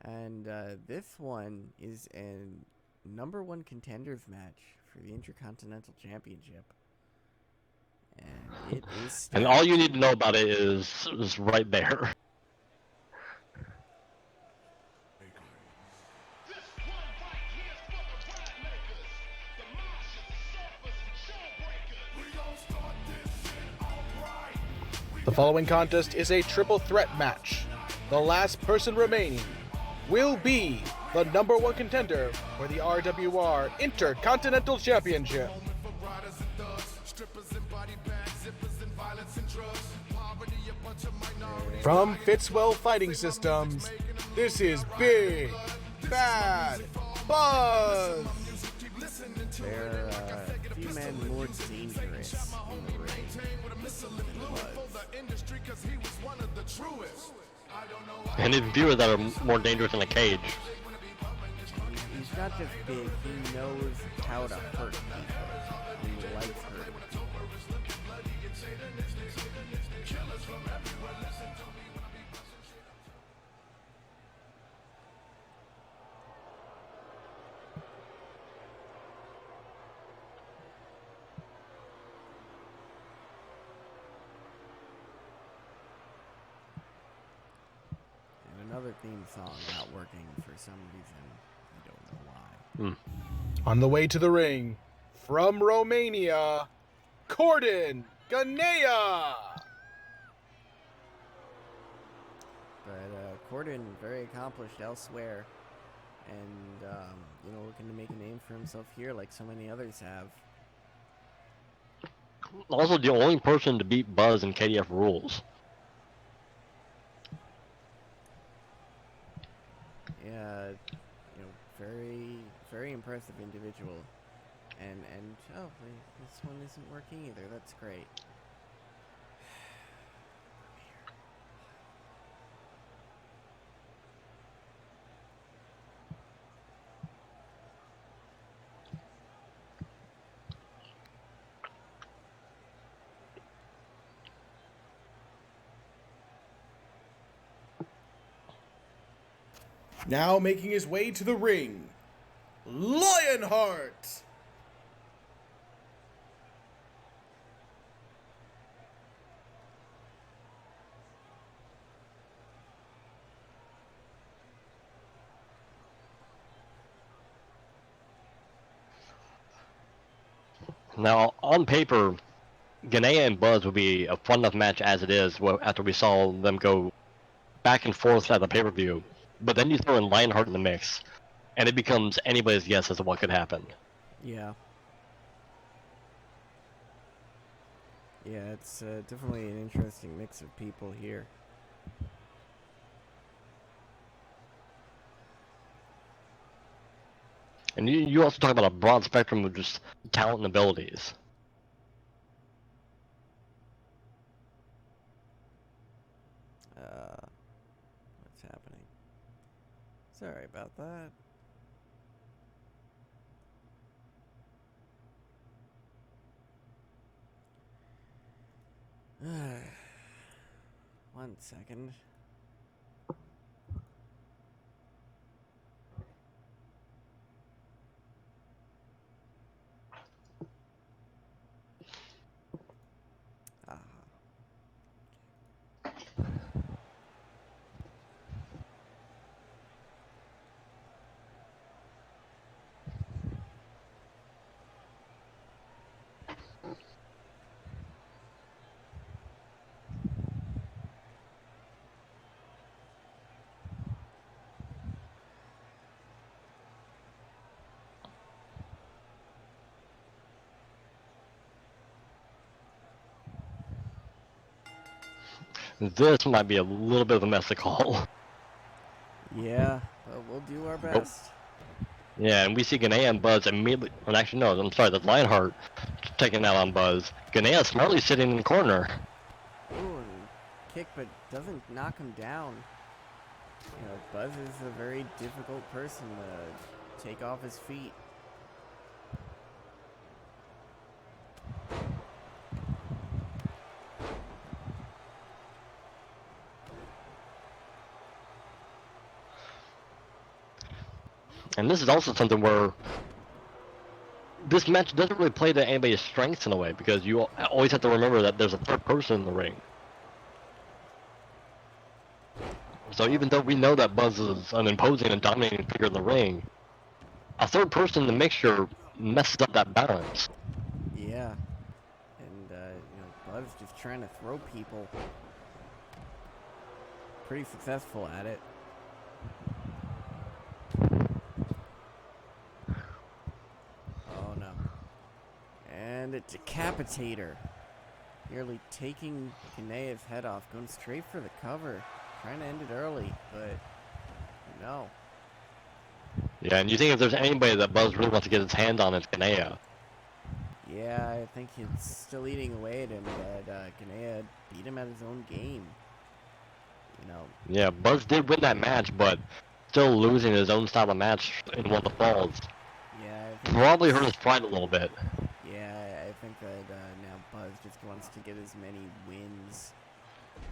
and this one is a #1 contenders match for the Intercontinental Championship, and it is. And all you need to know about it is right there. The following contest is a triple threat match. The last person remaining will be the #1 contender for the RWR Intercontinental Championship. From Fitzwell Fighting Systems, this is Big Bad Buzz. They're a few men more dangerous in the ring than Buzz. And his viewers that are more dangerous in a cage. He's not just big, he knows how to hurt people. He likes hurting people. other theme song not working for some reason. I don't know why. On the way to the ring, from Romania, Corden Ganea. But Corden, very accomplished elsewhere, and you know, looking to make a name for himself here, like so many others have. Also, the only person to beat Buzz in KDF rules. Yeah, you know, very impressive individual. And oh, this one isn't working either. That's great. Now making his way to the ring, Lionheart. Now, on paper, Ganea and Buzz would be a fun enough match as it is after we saw them go back and forth at the pay-per-view. But then you throw in Lionheart in the mix, and it becomes anybody's guess as to what could happen. Yeah. Yeah, it's definitely an interesting mix of people here. And you also talk about a broad spectrum of just talent and abilities. What's happening? Sorry about that. One second. Ah. This might be a little bit of a mess to call. Yeah, but we'll do our best. Yeah, and we see Ganea and Buzz immediately. Well, actually, no, I'm sorry, that's Lionheart taking out on Buzz. Ganea smartly sitting in the corner. Ooh, and kick, but doesn't knock him down. You know, Buzz is a very difficult person to take off his feet. And this is also something where this match doesn't really play to anybody's strengths in a way, because you always have to remember that there's a third person in the ring. So even though we know that Buzz is an imposing and dominating figure in the ring, a third person in the mixture messes up that balance. Yeah. And, you know, Buzz just trying to throw people. Pretty successful at it. Oh, no. And a decapitator. Nearly taking Ganea's head off. Going straight for the cover. Trying to end it early, but no. Yeah, and you think if there's anybody that Buzz really wants to get his hands on, it's Ganea. Yeah, I think he's still eating away at him, but Ganea beat him at his own game. You know. Yeah, Buzz did win that match, but still losing his own style of match in one of the falls. Yeah, I think Probably hurt his pride a little bit. yeah, I think that now Buzz just wants to get as many wins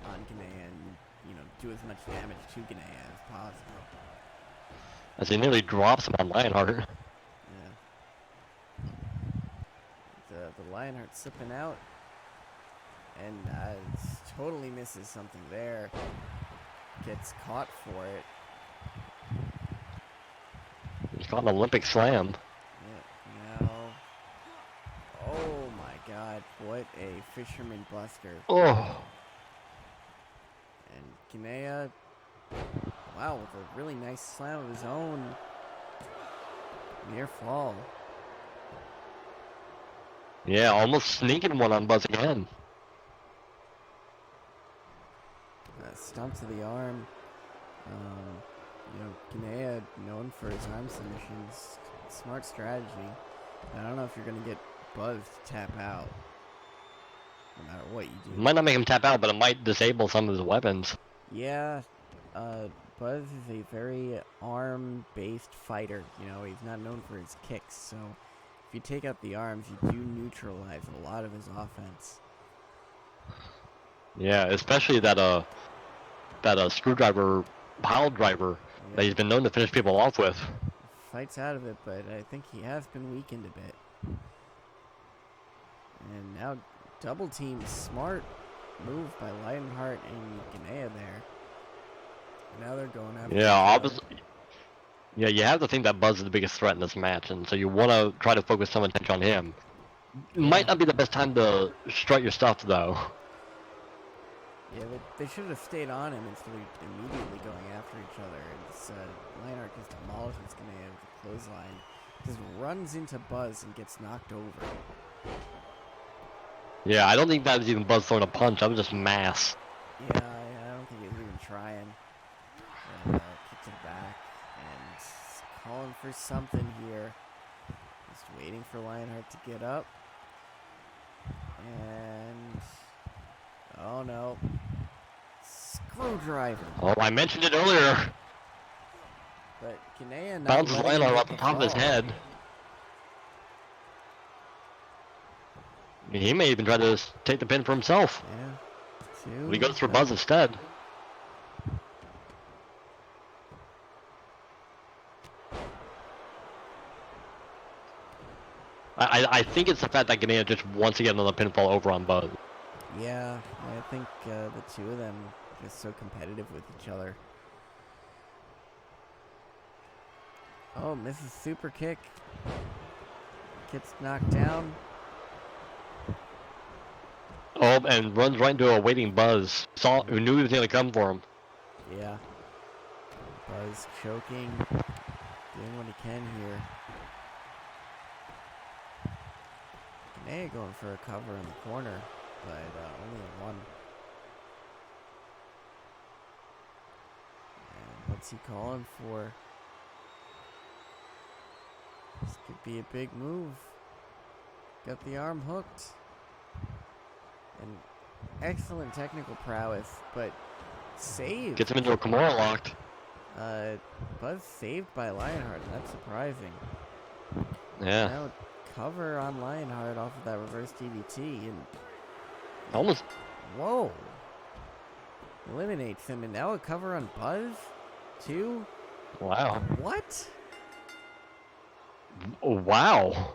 on Ganea and, you know, do as much damage to Ganea as possible. As he nearly drops him on Lionheart. Yeah. The Lionheart slipping out. And totally misses something there. gets caught for it. He's got an Olympic slam. Yeah, now... Oh my god, what a fisherman buster. Oh. And Kinea, wow, with a really nice slam of his own. Near fall. Yeah, almost sneaking one on Buzz again. Stomp to the arm. You know, Kinea, known for his arm submissions. Smart strategy. I don't know if you're going to get Buzz to tap out. No matter what you do. Might not make him tap out, but it might disable some of his weapons. Yeah. Buzz is a very arm-based fighter. You know, he's not known for his kicks. So if you take out the arms, you do neutralize a lot of his offense. Yeah, especially that screwdriver pile driver that he's been known to finish people off with. Fights out of it, but I think he has been weakened a bit. And now double team, smart move by Lionheart and Kinea there. Now they're going after each other. Yeah, you have to think that Buzz is the biggest threat in this match, and so you want to try to focus some attention on him. Might not be the best time to strut your stuff, though. Yeah, they should have stayed on him instead of immediately going after each other. It's, Lionheart just demolishes Kinea with a clothesline. Just runs into Buzz and gets knocked over. Yeah, I don't think that was even Buzz throwing a punch. That was just mass. Yeah, I don't think he was even trying. Kicks it back and calling for something here. Just waiting for Lionheart to get up. And oh no. Screwdriver. Oh, I mentioned it earlier. But Kinea not Bounces letting him Lionheart get off the top of his fall. head. He may even try to take the pin for himself. Yeah. But he goes for Buzz instead. I think it's the fact that Kinea just wants to get another pinfall over on Buzz. Yeah, I think the two of them are just so competitive with each other. Oh, misses super kick. Gets knocked down. Oh, and runs right into a waiting Buzz. Who knew he was going to come for him. Yeah. Buzz choking. Doing what he can here. Kinea going for a cover in the corner, but only a one. And what's he calling for? This could be a big move. Got the arm hooked. And excellent technical prowess, but saved. Gets him into a Kimura locked. Buzz saved by Lionheart. That's surprising. Yeah. Now cover on Lionheart off of that reverse DDT and Almost. whoa. Eliminates him and now a cover on Buzz too. Wow. What? Oh, wow.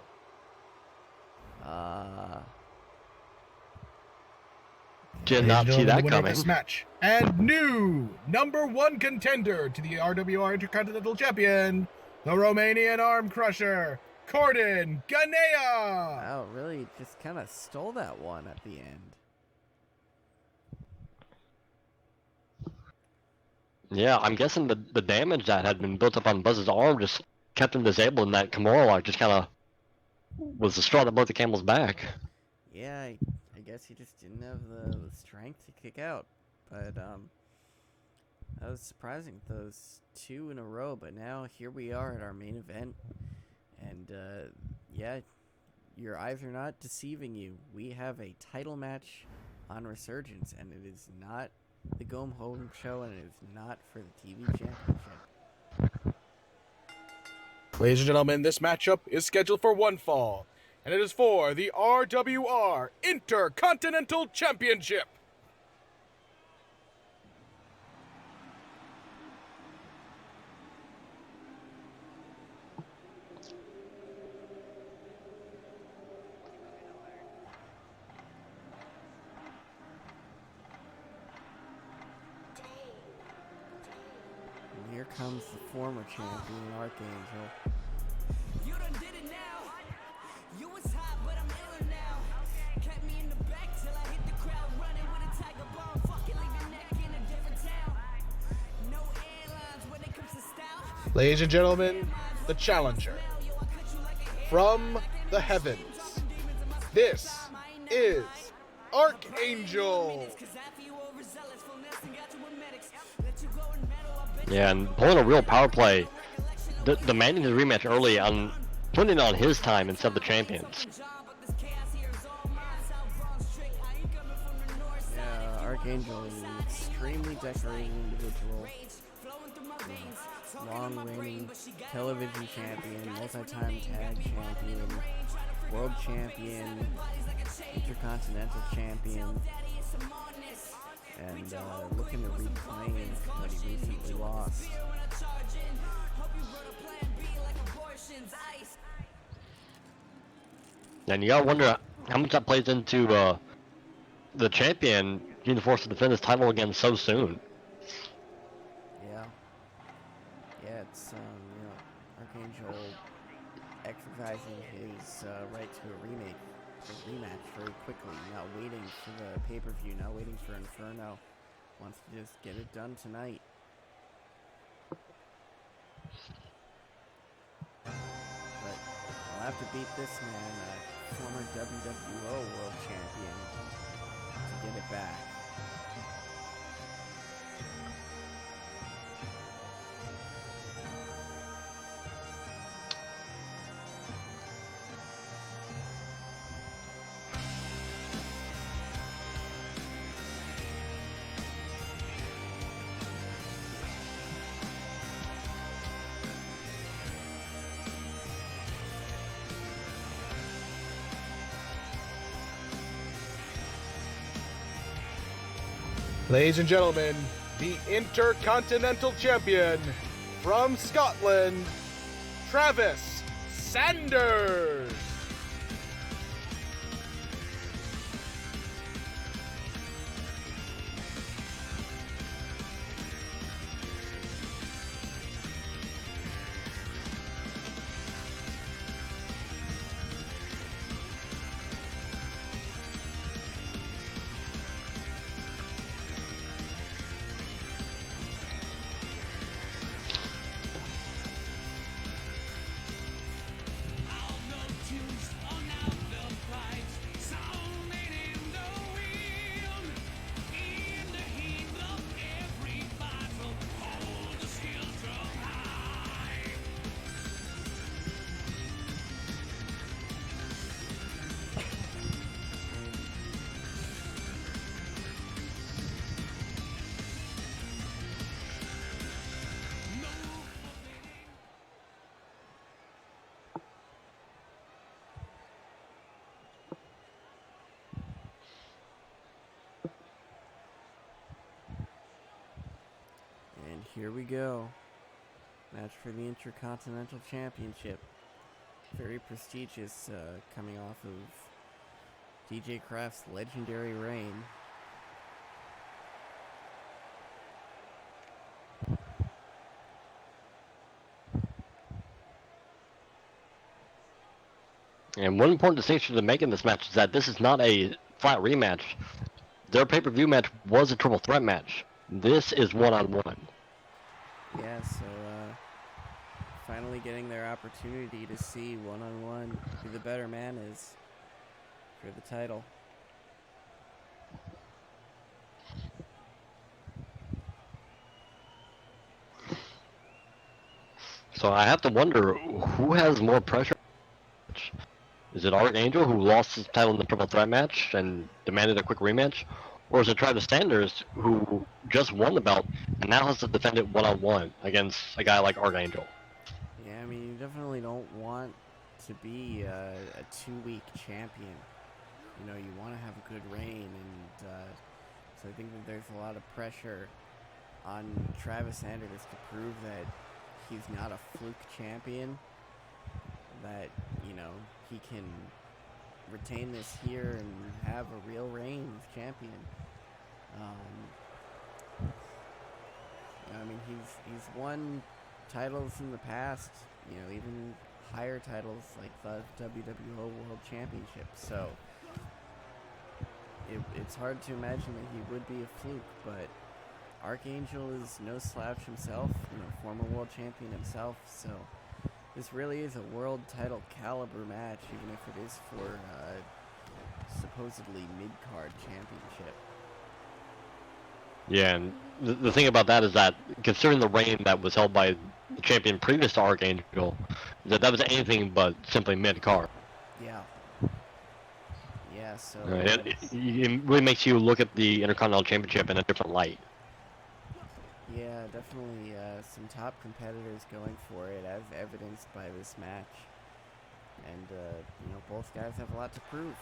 Did not see that Winner of coming. this match and new #1 contender to the RWR Intercontinental Champion, the Romanian Arm Crusher, Corden Ganea. Wow, really just kind of stole that one at the end. Yeah, I'm guessing the damage that had been built up on Buzz's arm just kept him disabled, and that Kimura lock just kind of was the straw that broke the camel's back. Yeah, I guess he just didn't have the strength to kick out. But that was surprising, those two in a row. But now here we are at our main event. And yeah, your eyes are not deceiving you. We have a title match on Resurgence, and it is not the Go Home show, and it is not for the TV championship. Ladies and gentlemen, this matchup is scheduled for one fall, and it is for the RWR Intercontinental Championship. here comes the former champion, Archangel. You done did it now. You was hot, but I'm iller now. Kept me in the back till I hit the crowd, running with a tiger bomb. Fucking leave your neck in a different town. No airlines when it comes to style. Ladies and gentlemen, the challenger from the heavens. This is Archangel. Yeah, and pulling a real power play, demanding his rematch early on, putting it on his time instead of the champions. Yeah, Archangel is an extremely decorated individual. Long-reigning television champion, multi-time tag champion, world champion, intercontinental champion, and looking to reclaim what he recently lost. And you gotta wonder how much that plays into the champion being forced to defend his title again so soon. Yeah, it's you know, Archangel exercising his right to a rematch very quickly, not waiting for the pay-per-view, not waiting for Inferno. Wants to just get it done tonight. But I'll have to beat this man, former WWO World Champion, to get it back. Ladies and gentlemen, the Intercontinental Champion from Scotland, Travis Sanders. And here we go. Match for the Intercontinental Championship. Very prestigious, coming off of DJ Kraft's legendary reign. And one important distinction to make in this match is that this is not a flat rematch. Their pay-per-view match was a triple threat match. This is one-on-one. Yeah, so finally getting their opportunity to see one-on-one who the better man is for the title. So I have to wonder, who has more pressure? Is it Archangel, who lost his title in the triple threat match and demanded a quick rematch? Or is it Travis Sanders, who just won the belt and now has to defend it one-on-one against a guy like Archangel? Yeah, I mean, you definitely don't want to be a 2-week champion. You know, you want to have a good reign, and so I think that there's a lot of pressure on Travis Sanders to prove that he's not a fluke champion, that, you know, he can retain this here and have a real reign as champion. I mean, he's won titles in the past, you know, even higher titles like the WWO World Championship. So it's hard to imagine that he would be a fluke, but Archangel is no slouch himself, you know, former world champion himself. So this really is a world title caliber match, even if it is for supposedly mid-card championship. Yeah, and the thing about that is that, considering the reign that was held by the champion previous to Archangel, that was anything but simply mid-card. Yeah. Yeah, so... It really makes you look at the Intercontinental Championship in a different light. Yeah, definitely some top competitors going for it, as evidenced by this match. And, you know, both guys have a lot to prove.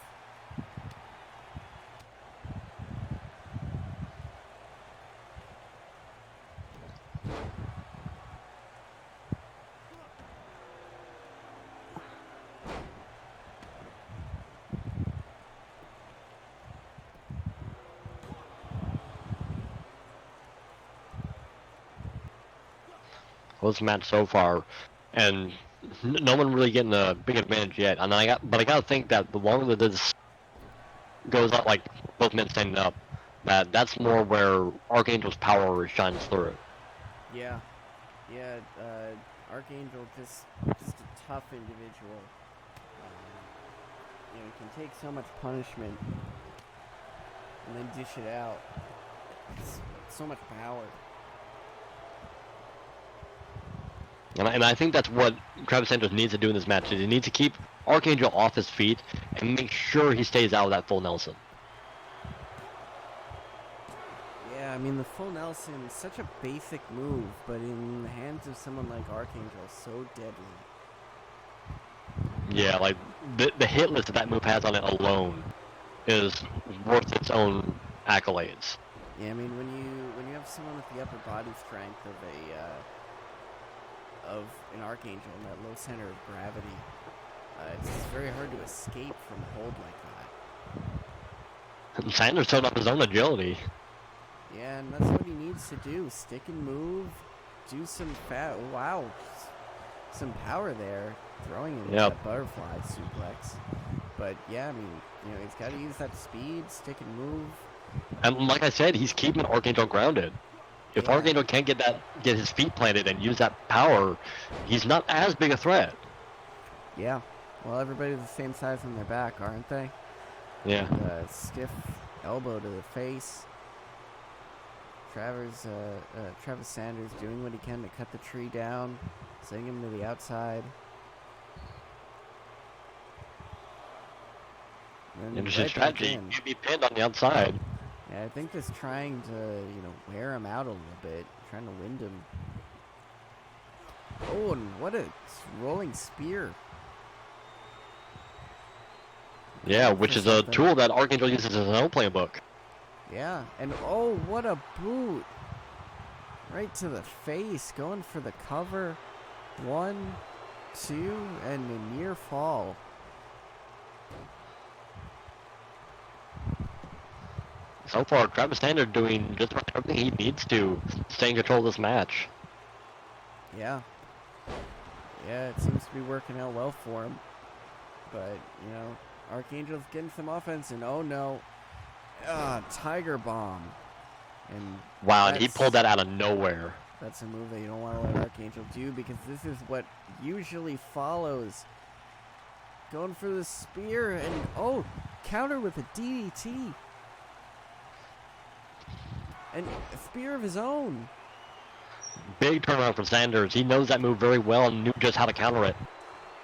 Close match so far, and no one really getting a big advantage yet. And I gotta think that the longer that this goes out, like both men standing up, that's more where Archangel's power shines through. Yeah. Yeah, Archangel just a tough individual. You know, he can take so much punishment and then dish it out. It's so much power. And I think that's what Travis Sanders needs to do in this match. Is he needs to keep Archangel off his feet and make sure he stays out of that full Nelson. Yeah, I mean, the full Nelson is such a basic move, but in the hands of someone like Archangel, so deadly. Yeah, like the hit list that move has on it alone is worth its own accolades. Yeah, I mean, when you have someone with the upper body strength of an Archangel and that low center of gravity, it's very hard to escape from a hold like that. And Sanders showed off his own agility. Yeah, and that's what he needs to do. Stick and move, do some some power there, throwing in that butterfly suplex. But yeah, I mean, you know, he's got to use that speed, stick and move. And like I said, he's keeping Archangel grounded. If Archangel can't get his feet planted and use that power, he's not as big a threat. Yeah. Well, everybody's the same size on their back, aren't they? Yeah. And, stiff elbow to the face. Travis Sanders doing what he can to cut the tree down, sending him to the outside. Interesting strategy. You can be pinned on the outside. Yeah, I think just trying to, you know, wear him out a little bit, trying to wind him. Oh, and what a rolling spear. Yeah, which is a tool that Archangel uses in his own playbook. Yeah, and oh, what a boot. Right to the face, going for the cover. 1, 2, and a near fall. So far, Travis Sanders doing just about everything he needs to stay in control of this match. Yeah. Yeah, it seems to be working out well for him. But, you know, Archangel's getting some offense, and oh no. Tiger Bomb. And wow, and he pulled that out of nowhere. That's a move that you don't want to let Archangel do, because this is what usually follows. Going for the spear, and oh, counter with a DDT. And a spear of his own. Big turnaround for Sanders. He knows that move very well and knew just how to counter it.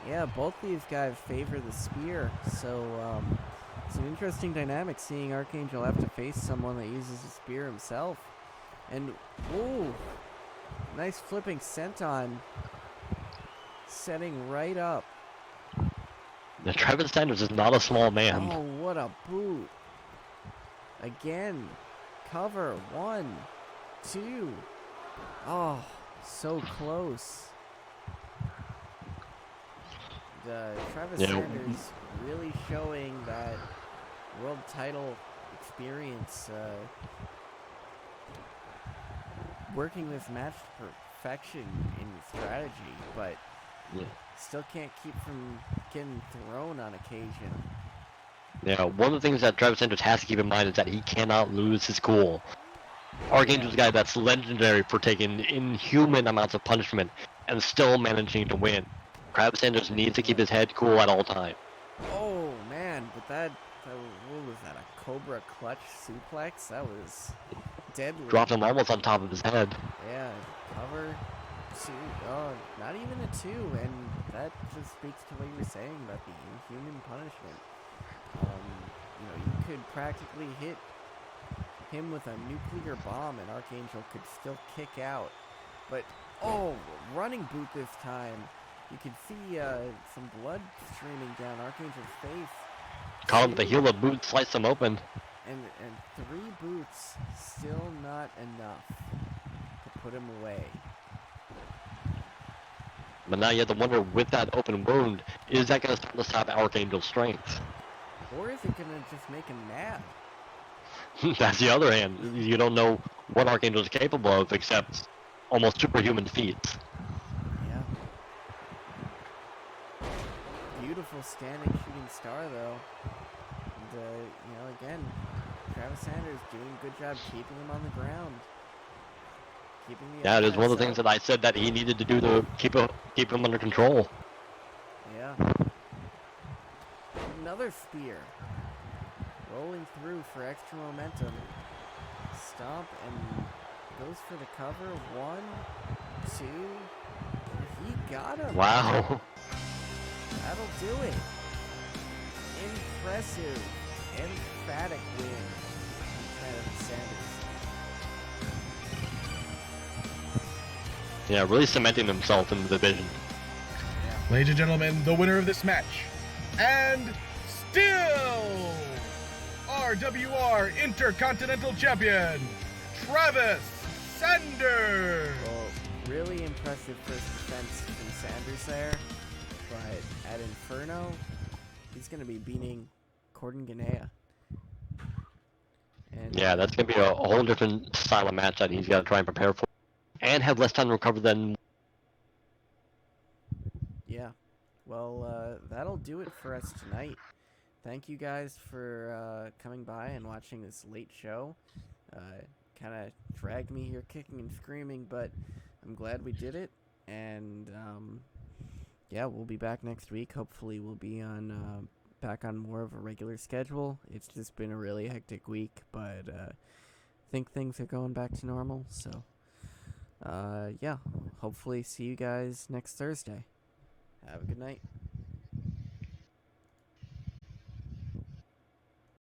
Yeah, both these guys favor the spear, so it's an interesting dynamic seeing Archangel have to face someone that uses a spear himself. And, ooh, nice flipping senton, setting right up. The Travis Sanders is not a small man. Oh, what a boot. Again, cover, 1, 2. Oh, so close. Travis Sanders really showing that world title experience. working this match to perfection in strategy, but Yeah. still can't keep from getting thrown on occasion. Yeah, one of the things that Travis Sanders has to keep in mind is that he cannot lose his cool. Archangel's a guy that's legendary for taking inhuman amounts of punishment and still managing to win. Travis Sanders needs to keep his head cool at all times. Oh man, but that what was that? A Cobra clutch suplex? That was deadly. Dropped him almost on top of his head. Yeah, cover two. Oh, not even a two, and that just speaks to what you were saying about the inhuman punishment. You could practically hit him with a nuclear bomb, and Archangel could still kick out. But running boot this time. You could see some blood streaming down Archangel's face. Caught him with the heel of boot, sliced him open. And 3 boots, still not enough to put him away. But now you have to wonder, with that open wound, is that going to start to stop Archangel's strength? Or is it going to just make him mad? That's the other hand. You don't know what Archangel is capable of, except almost superhuman feats. Yeah. Beautiful standing shooting star, though. And, again, Travis Sanders doing a good job keeping him on the ground. Keeping the Yeah, it is one of the offense things up. that I said that he needed to do to keep him under control. Yeah. Another spear. Rolling through for extra momentum. Stomp and goes for the cover. 1, 2. He got him. Wow. That'll do it. Impressive, emphatic win from Travis Sanders. Yeah, really cementing himself in the division. Ladies and gentlemen, the winner of this match, and still RWR Intercontinental Champion, Travis Sanders. Well, really impressive first defense from Sanders there, but at Inferno, he's going to be beating Corden Ganea. And Yeah, that's going to be a whole different style of match that he's got to try and prepare for. And have less time to recover than... yeah. Well, that'll do it for us tonight. Thank you guys for coming by and watching this late show. Kind of dragged me here kicking and screaming, but I'm glad we did it. And yeah, we'll be back next week. Hopefully we'll be on back on more of a regular schedule. It's just been a really hectic week, but I think things are going back to normal. So yeah, hopefully see you guys next Thursday. Have a good night.